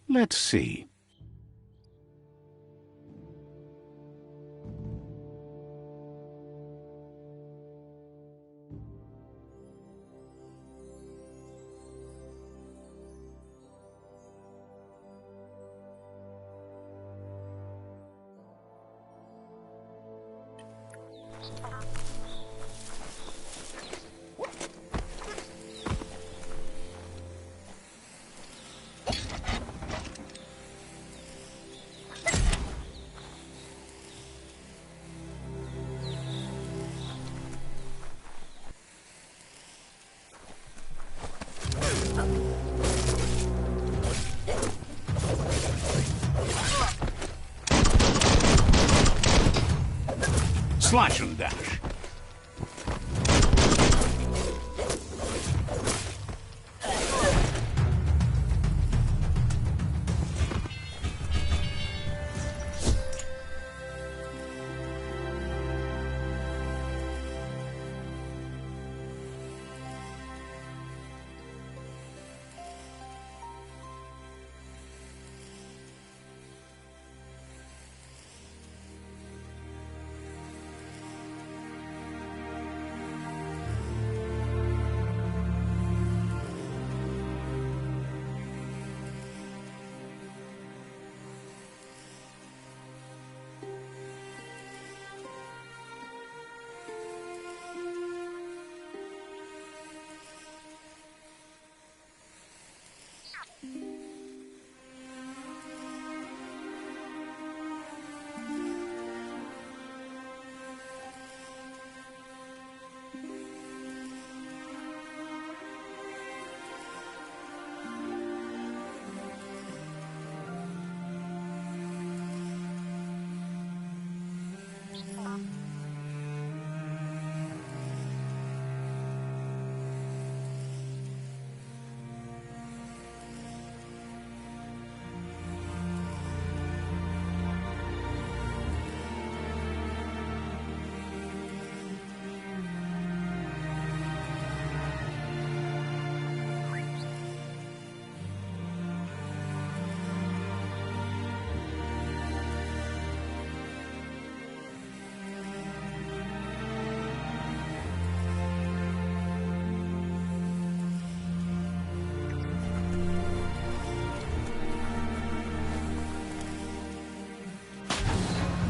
Let's see. Slash and dash.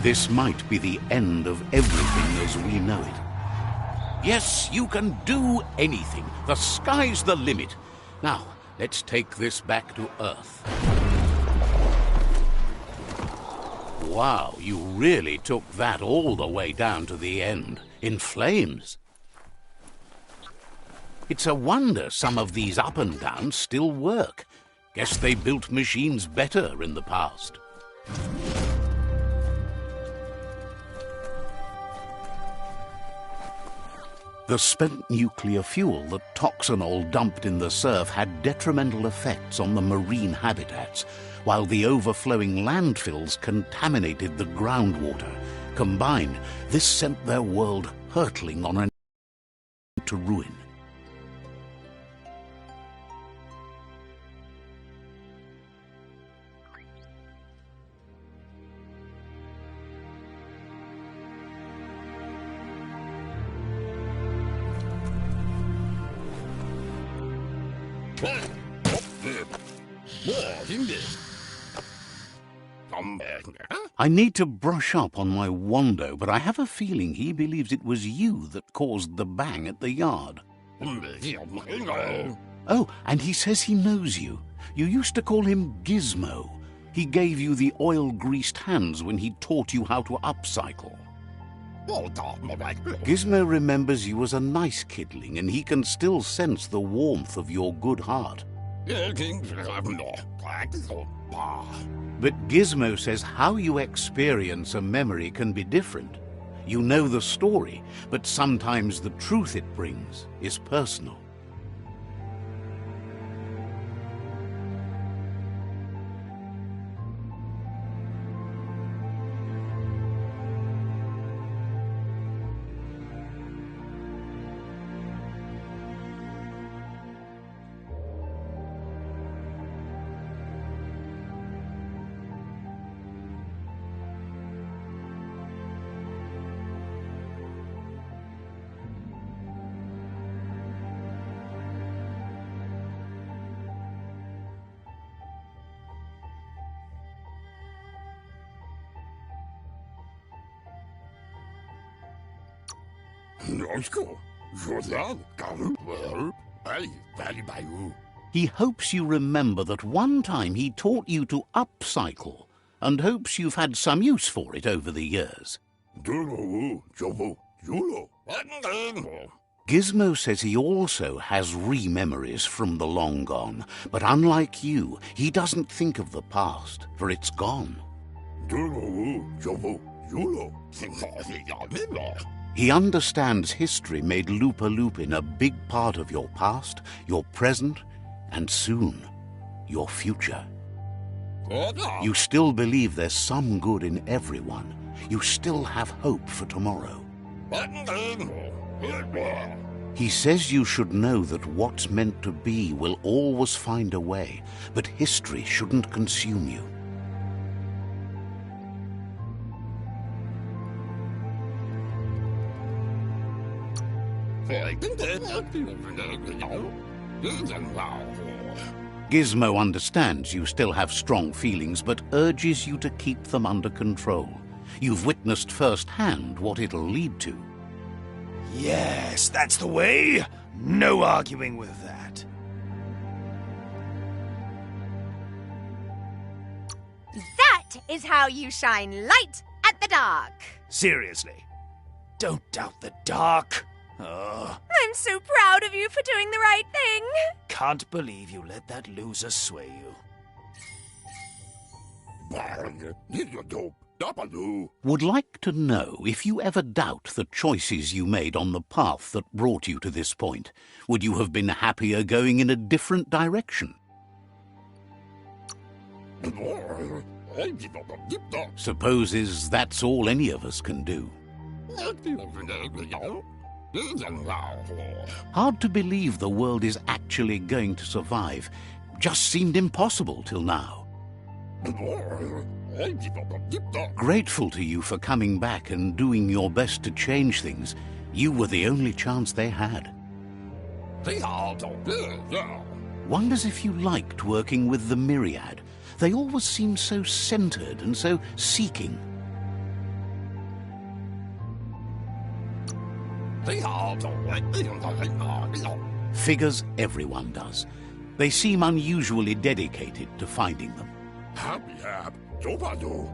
This might be the end of everything as we know it. Yes, you can do anything. The sky's the limit. Now, let's take this back to Earth. Wow, you really took that all the way down to the end, in flames. It's a wonder some of these up and downs still work. Guess they built machines better in the past. The spent nuclear fuel that Toxanol dumped in the surf had detrimental effects on the marine habitats, while the overflowing landfills contaminated the groundwater. Combined, this sent their world hurtling on an to ruin. I need to brush up on my Wando, but I have a feeling he believes it was you that caused the bang at the yard. Oh, and he says he knows you. You used to call him Gizmo. He gave you the oil-greased hands when he taught you how to upcycle. Gizmo remembers you as a nice kidling, and he can still sense the warmth of your good heart. But Gizmo says how you experience a memory can be different. You know the story, but sometimes the truth it brings is personal. He hopes you remember that one time he taught you to upcycle, and hopes you've had some use for it over the years. Gizmo says he also has re-memories from the long gone, but unlike you, he doesn't think of the past, for it's gone. He understands history made Lupa Lupin a big part of your past, your present, and soon, your future. You still believe there's some good in everyone. You still have hope for tomorrow. He says you should know that what's meant to be will always find a way, but history shouldn't consume you. Gizmo understands you still have strong feelings, but urges you to keep them under control. You've witnessed firsthand what it'll lead to. Yes, that's the way. No arguing with that. That is how you shine light at the dark. Seriously, don't doubt the dark. I'm so proud of you for doing the right thing. Can't believe you let that loser sway you. Would like to know if you ever doubt the choices you made on the path that brought you to this point. Would you have been happier going in a different direction? Supposes that's all any of us can do. Hard to believe the world is actually going to survive. Just seemed impossible till now. Grateful to you for coming back and doing your best to change things. You were the only chance they had. Wonders if you liked working with the Myriad. They always seemed so centered and so seeking. Figures everyone does. They seem unusually dedicated to finding them.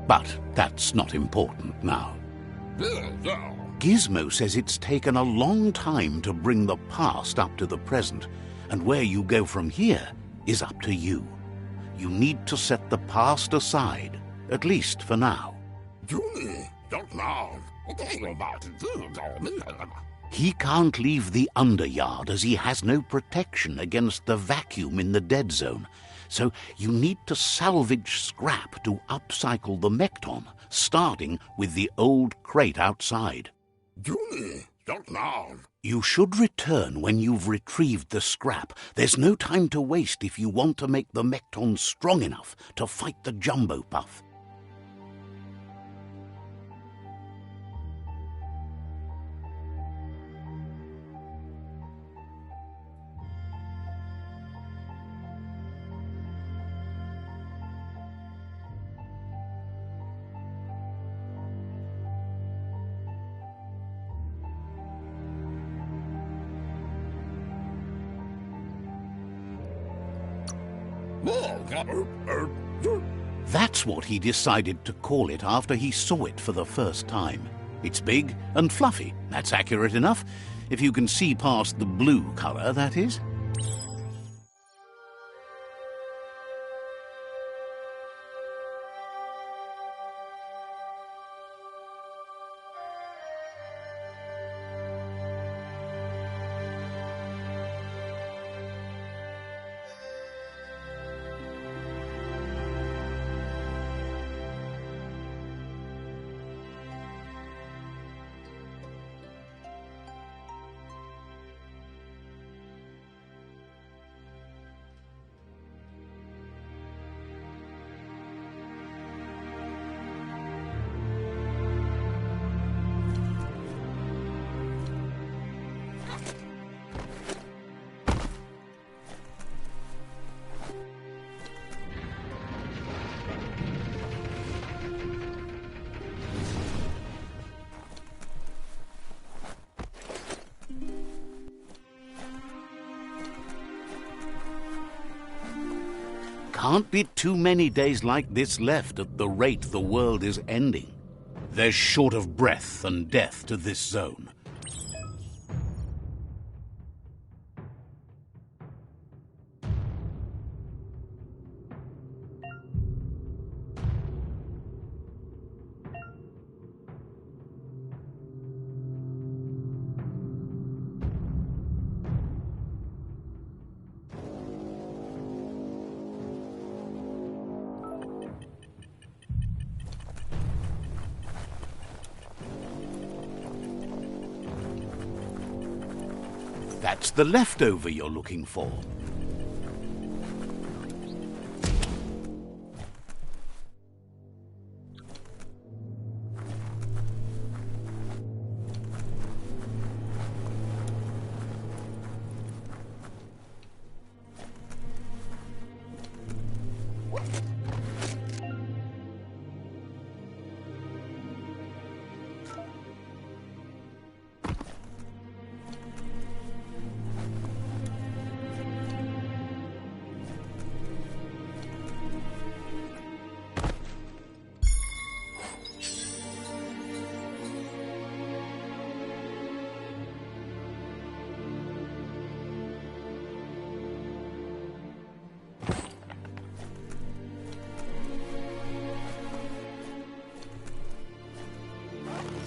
But that's not important now. Gizmo says it's taken a long time to bring the past up to the present, and where you go from here is up to you. You need to set the past aside, at least for now. He can't leave the Underyard as he has no protection against the vacuum in the dead zone. So you need to salvage scrap to upcycle the Mekton, starting with the old crate outside. You should return when you've retrieved the scrap. There's no time to waste if you want to make the Mekton strong enough to fight the Jumbo Puff. That's what he decided to call it after he saw it for the first time. It's big and fluffy. That's accurate enough. If you can see past the blue color, that is. Can't be too many days like this left at the rate the world is ending. There's short of breath and death to this zone. That's the leftover you're looking for.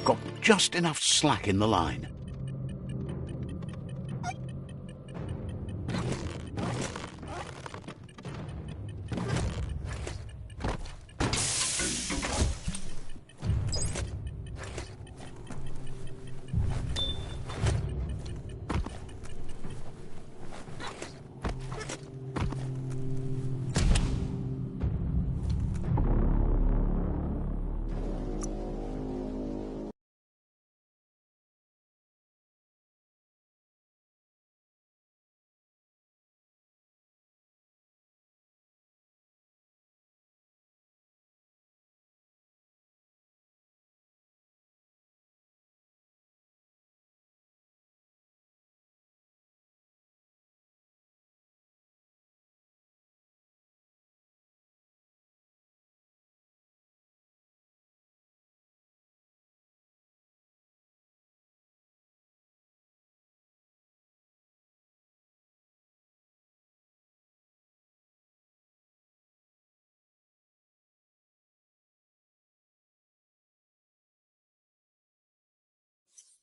Got just enough slack in the line.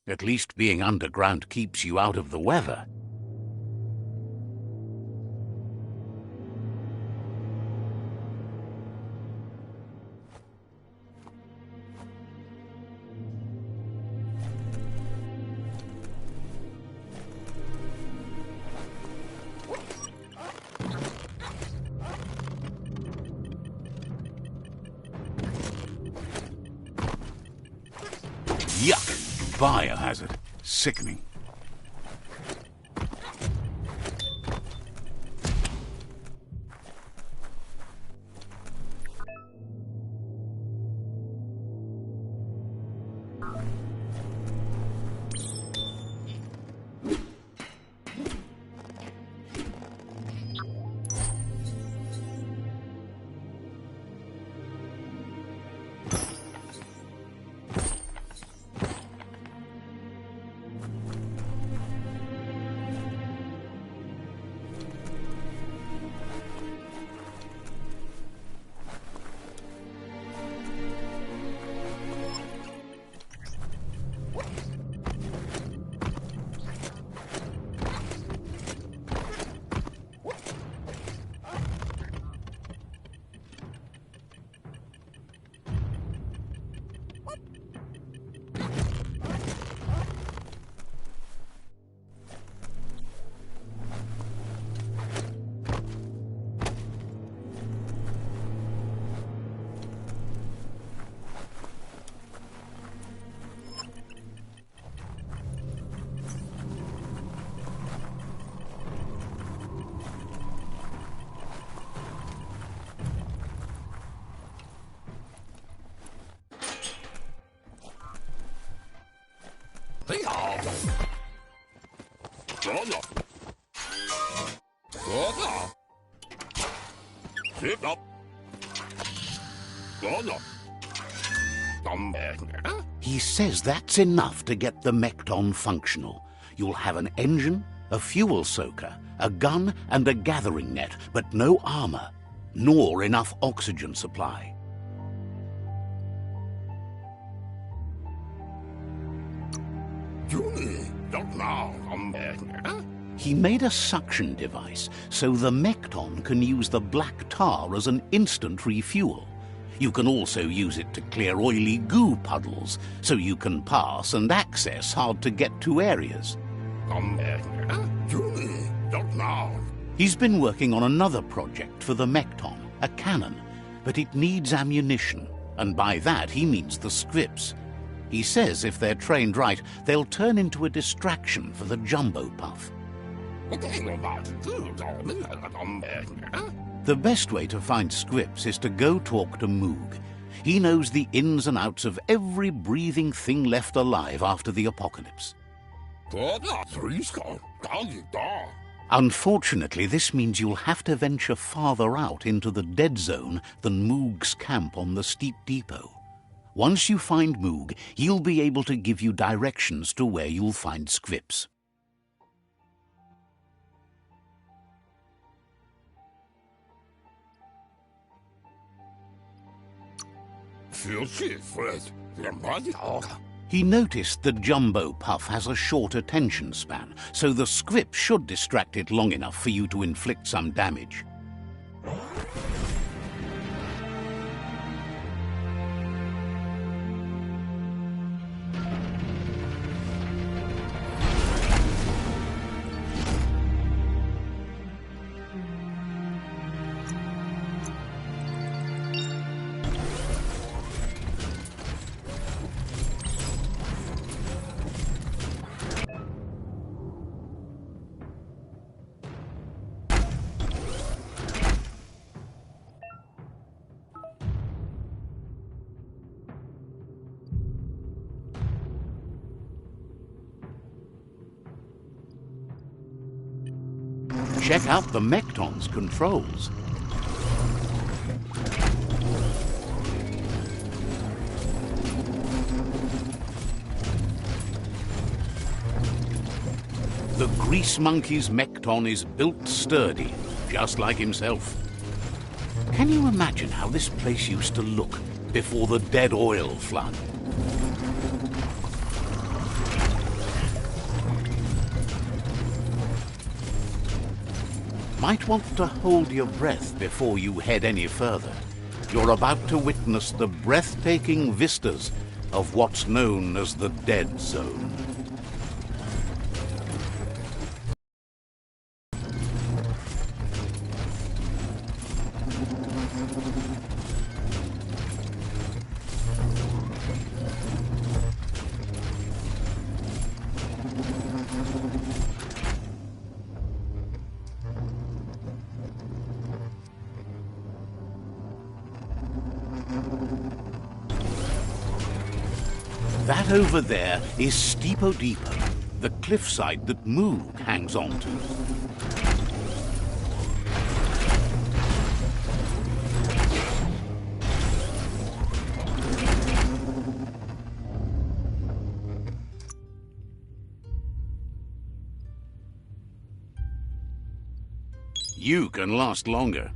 At least being underground keeps you out of the weather. Yuck! Biohazard. Sickening. He says that's enough to get the Mekton functional. You'll have an engine, a fuel soaker, a gun and a gathering net, but no armor, nor enough oxygen supply. He made a suction device so the Mekton can use the black tar as an instant refuel. You can also use it to clear oily goo puddles, so you can pass and access hard-to-get-to areas. He's been working on another project for the Mekton, a cannon, but it needs ammunition, and by that he means the scripts. He says if they're trained right, they'll turn into a distraction for the jumbo puff. The best way to find scripts is to go talk to Moog. He knows the ins and outs of every breathing thing left alive after the apocalypse. Unfortunately, this means you'll have to venture farther out into the dead zone than Moog's camp on the steep depot. Once you find Moog, he'll be able to give you directions to where you'll find scripts. He noticed the jumbo puff has a short attention span, so the script should distract it long enough for you to inflict some damage. Check out the Mekton's controls. The Grease Monkey's Mekton is built sturdy, just like himself. Can you imagine how this place used to look before the dead oil flood? Might want to hold your breath before you head any further. You're about to witness the breathtaking vistas of what's known as the Dead Zone. That over there is Steepo Depot, the cliffside that Moog hangs on to. You can last longer.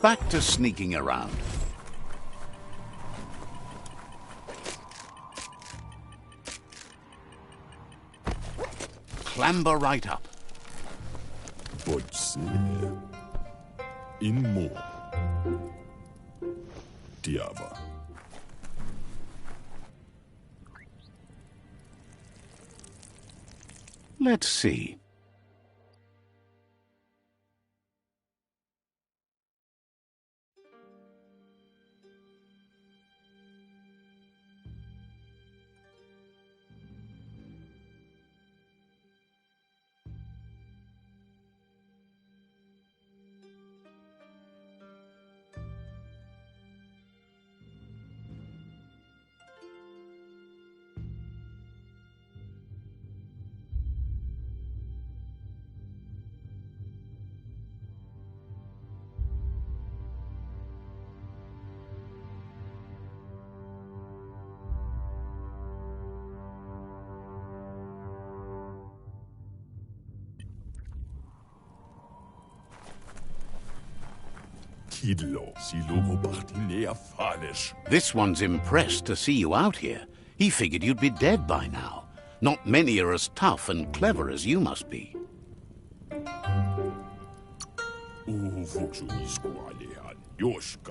Back to sneaking around. Clamber right up. Botse. In more. Diava. Let's see. Kidlo, silo partinea fanish. This one's impressed to see you out here. He figured you'd be dead by now. Not many are as tough and clever as you must be.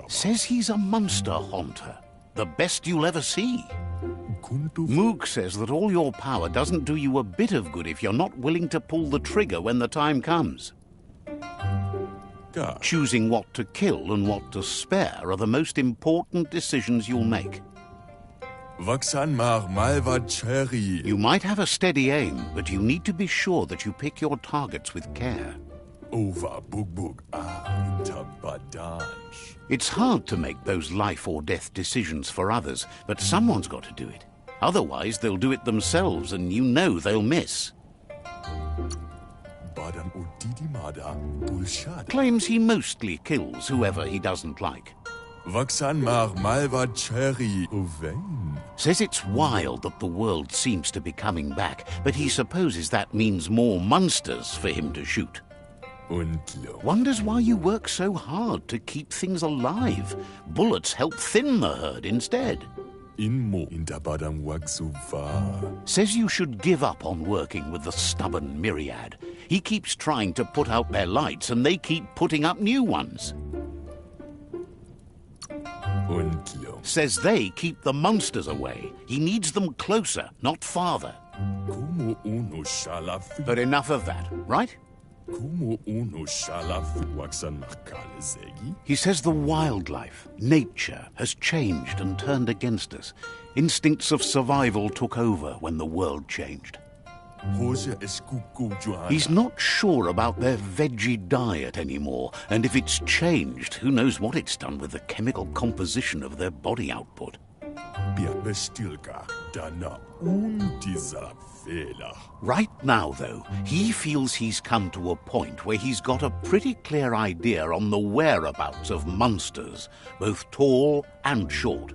Says he's a monster haunter. The best you'll ever see. Moog says that all your power doesn't do you a bit of good if you're not willing to pull the trigger when the time comes. Choosing what to kill and what to spare are the most important decisions you'll make. You might have a steady aim, but you need to be sure that you pick your targets with care. It's hard to make those life or death decisions for others, but someone's got to do it. Otherwise, they'll do it themselves, and you know they'll miss. Claims he mostly kills whoever he doesn't like. Says it's wild that the world seems to be coming back, but he supposes that means more monsters for him to shoot. Wonders why you work so hard to keep things alive. Bullets help thin the herd instead. Says you should give up on working with the stubborn myriad. He keeps trying to put out their lights and they keep putting up new ones. Says they keep the monsters away. He needs them closer, not farther. But enough of that, right? He says the wildlife, nature, has changed and turned against us. Instincts of survival took over when the world changed. He's not sure about their veggie diet anymore, and if it's changed, who knows what it's done with the chemical composition of their body output. Right now, though, he feels he's come to a point where he's got a pretty clear idea on the whereabouts of monsters, both tall and short.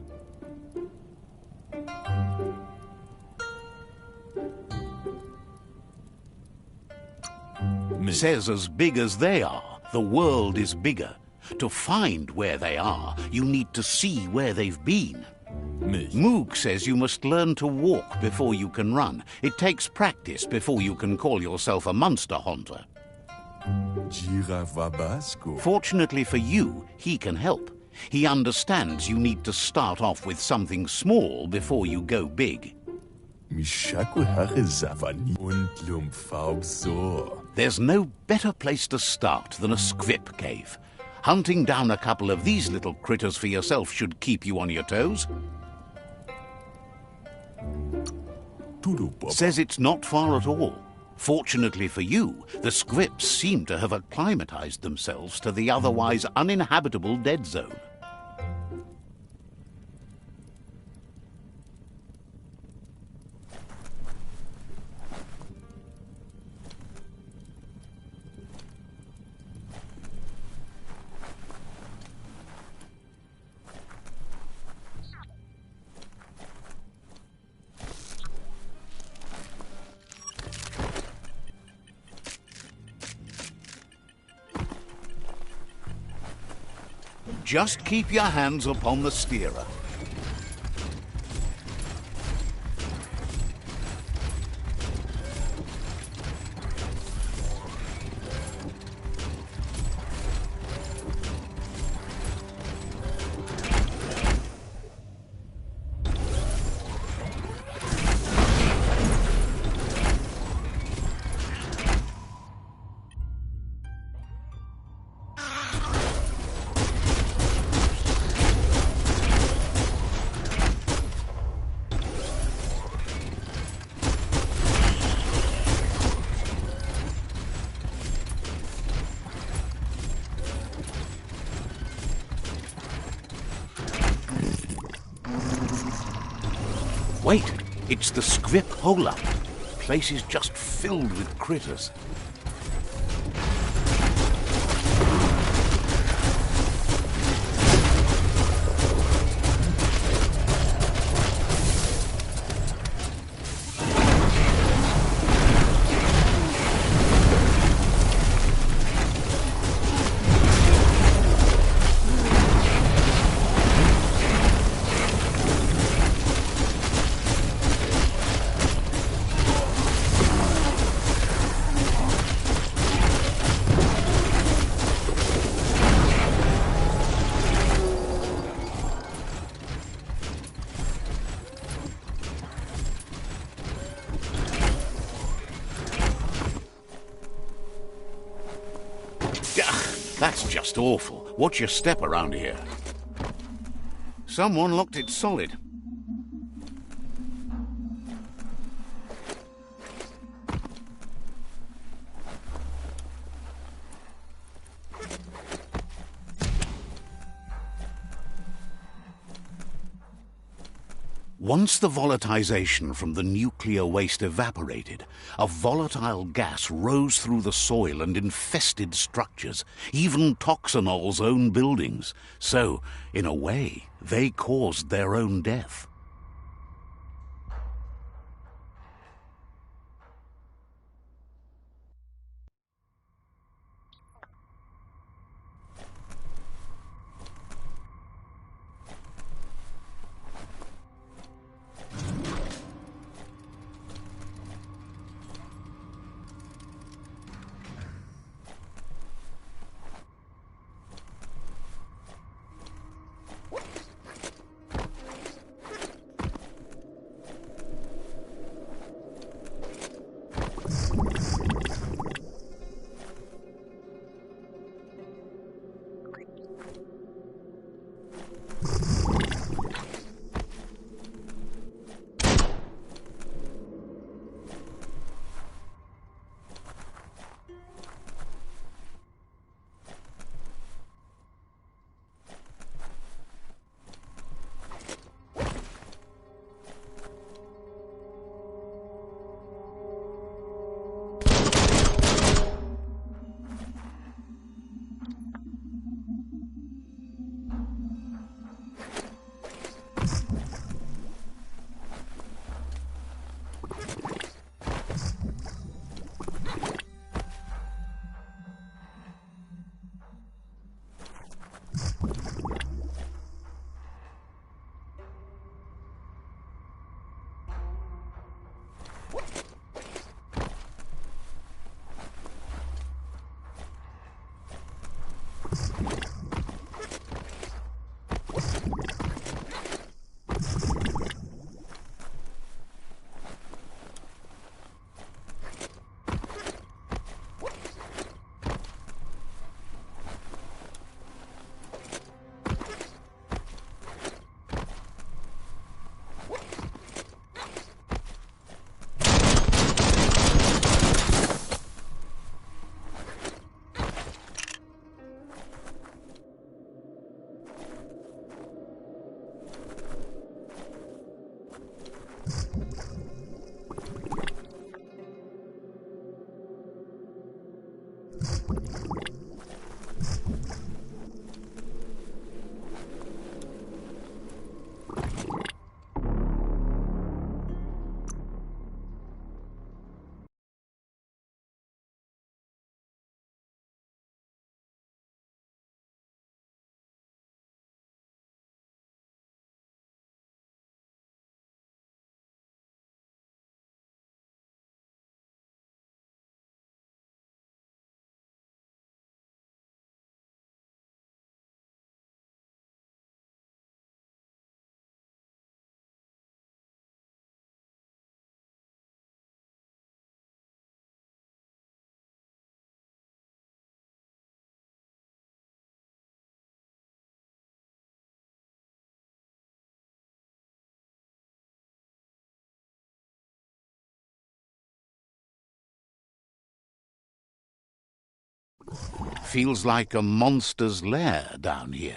Says as big as they are, the world is bigger. To find where they are, you need to see where they've been. Moog says you must learn to walk before you can run. It takes practice before you can call yourself a monster hunter. Fortunately for you, he can help. He understands you need to start off with something small before you go big. There's no better place to start than a squip cave. Hunting down a couple of these little critters for yourself should keep you on your toes. Says it's not far at all. Fortunately for you, the squips seem to have acclimatized themselves to the otherwise uninhabitable dead zone. Just keep your hands upon the steerer. Wait, it's the Scrip hole-up. Place is just filled with critters. That's just awful. Watch your step around here. Someone locked it solid. Once the volatilization from the nuclear waste evaporated, a volatile gas rose through the soil and infested structures, even Toxanol's own buildings. So, in a way, they caused their own death. Feels like a monster's lair down here.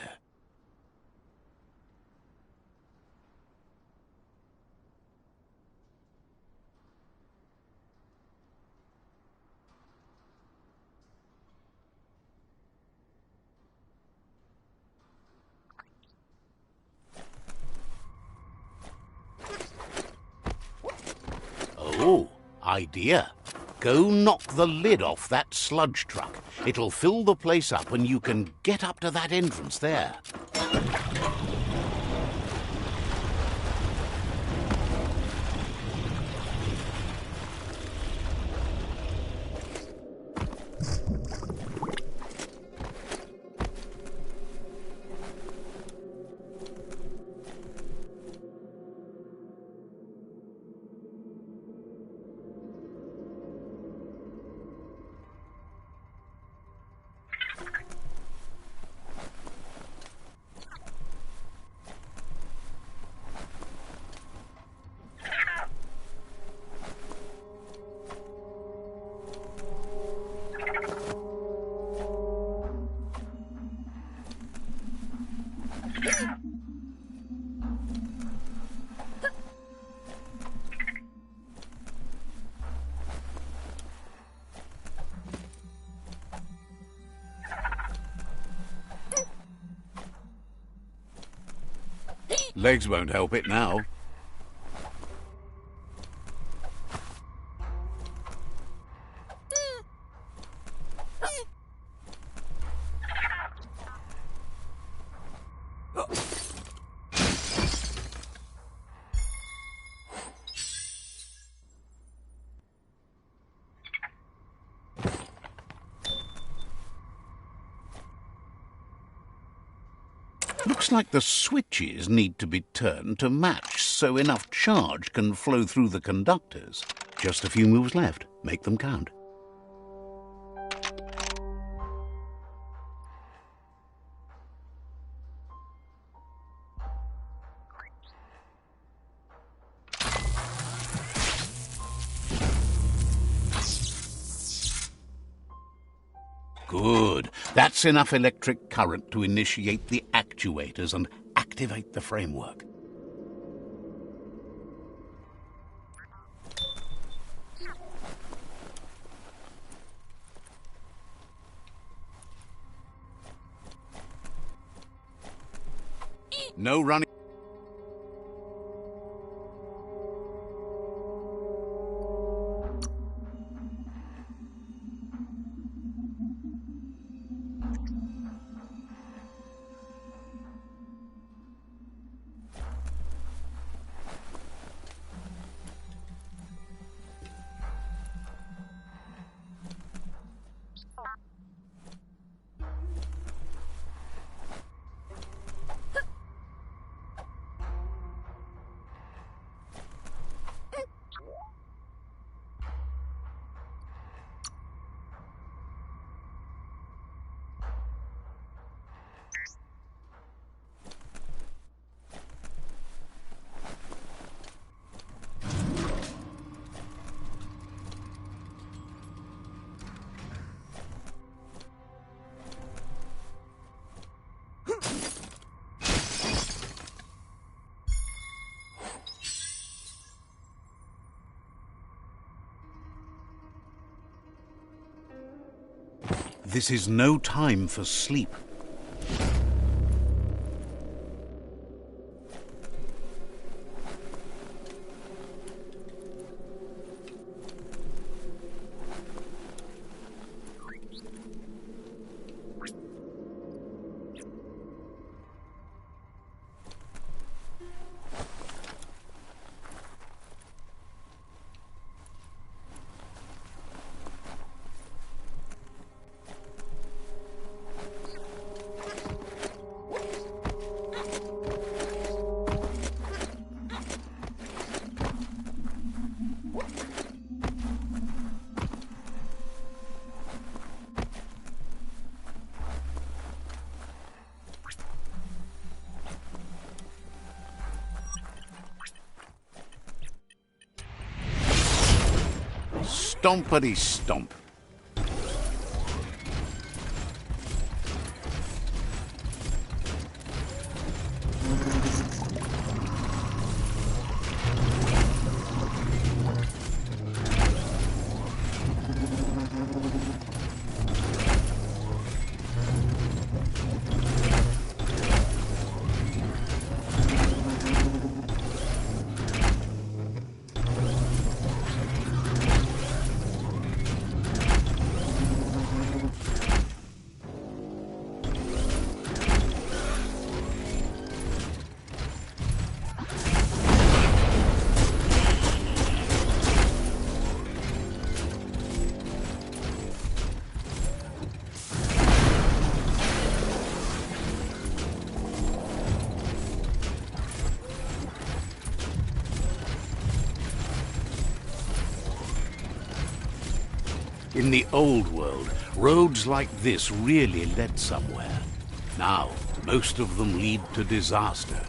Oh, idea. Go knock the lid off that sludge truck. It'll fill the place up and you can get up to that entrance there. Legs won't help it now. Looks like the switches need to be turned to match so enough charge can flow through the conductors. Just a few moves left. Make them count. Good. That's enough electric current to initiate the actuators and activate the framework. No running. This is no time for sleep. Stompity stomp. In the old world, roads like this really led somewhere. Now, most of them lead to disaster.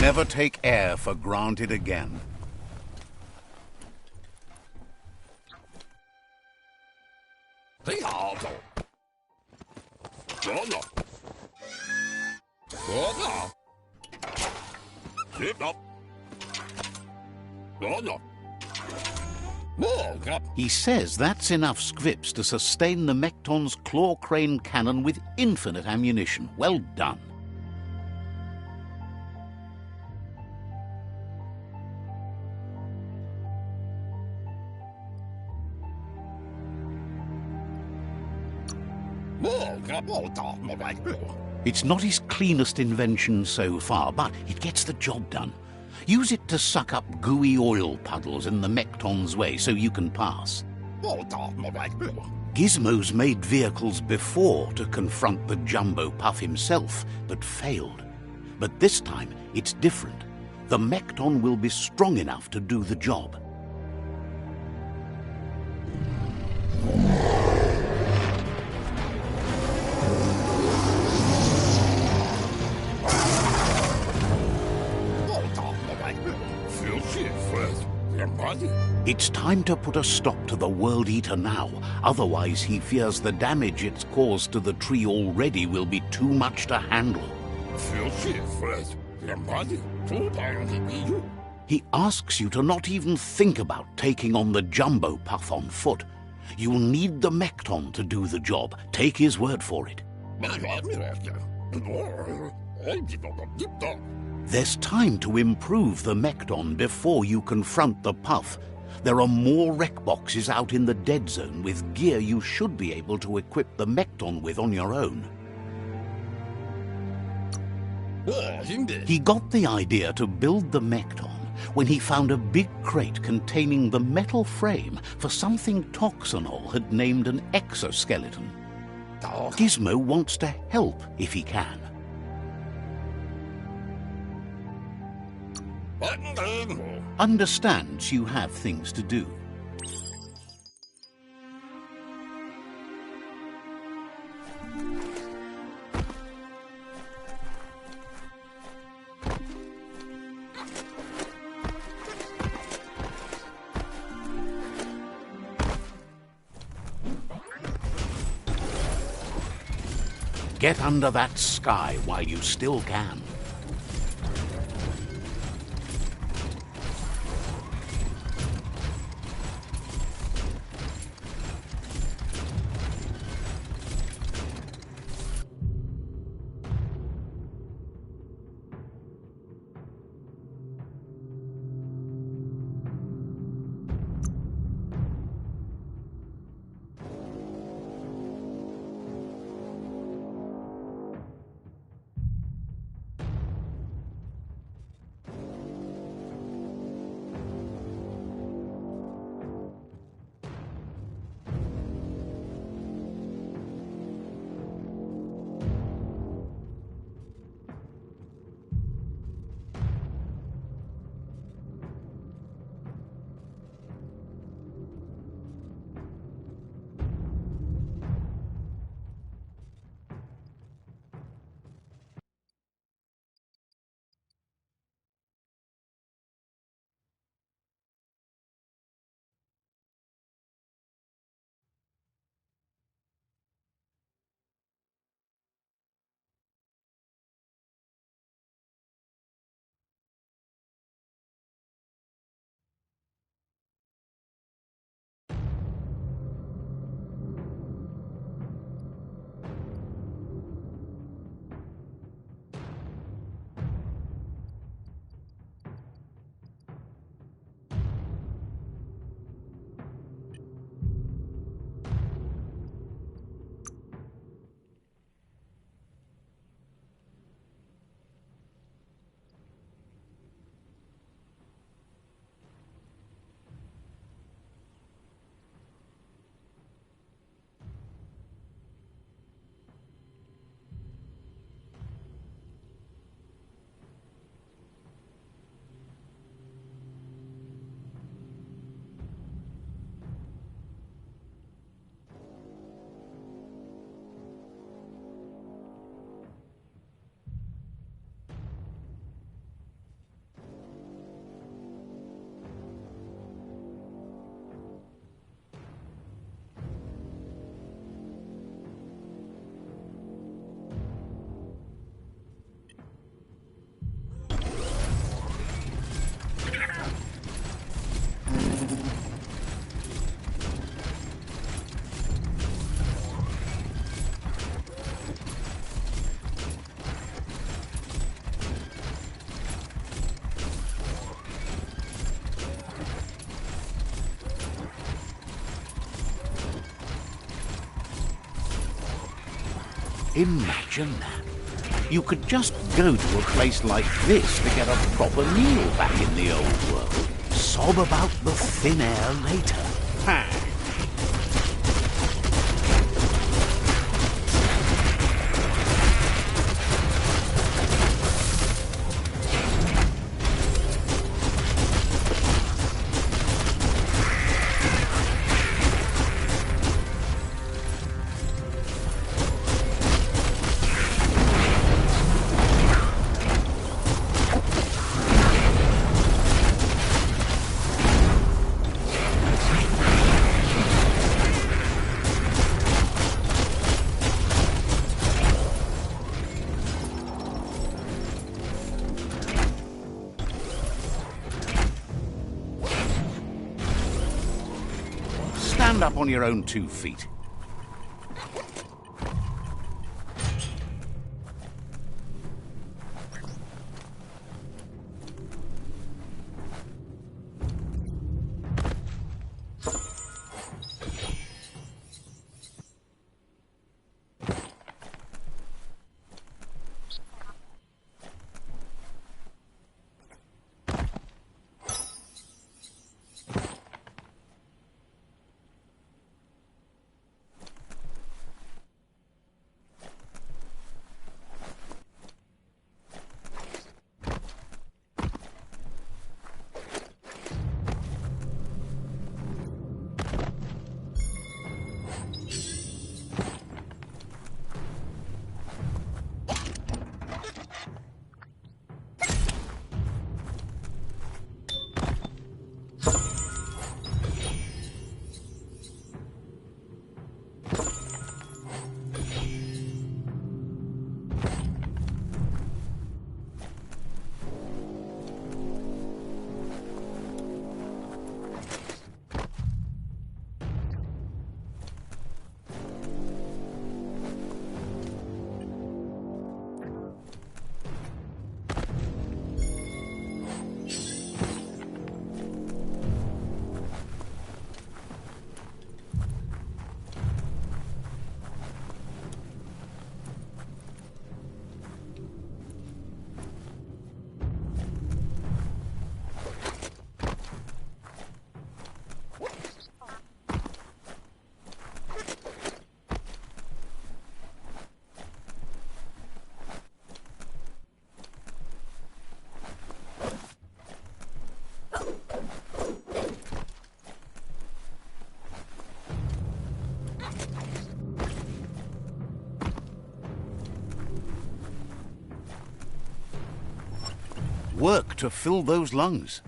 Never take air for granted again. He says that's enough scripts to sustain the Mekton's claw crane cannon with infinite ammunition. Well done. It's not his cleanest invention so far, but it gets the job done. Use it to suck up gooey oil puddles in the Mekton's way so you can pass. Gizmo's made vehicles before to confront the Jumbo Puff himself, but failed. But this time, it's different. The Mekton will be strong enough to do the job. It's time to put a stop to the World Eater now. Otherwise, he fears the damage it's caused to the tree already will be too much to handle. He asks you to not even think about taking on the Jumbo Puff on foot. You'll need the Mekton to do the job. Take his word for it. There's time to improve the Mekton before you confront the Puff. There are more wreck boxes out in the dead zone with gear you should be able to equip the Mekton with on your own. He got the idea to build the Mekton when he found a big crate containing the metal frame for something Toxanol had named an exoskeleton. Gizmo wants to help if he can. Understands you have things to do. Get under that sky while you still can. Imagine that. You could just go to a place like this to get a proper meal back in the old world. Sob about the thin air later. Ha! Stand up on your own 2 feet. Work to fill those lungs.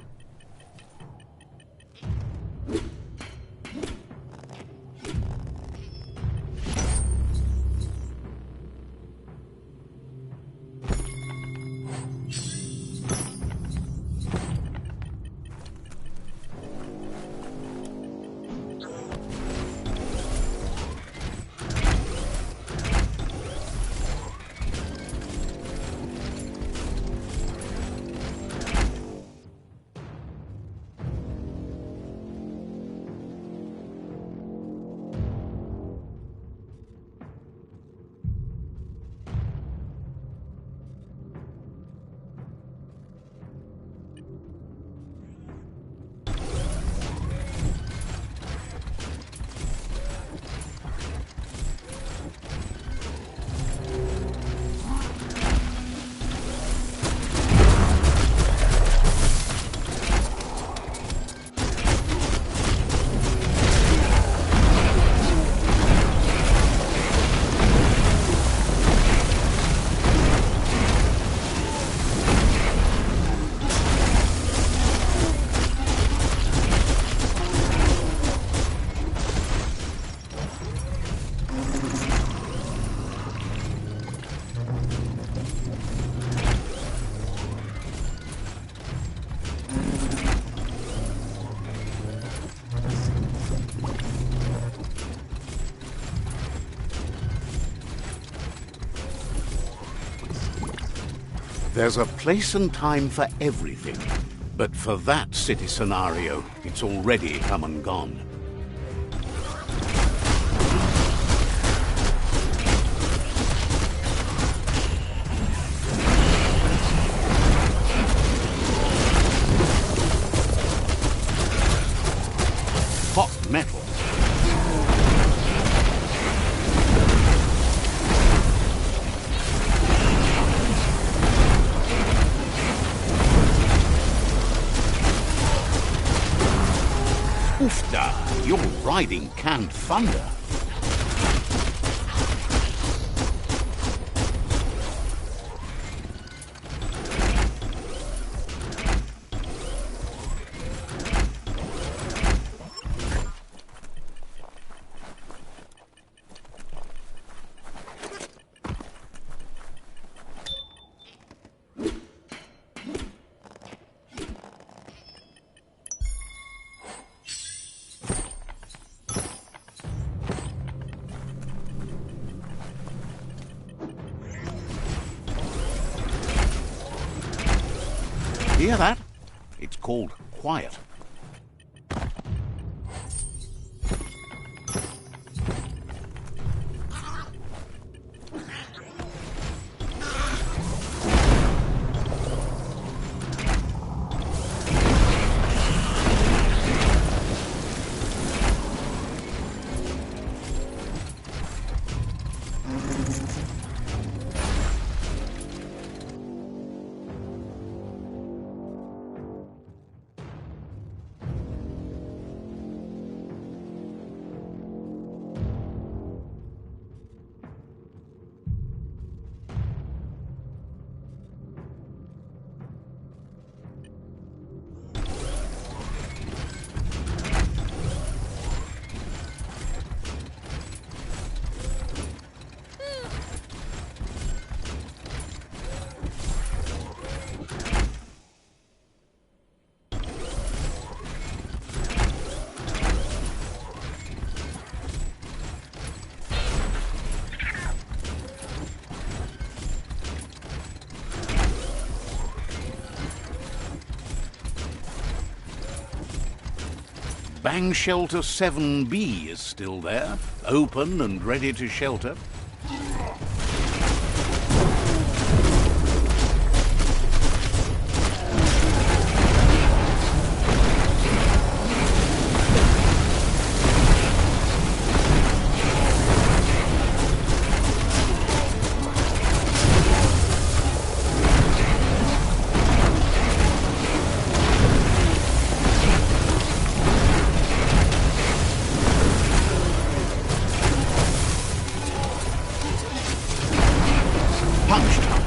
There's a place and time for everything. But for that city scenario, it's already come and gone. riding canned thunder. Hear that? It's called quiet. Bang Shelter 7B is still there, open and ready to shelter. Punch time.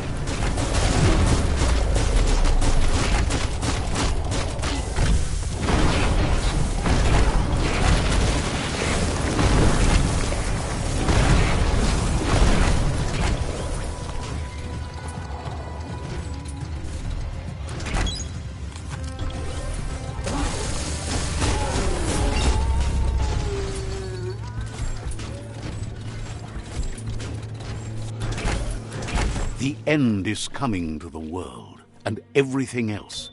The end is coming to the world, and everything else.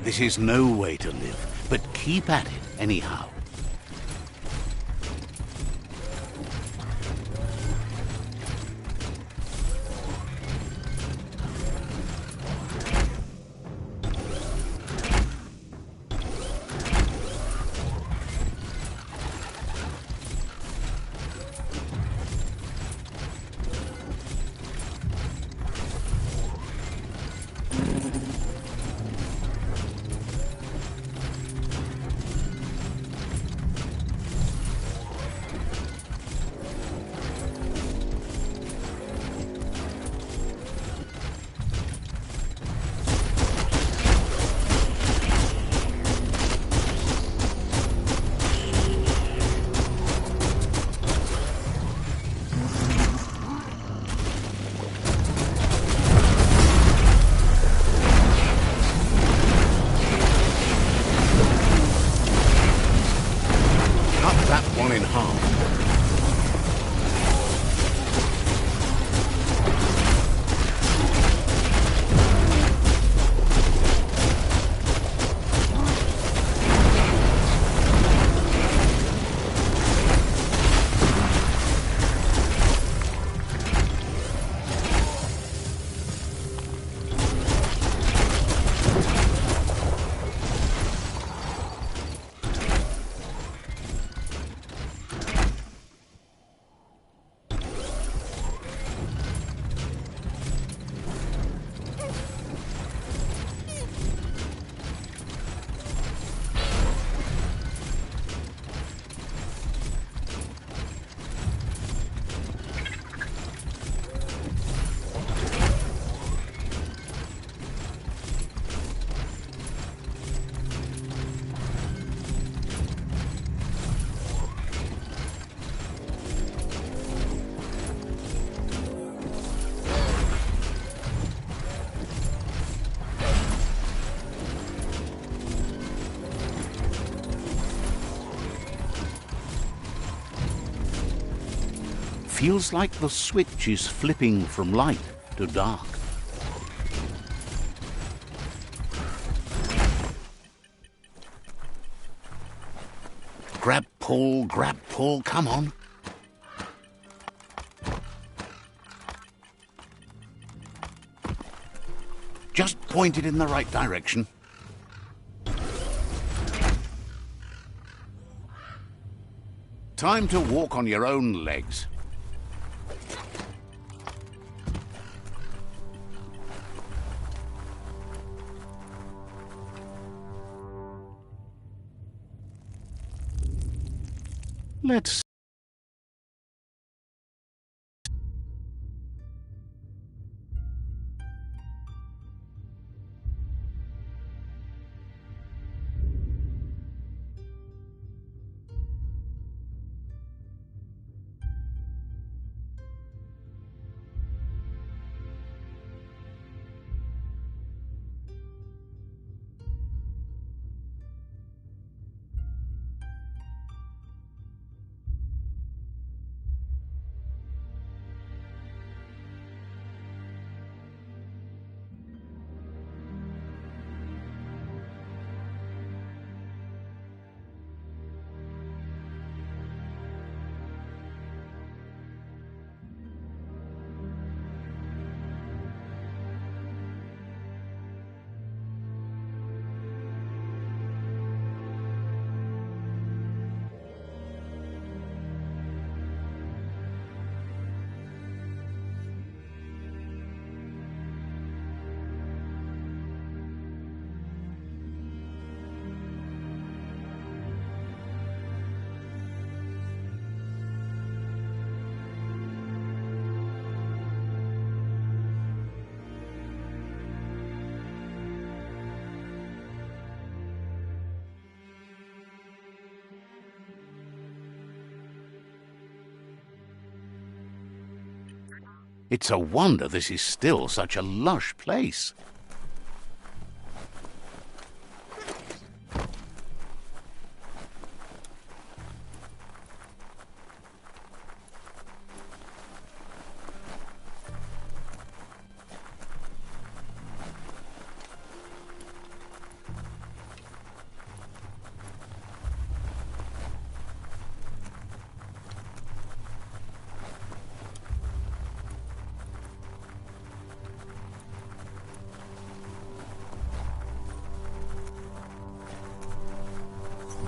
This is no way to live, but keep at it anyhow. Feels like the switch is flipping from light to dark. Grab, pull, come on. Just point it in the right direction. Time to walk on your own legs. Let's It's a wonder this is still such a lush place.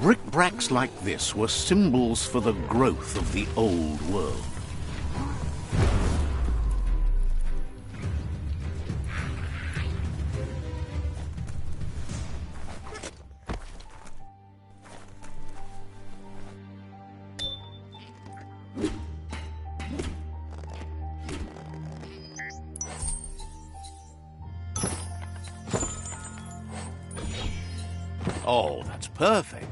Brick-bracks like this were symbols for the growth of the old world. Oh, that's perfect.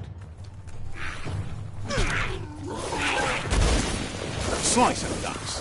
Slice and dice.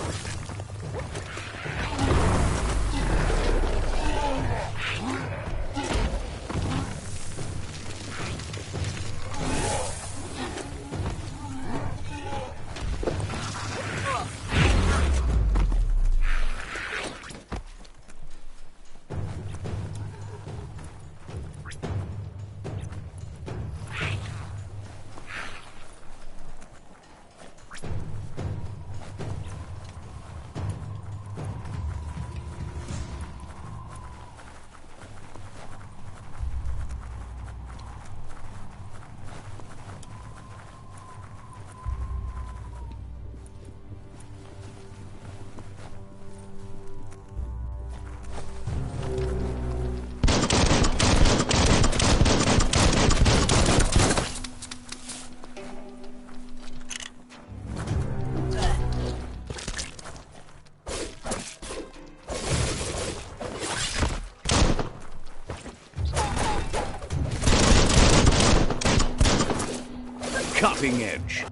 Cutting edge.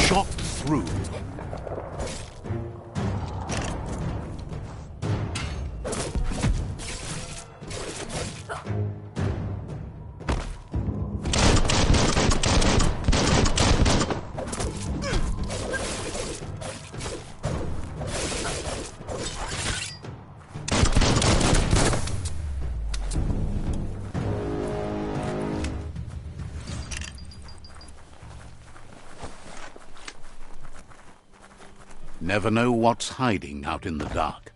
Shot through. Never know what's hiding out in the dark.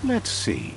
Let's see.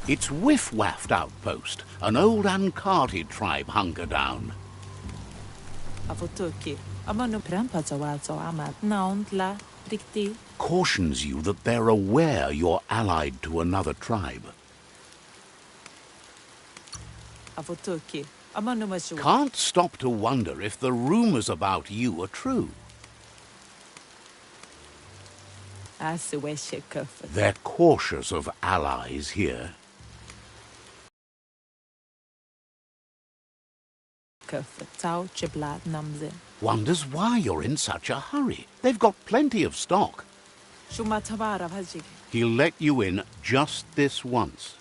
It's Whiff-Waffed Outpost, an old uncarted tribe hunker down. Avotuki. Amano prampazawazo ama naundla rikti. Cautions you that they're aware you're allied to another tribe. Avotuki. Amano masu. Can't stop to wonder if the rumors about you are true. Asiweshe kufat. They're cautious of allies here. Kufat. Tau chiblat namze. Wonders why you're in such a hurry. They've got plenty of stock. Shumatabara vajig. He'll let you in just this once.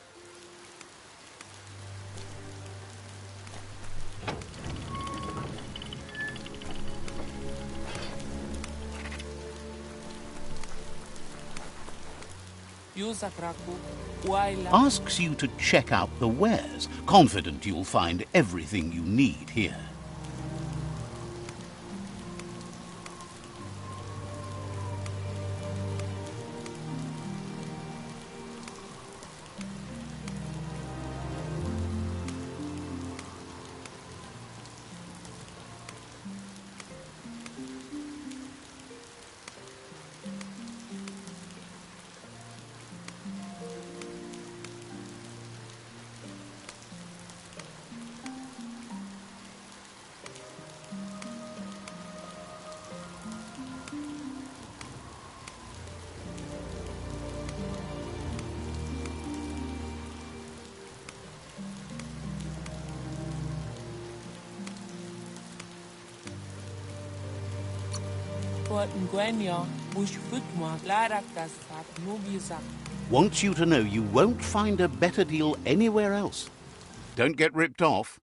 Asks you to check out the wares, confident you'll find everything you need here. Wants you to know you won't find a better deal anywhere else. Don't get ripped off.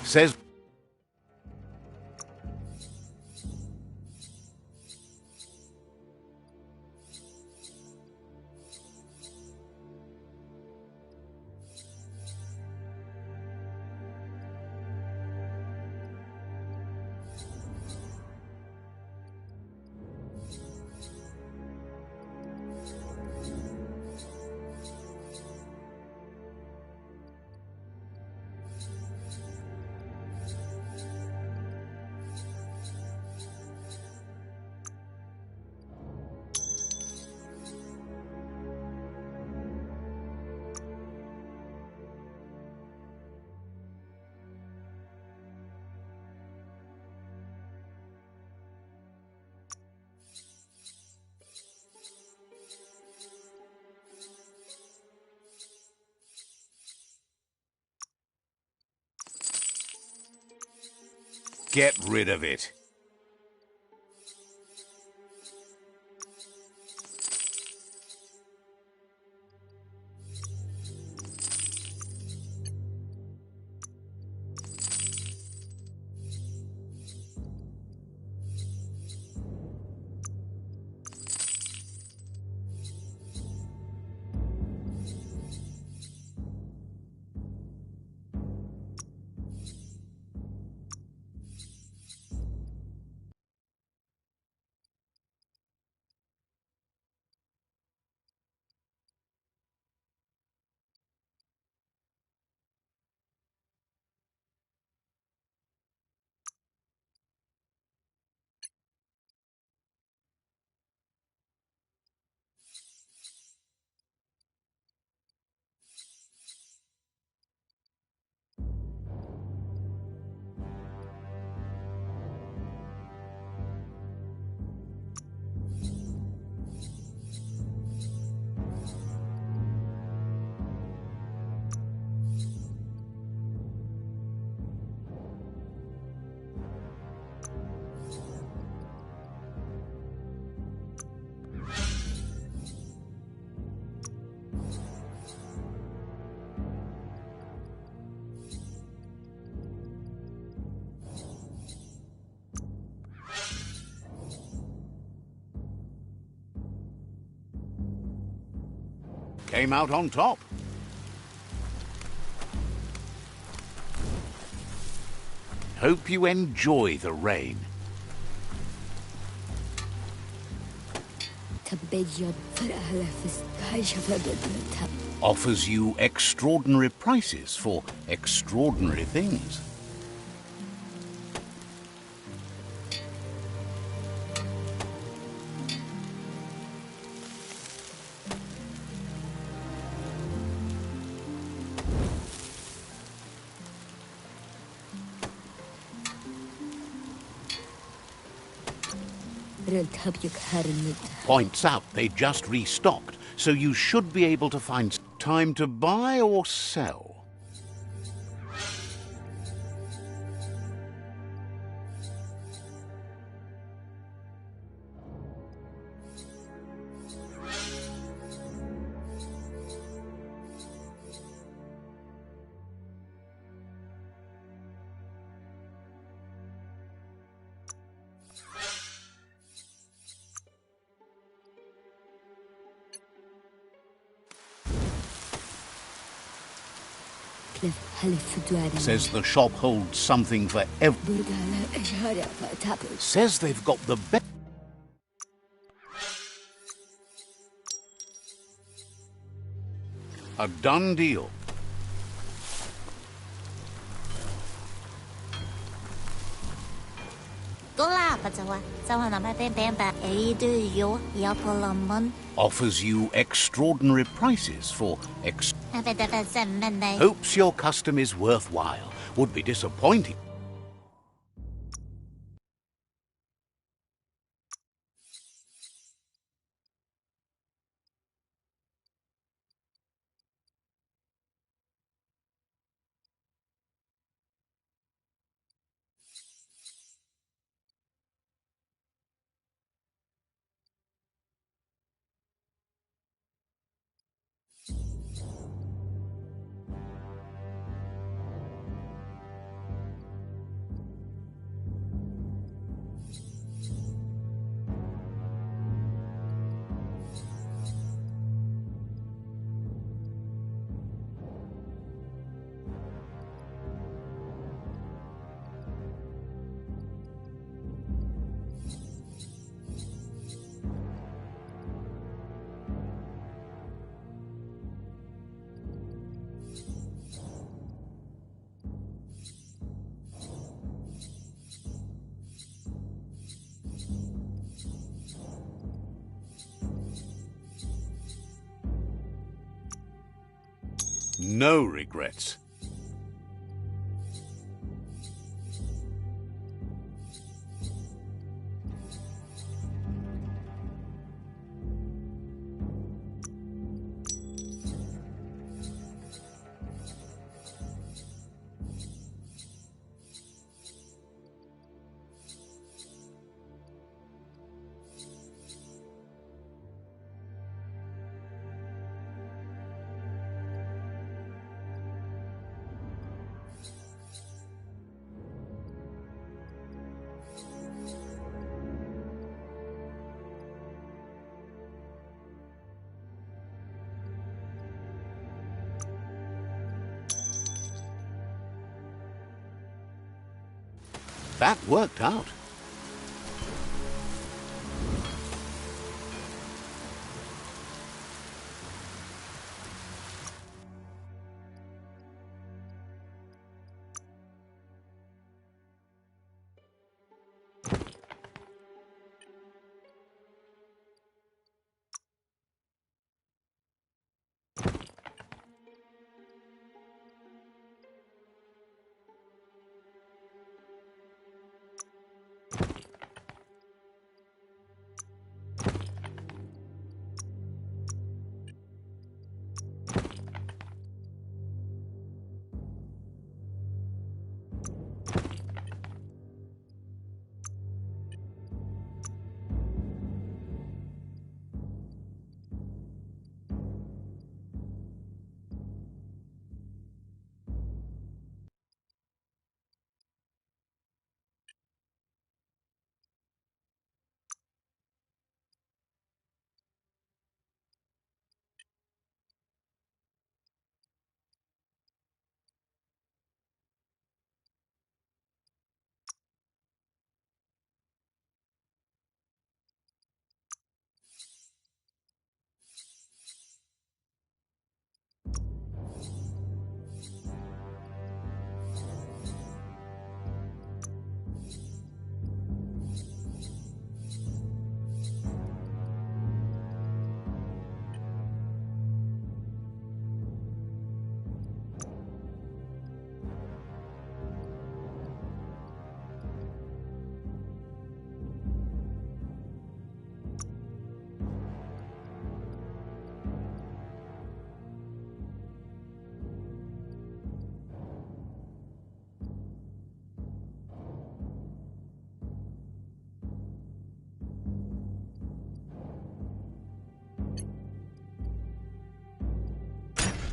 Says get rid of it. came out on top. Hope you enjoy the rain. Offers you extraordinary prices for extraordinary things. Points out they just restocked, so you should be able to find time to buy or sell. Says the shop holds something for Says they've got the best. A done deal. Offers you extraordinary prices for hopes your custom is worthwhile. Would be disappointing. No regrets. That worked out.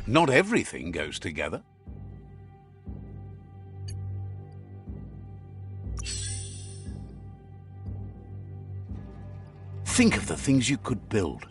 Not everything goes together. Think of the things you could build.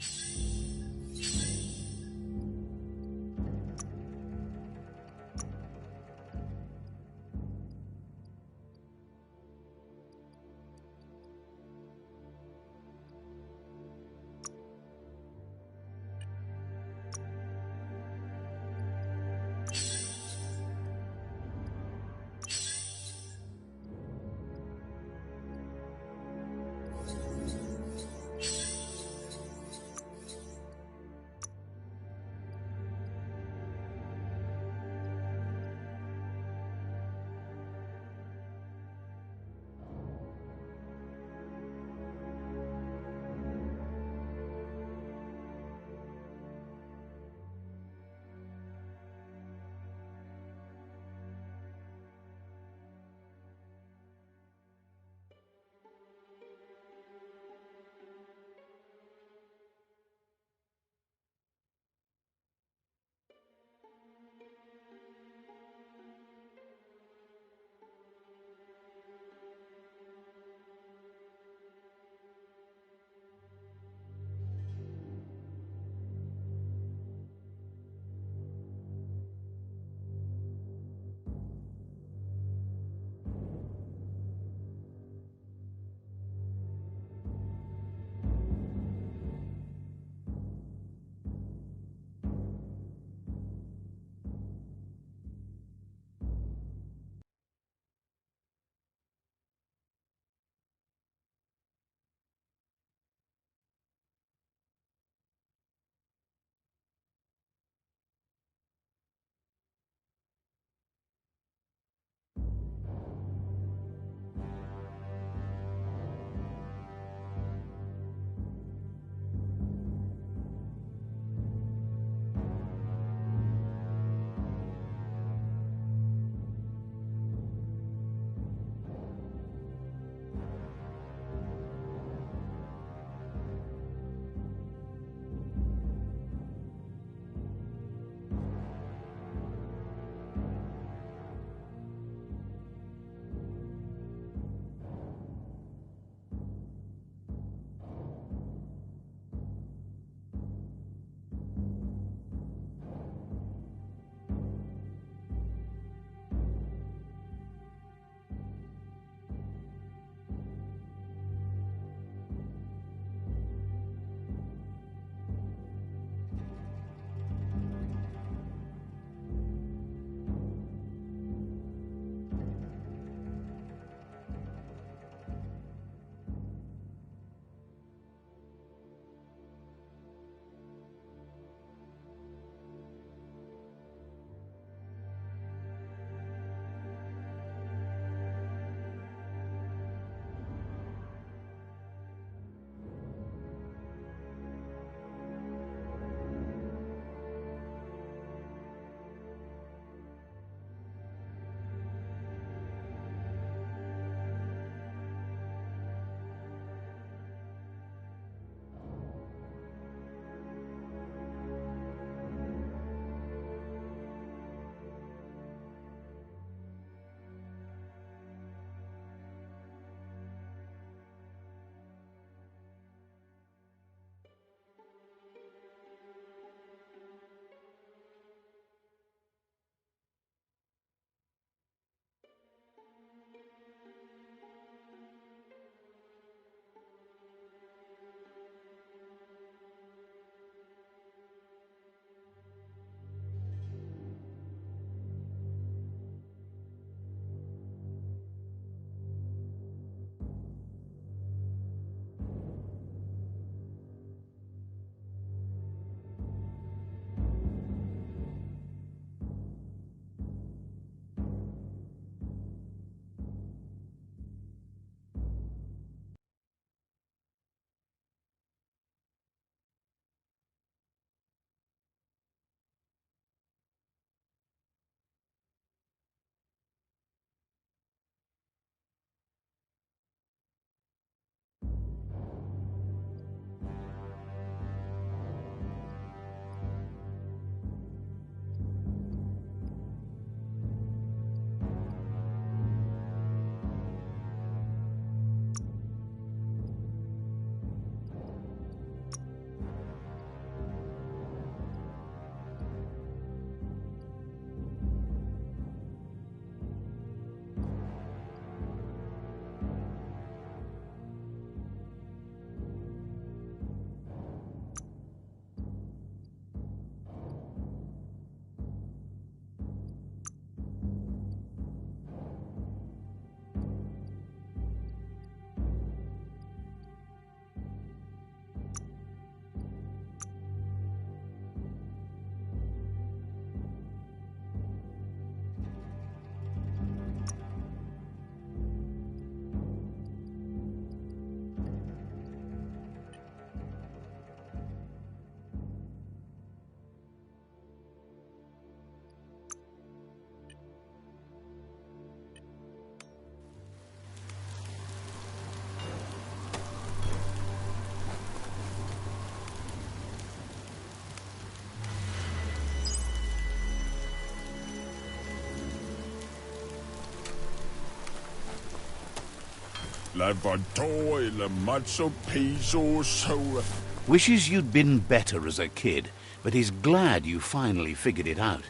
Lavator eller matzo peso so. Wishes you'd been better as a kid, but is glad you finally figured it out.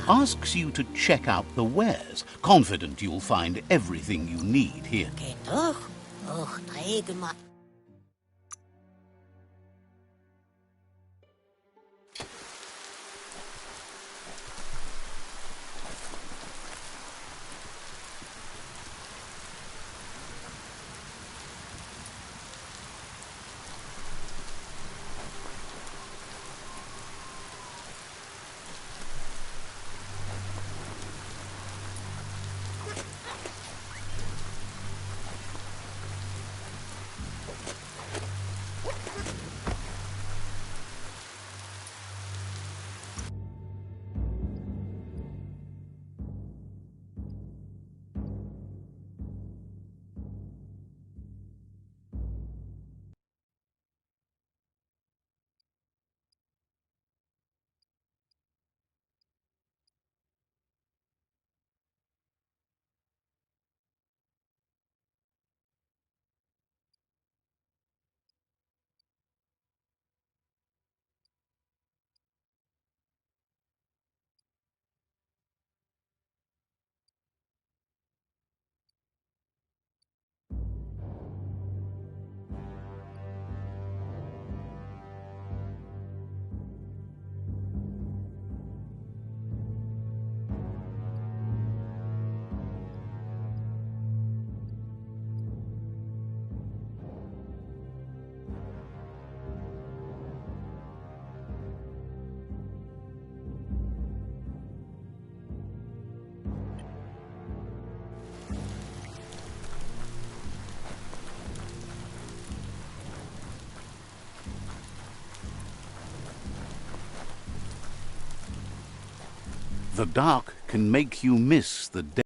Asks you to check out the wares, confident you'll find everything you need here. The dark can make you miss the day.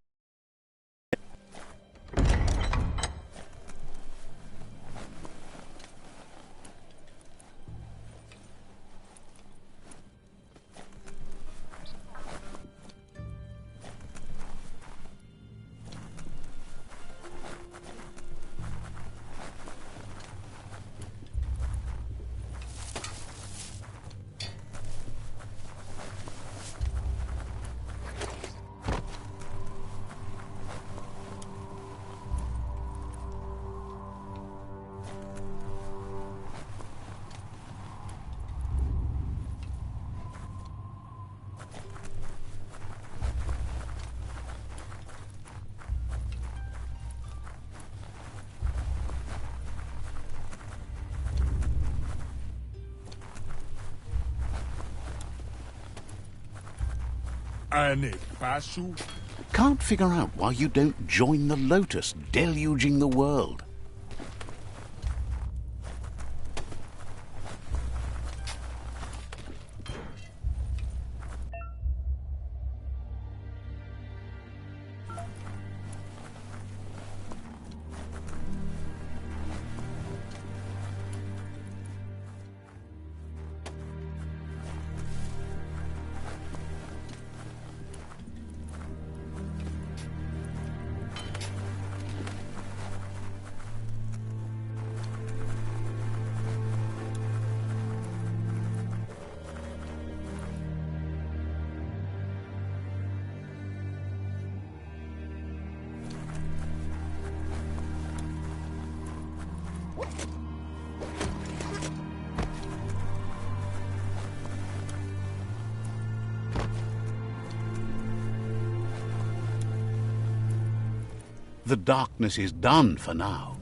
Ane pasu. Can't figure out why you don't join the Lotus, deluging the world. The darkness is done for now.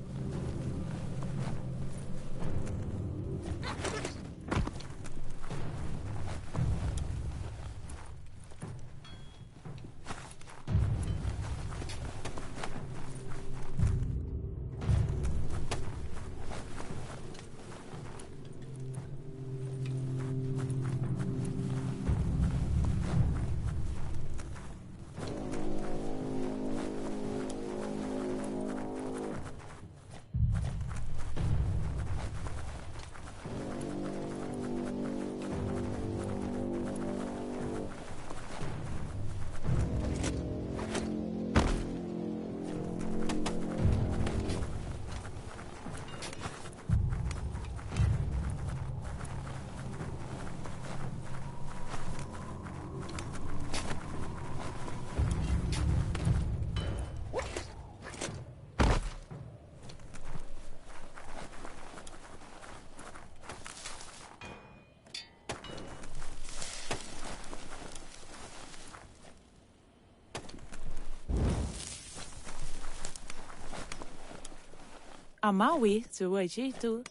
Amawi tu.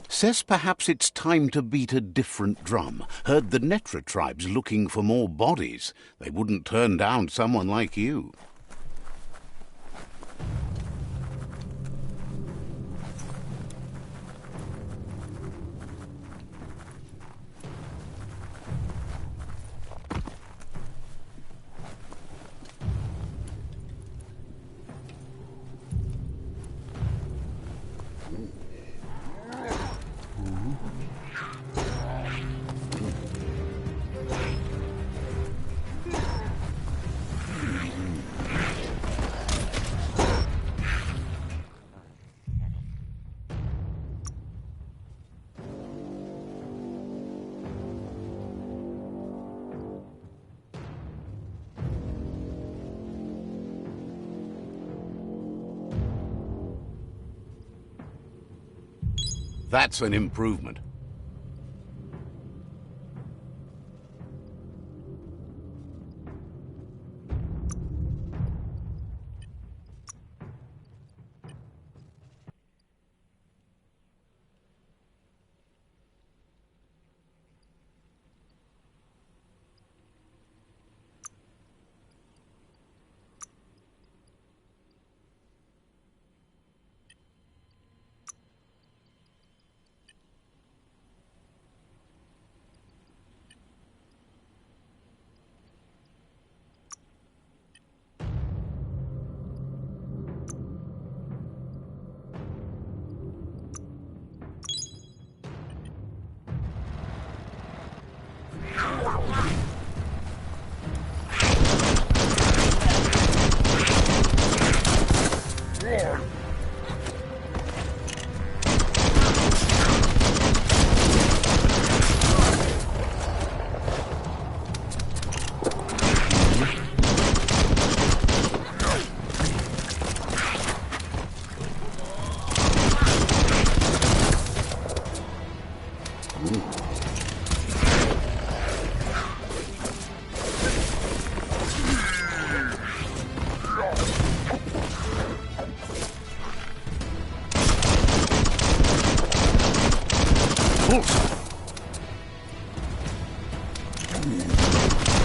Says perhaps it's time to beat a different drum. Heard the Netra tribe's looking for more bodies. They wouldn't turn down someone like you. That's an improvement.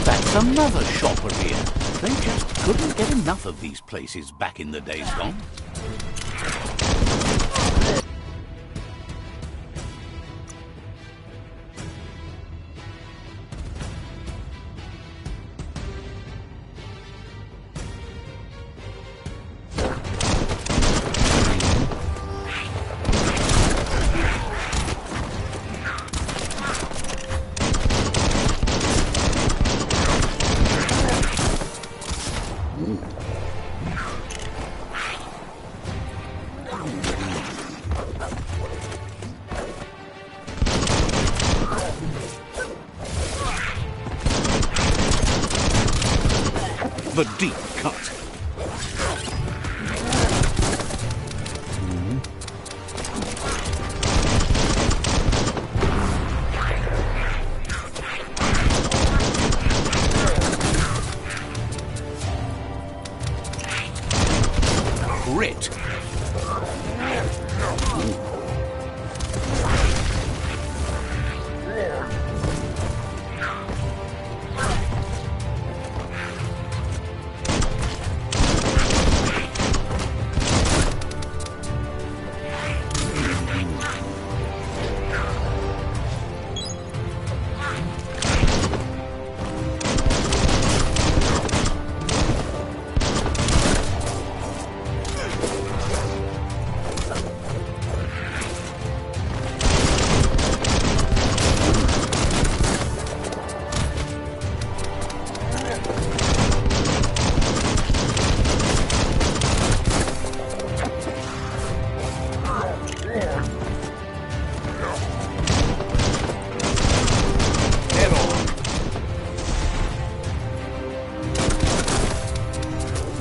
That's another shopper here. They just couldn't get enough of these places back in the days gone. The deep cut. Crit.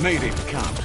Made it count.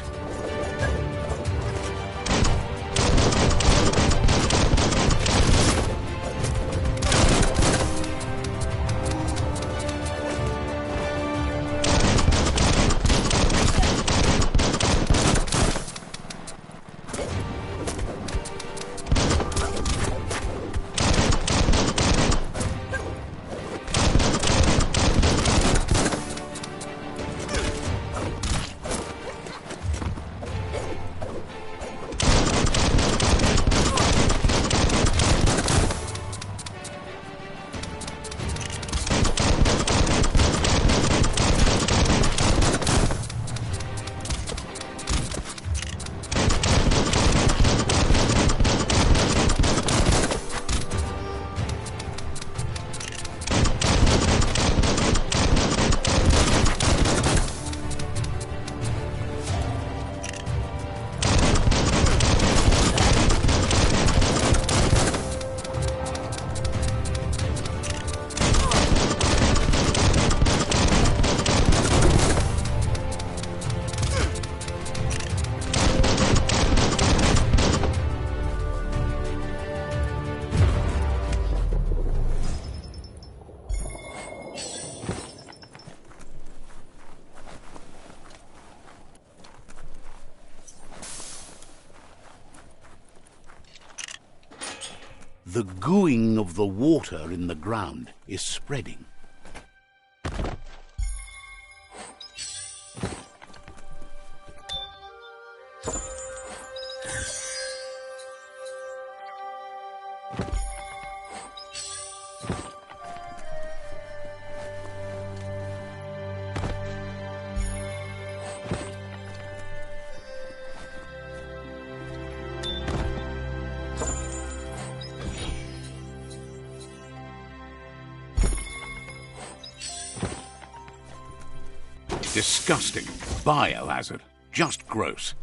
The gooing of the water in the ground is spreading. Disgusting. Biohazard. Just gross.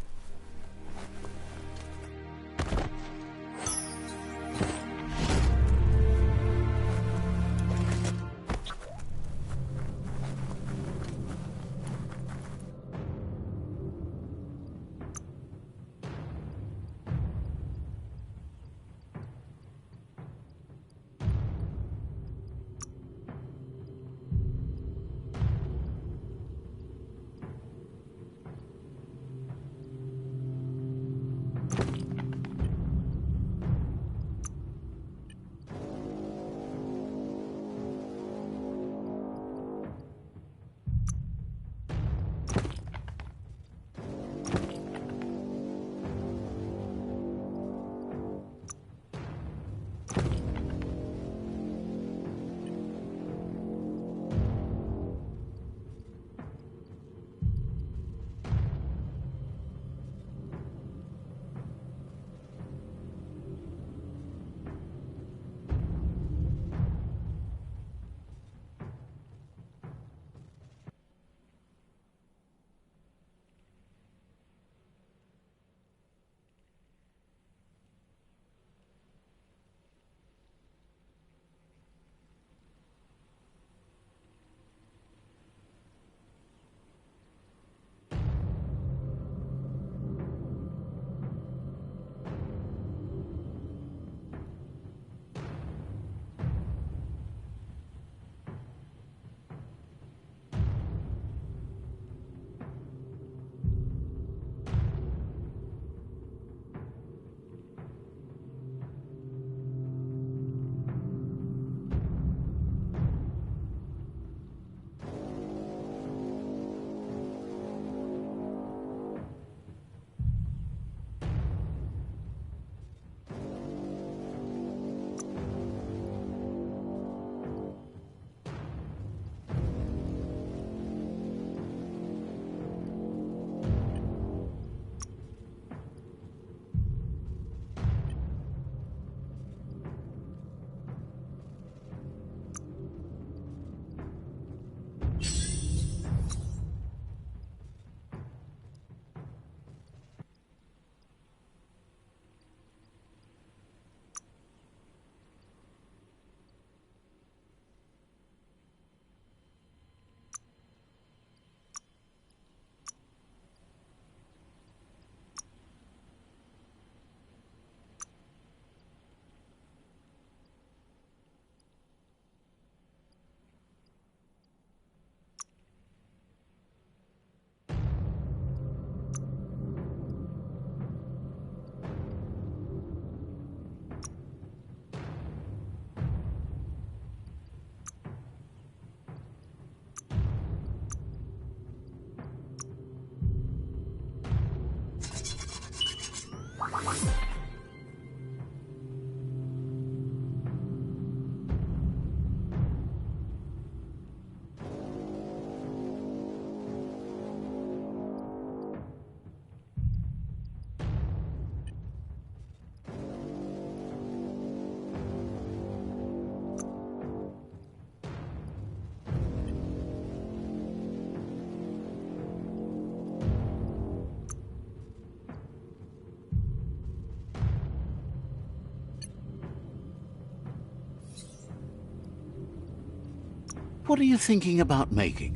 What are you thinking about making?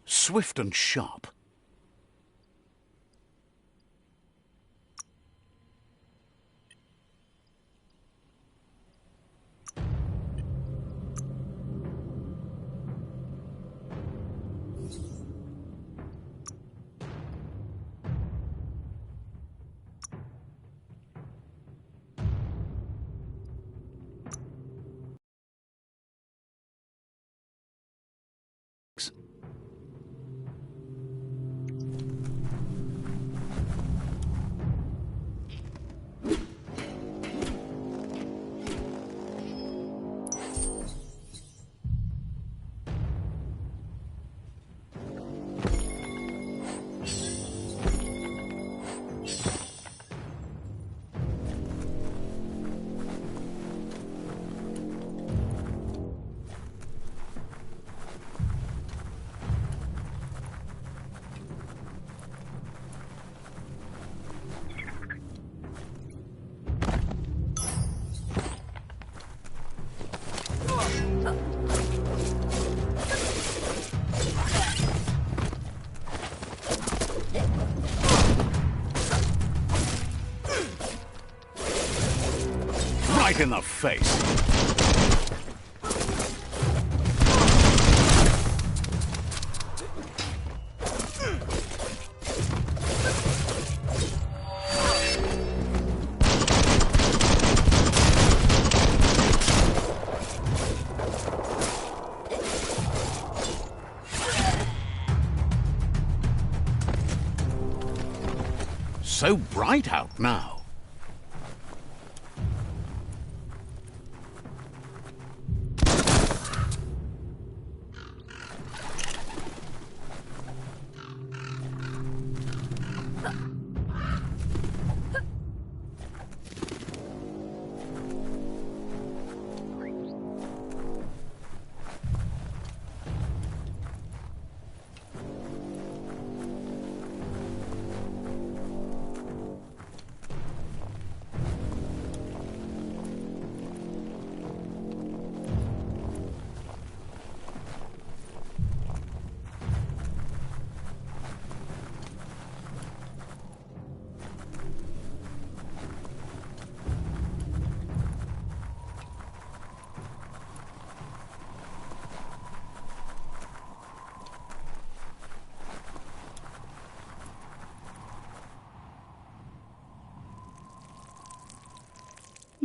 Swift and sharp. Right in the face. So bright out now.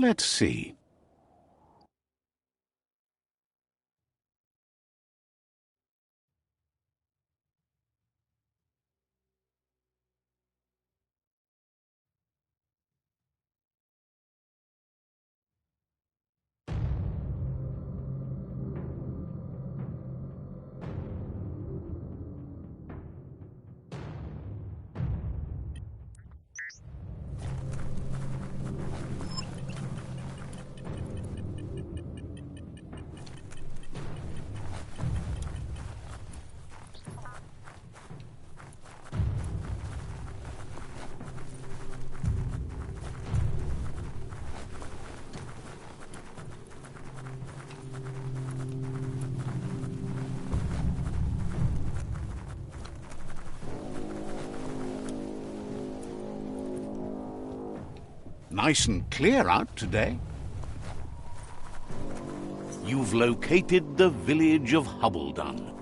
Let's see. Nice and clear out today. You've located the village of Hubbledon.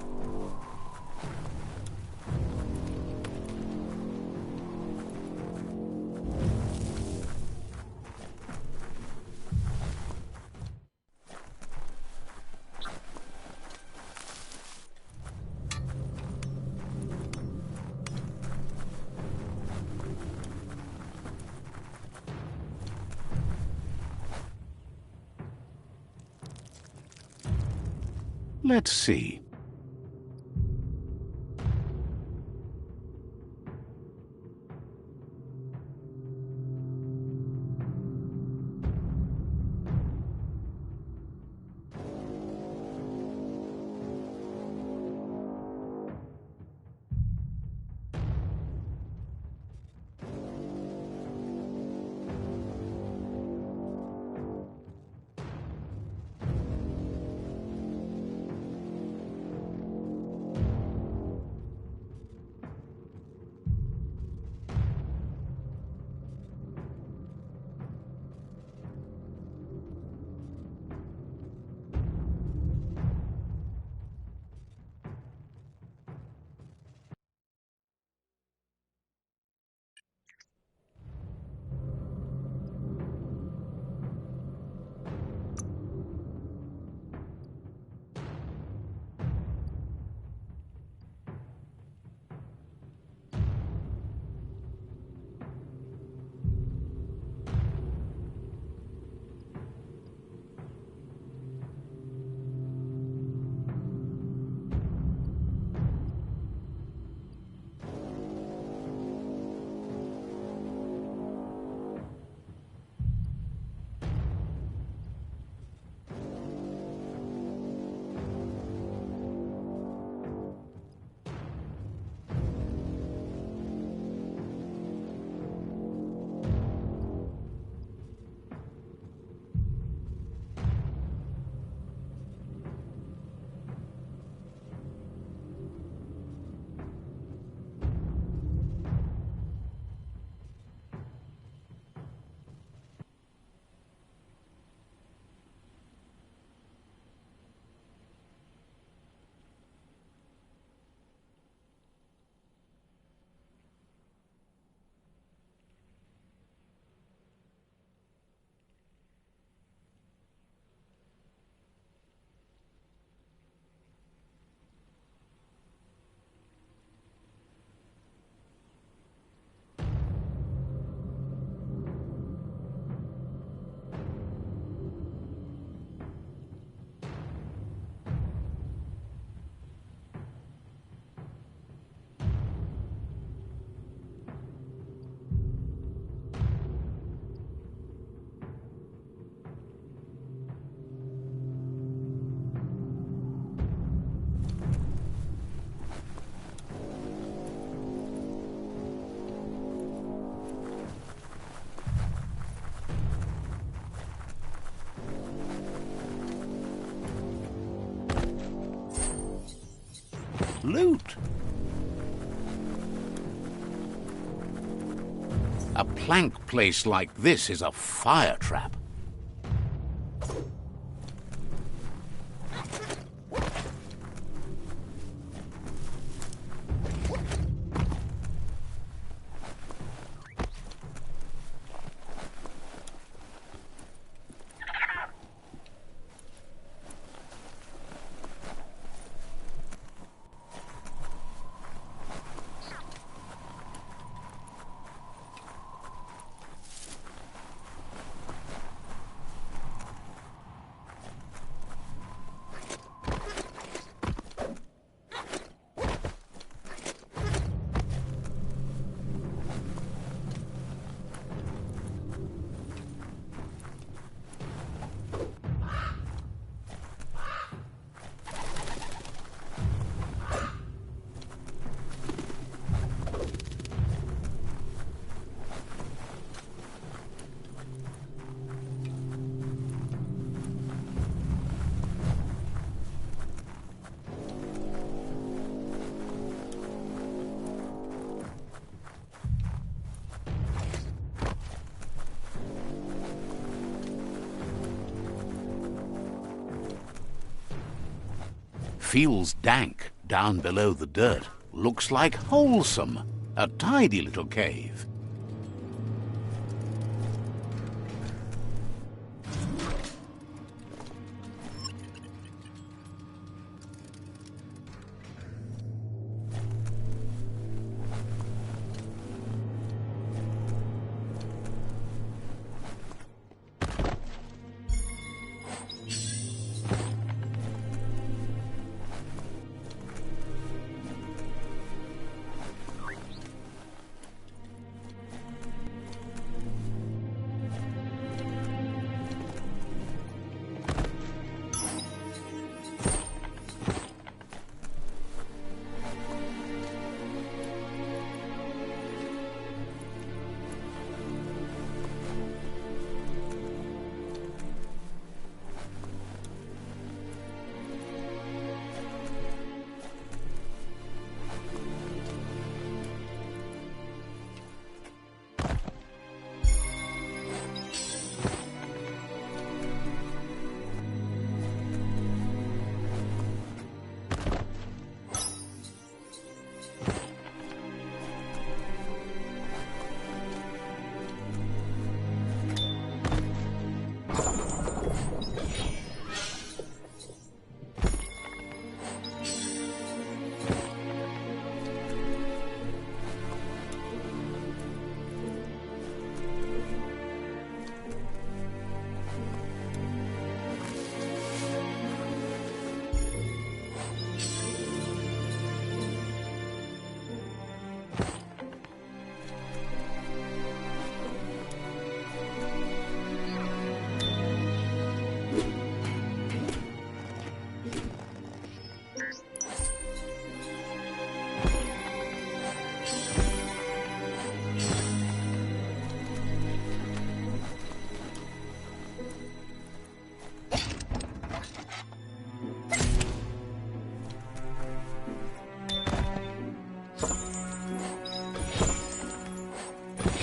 Let's see. loot. A plank place like this is a fire trap. Feels dank down below the dirt. Looks like wholesome. A tidy little cave.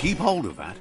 Keep hold of that.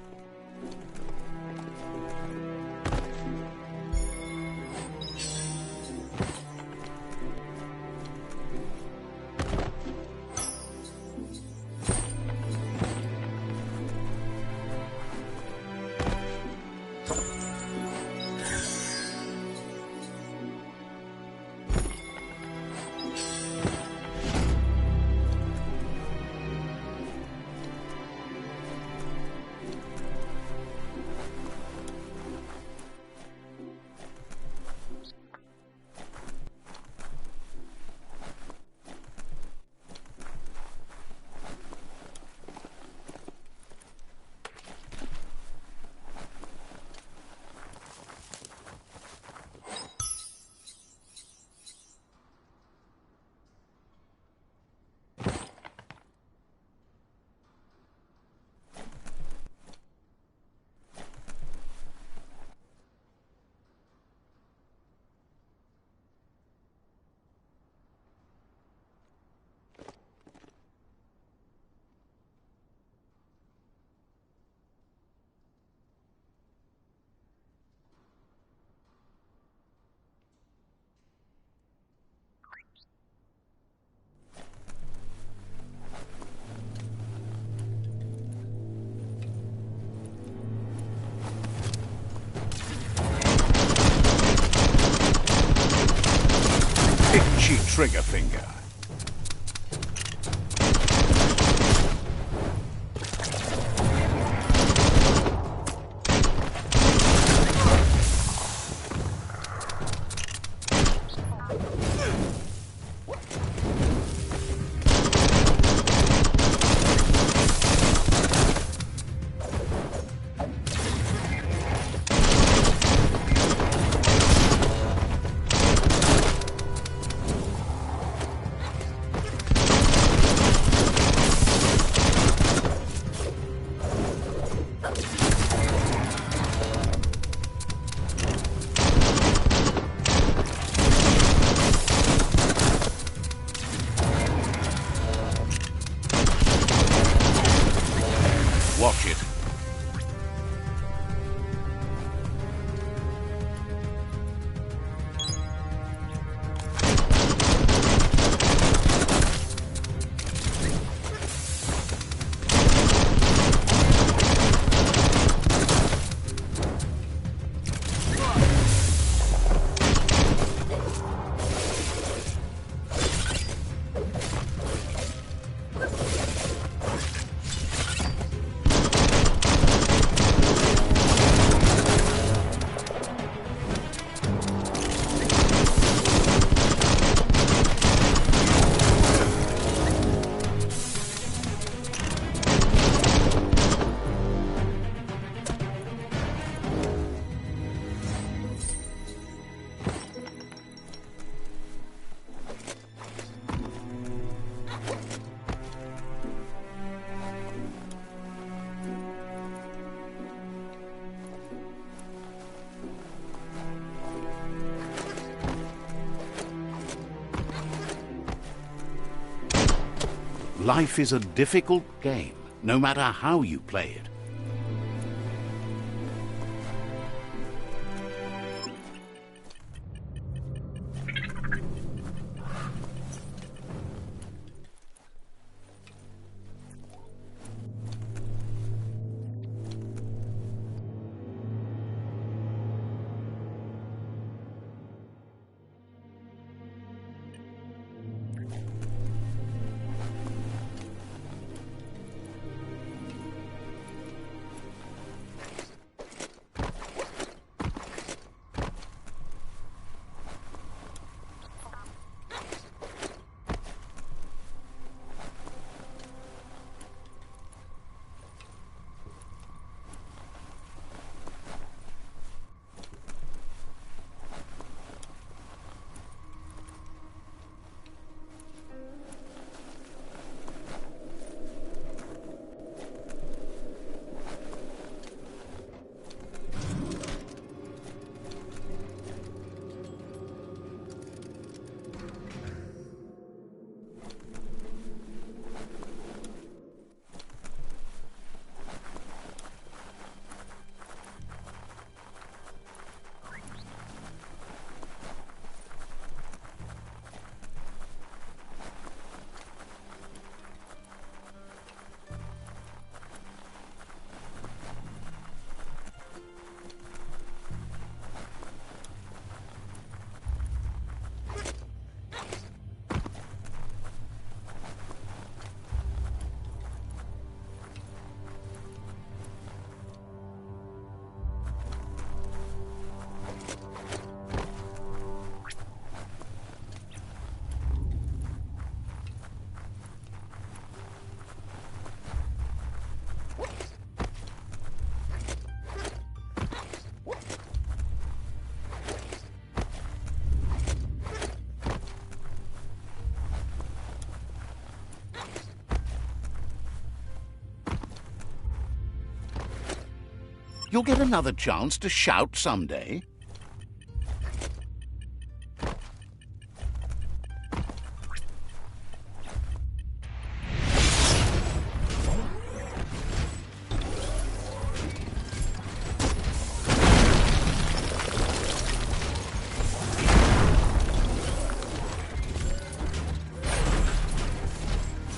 trigger finger. Watch it. Life is a difficult game, no matter how you play it. You'll get another chance to shout someday.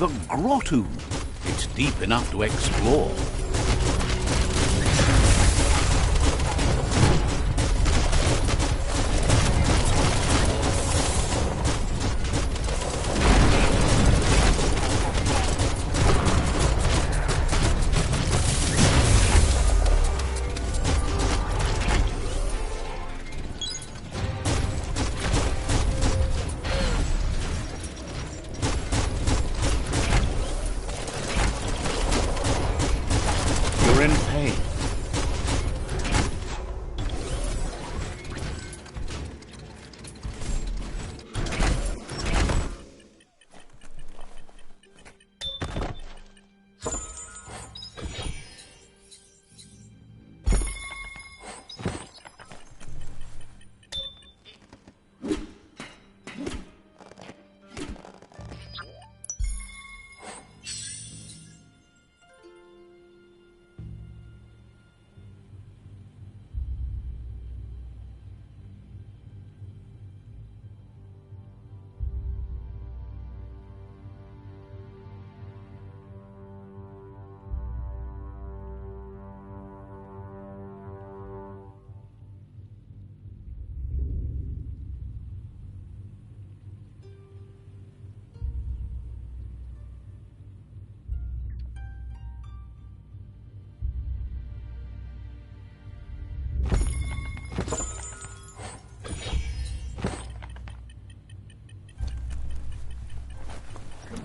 The grotto. It's deep enough to explore.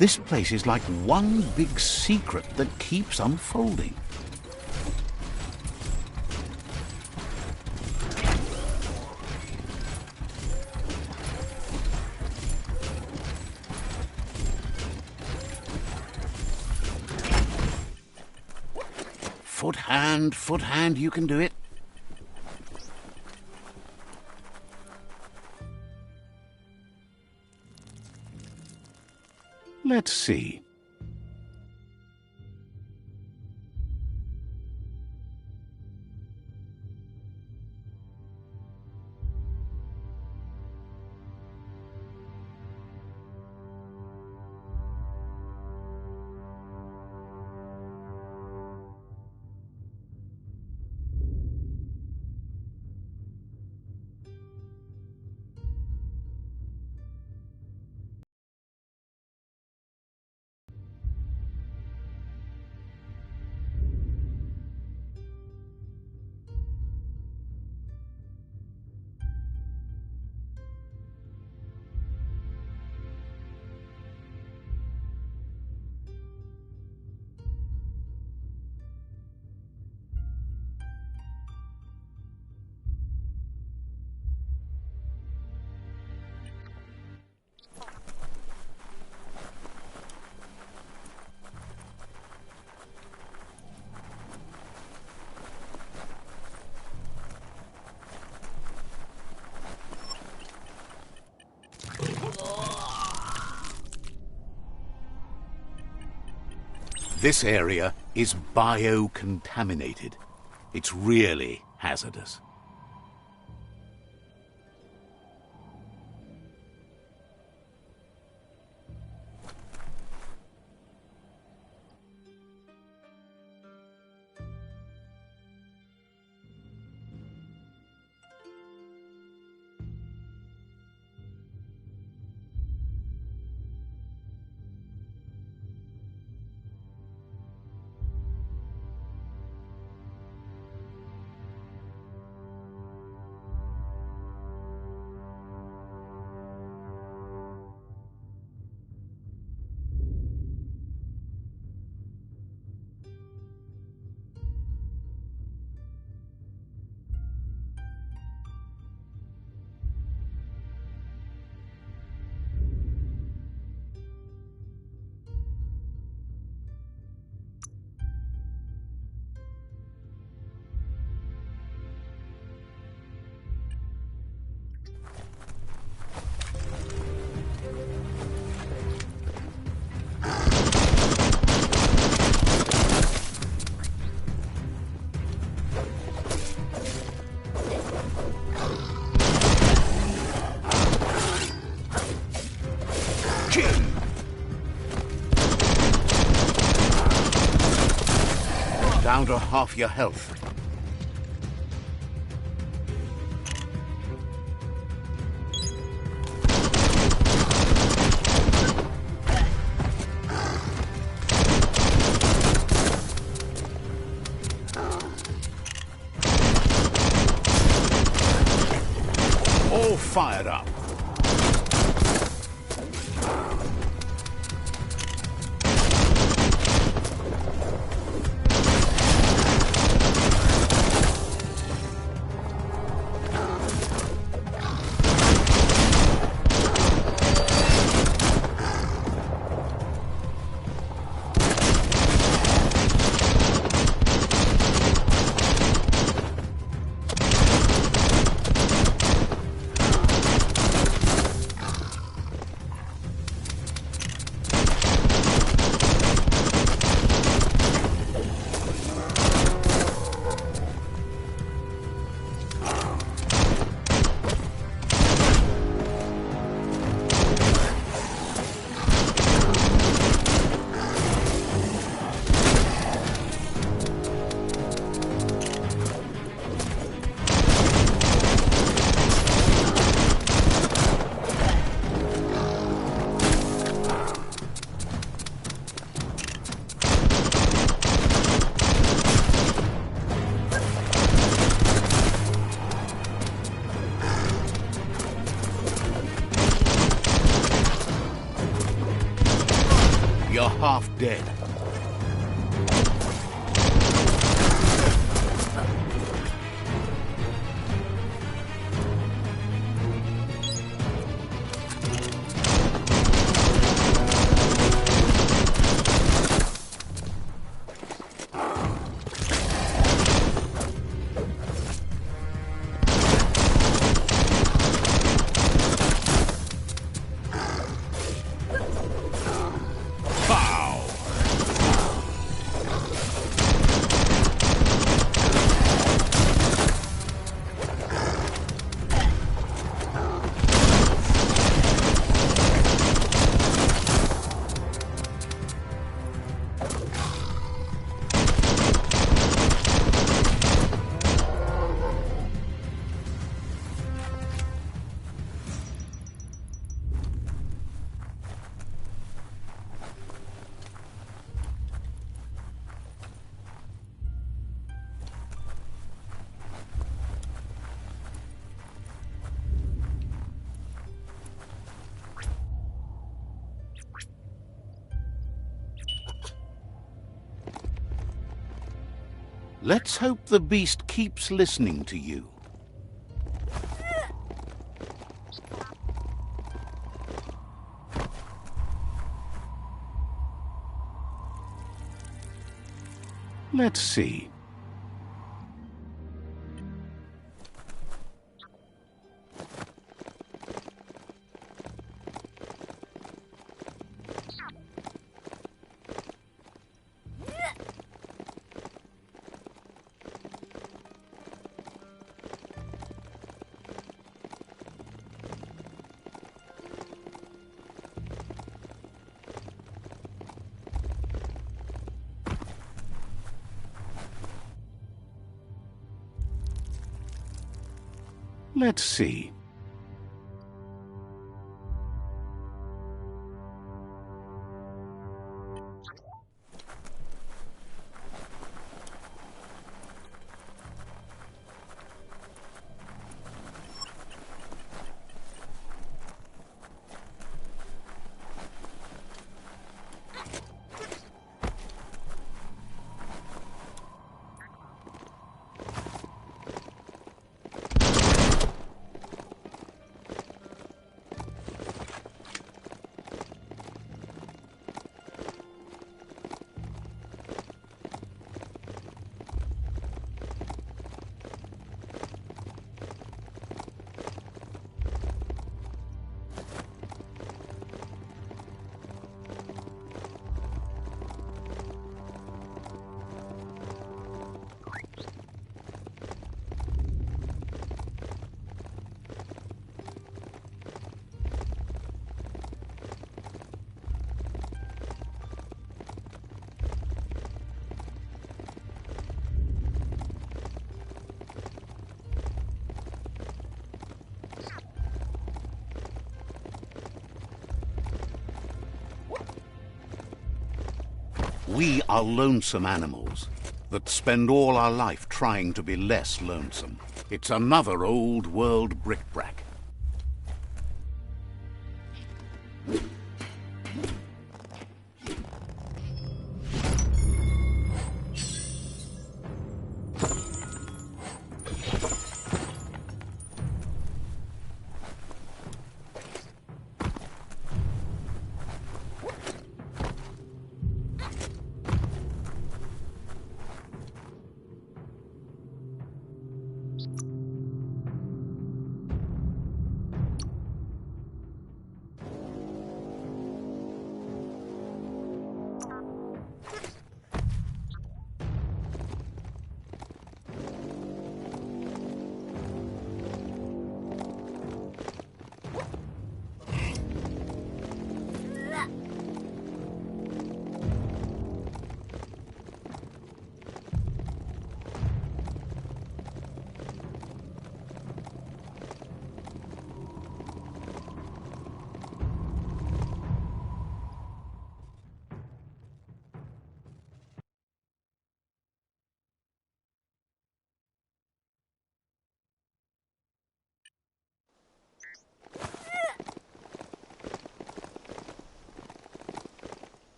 This place is like one big secret that keeps unfolding. Foot hand, you can do it. Let's see. This area is biocontaminated. It's really hazardous. Down to half your health. All fired up. half dead. Let's hope the beast keeps listening to you. Let's see. Let's see. We are lonesome animals that spend all our life trying to be less lonesome. It's another old world bric-brac.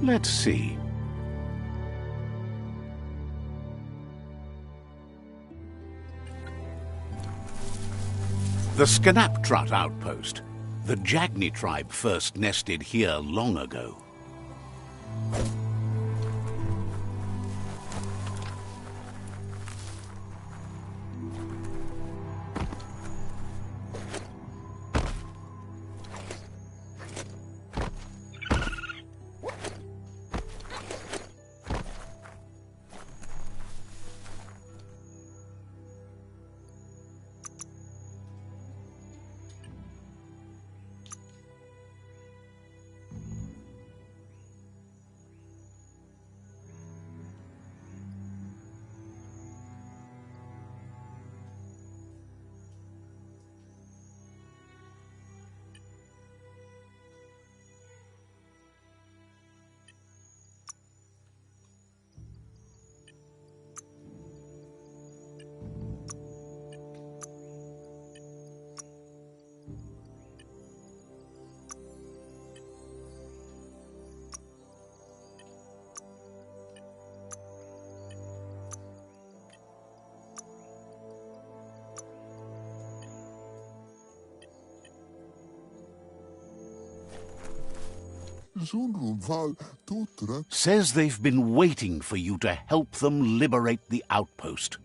Let's see. The Scanaptrut outpost. The Jagni tribe first nested here long ago. Says they've been waiting for you to help them liberate the outpost.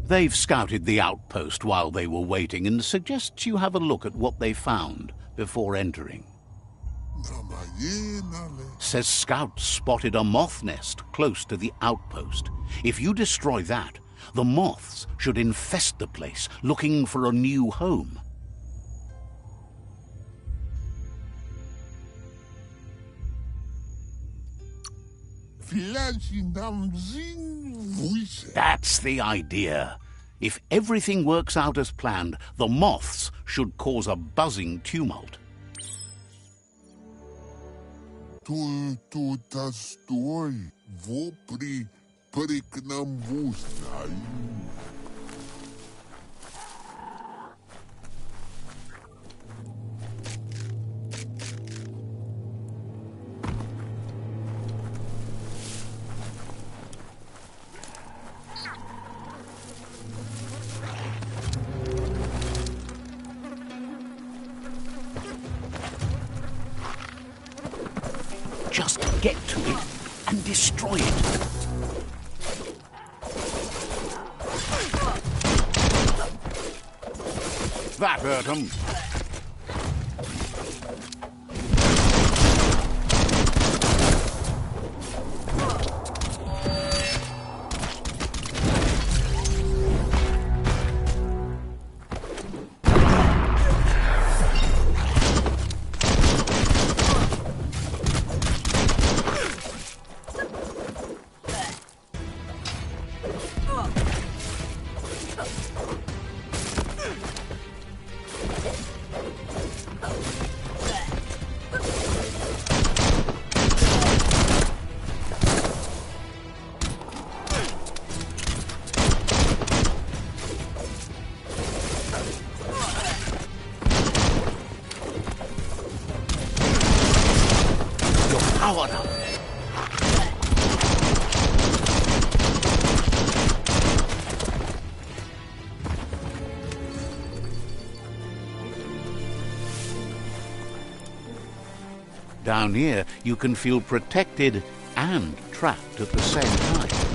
They've scouted the outpost while they were waiting and suggests you have a look at what they found before entering. Says scouts spotted a moth nest close to the outpost. If you destroy that, the moths should infest the place, looking for a new home. That's the idea. If everything works out as planned, the moths should cause a buzzing tumult. Just get to it and destroy it. That hurt him. Powered up. Down here, you can feel protected and trapped at the same time.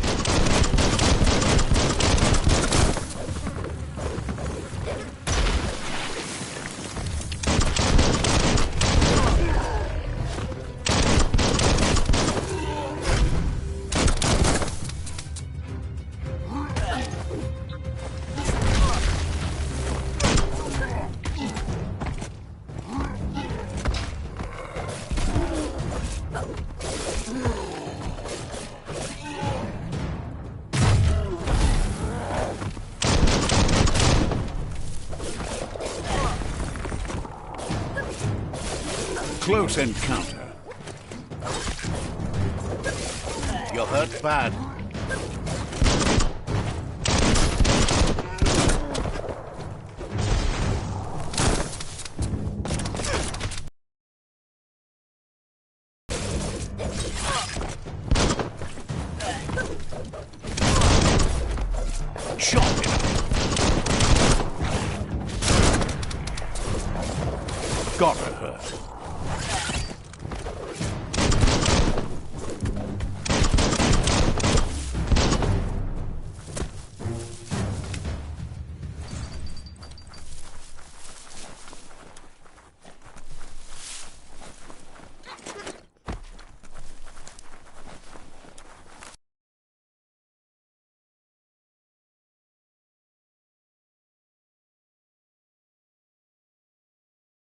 close encounter. You're hurt bad. Chop it up. Gotta hurt.